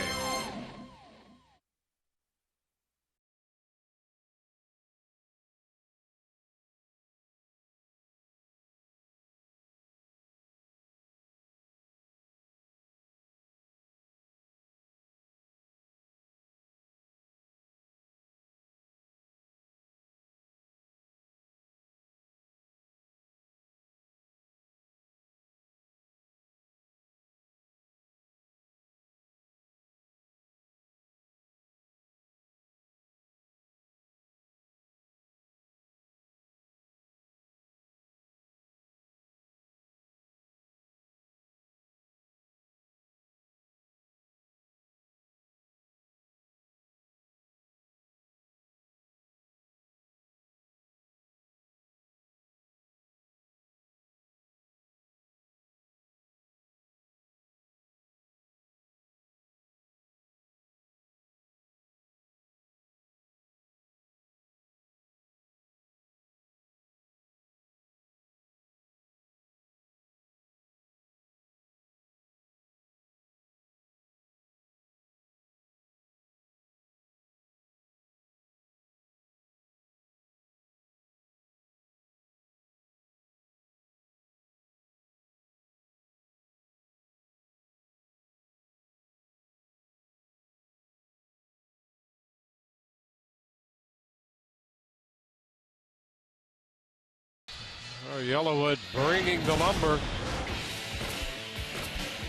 Yellowwood bringing the lumber.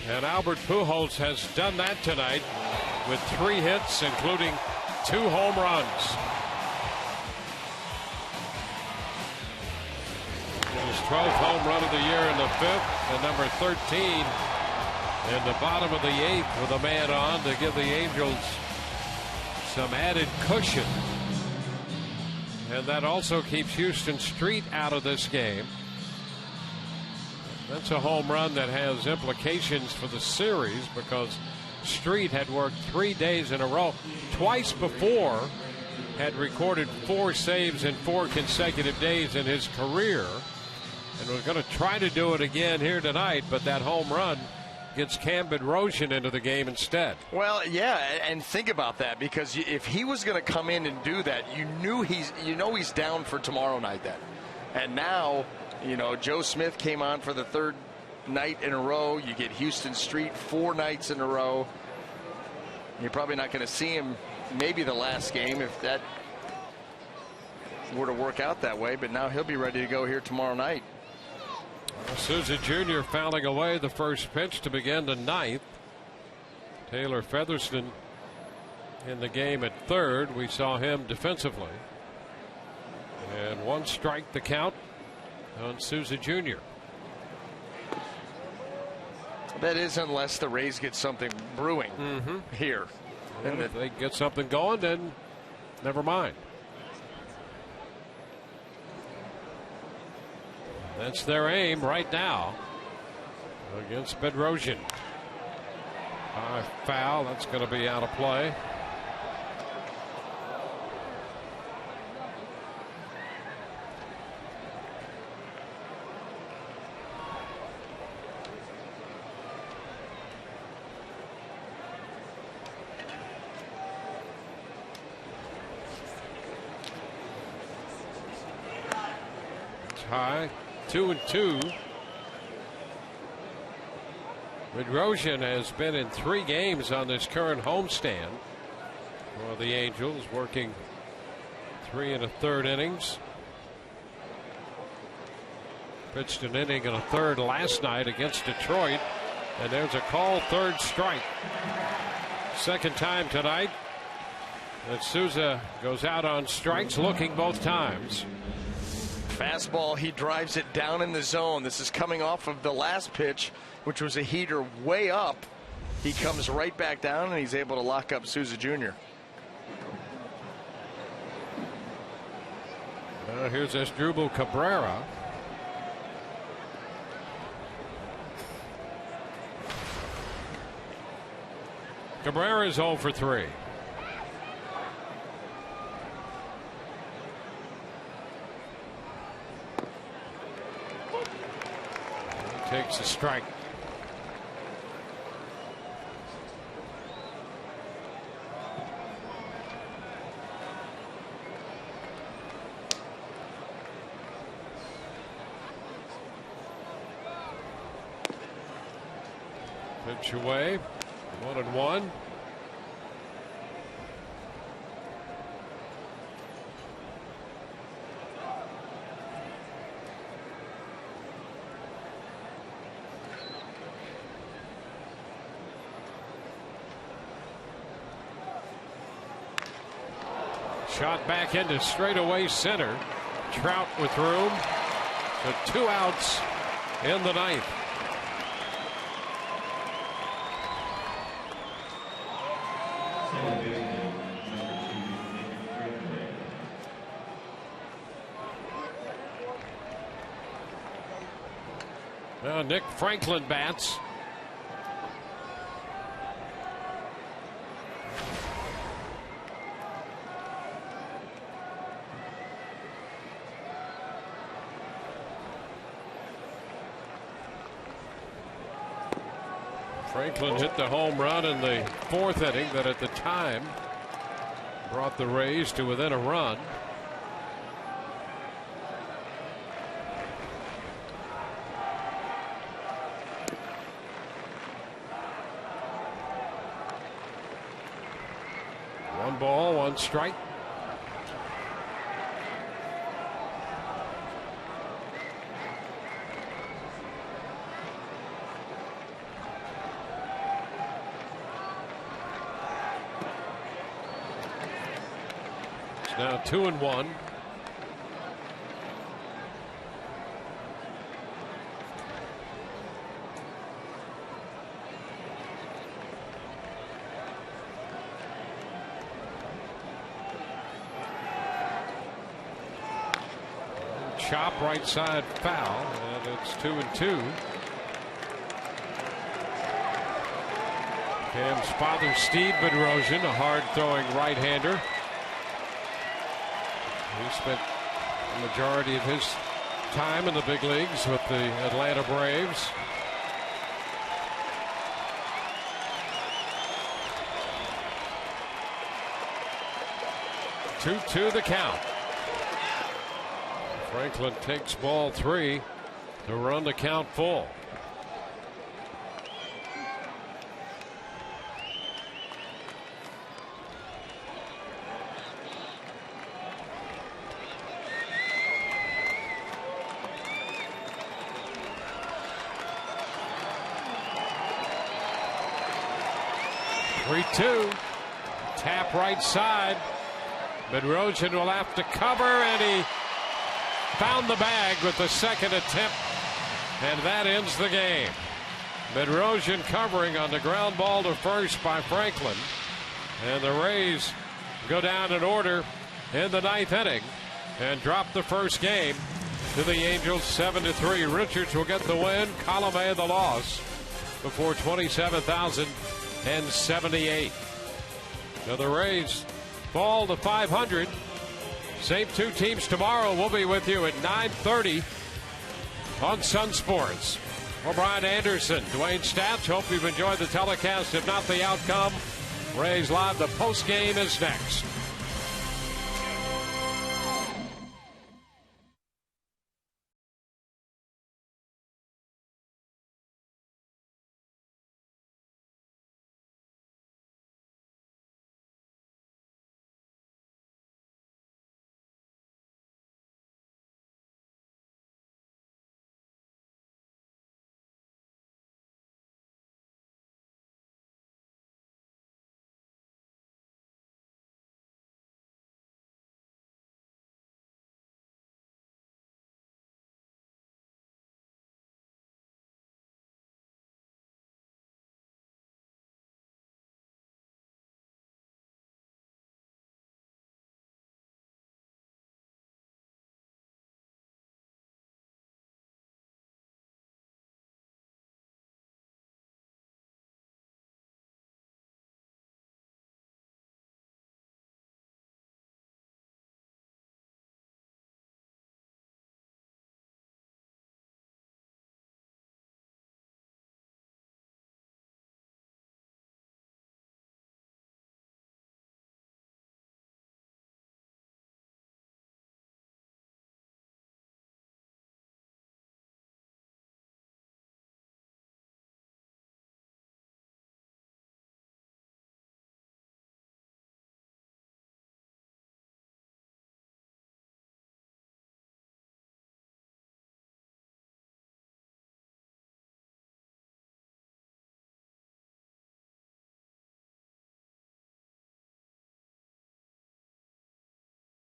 And Albert Pujols has done that tonight with 3 hits, including 2 home runs. His 12th home run of the year in the 5th, and number 13 in the bottom of the 8th with a man on to give the Angels some added cushion. And that also keeps Houston Street out of this game. That's a home run that has implications for the series because Street had worked 3 days in a row. Twice before had recorded 4 saves in 4 consecutive days in his career. And we're going to try to do it again here tonight, but that home run gets Cam Bedrosian into the game instead. Well, yeah, and think about that, because if he was going to come in and do that, he's down for tomorrow night then. And now, Joe Smith came on for the 3rd night in a row. You get Houston Street 4 nights in a row. You're probably not going to see him maybe the last game if that were to work out that way, but now he'll be ready to go here tomorrow night. Souza Jr. fouling away the first pitch to begin the 9th. Taylor Featherston in the game at 3rd. We saw him defensively. And 1 strike the count on Souza Jr. That is, unless the Rays get something brewing here. And if they get something going, then never mind. That's their aim right now against Bedrosian. High foul. That's going to be out of play. It's high. 2-2. Bedrosian has been in 3 games on this current homestand for the Angels, working 3 1/3 innings. Pitched an inning and a third last night against Detroit, and there's a called 3rd strike. Second time tonight that Souza goes out on strikes, looking both times. Fastball, he drives it down in the zone. This is coming off of the last pitch, which was a heater way up. He comes right back down, and he's able to lock up Souza Jr. Here's Asdrubal Cabrera. Cabrera is 0 for 3. Takes a strike. Pitch away. 1-1. Shot back into straightaway center. Trout with room. So 2 outs in the 9th. Now Nick Franklin bats. Franklin hit the home run in the 4th inning that at the time brought the Rays to within a run. One ball, 1 strike. now 2-1. Chop right side foul, and it's 2-2. Cam's father, Steve Bedrosian, a hard-throwing right-hander. He spent the majority of his time in the big leagues with the Atlanta Braves. Two the count. Franklin takes ball 3 to run the count full. Three-two. Tap right side. Bedrosian will have to cover, and he found the bag with the second attempt, and that ends the game. Bedrosian covering on the ground ball to first by Franklin, and the Rays go down in order in the 9th inning and drop the first game to the Angels 7-3. Richards will get the win, Colomé the loss before 27,078. Now the Rays fall to 500. Same two teams tomorrow. We'll be with you at 9:30 on Sun Sports. For Brian Anderson, Dwayne Stats, hope you've enjoyed the telecast. If not, the outcome. Rays Live, the post game is next.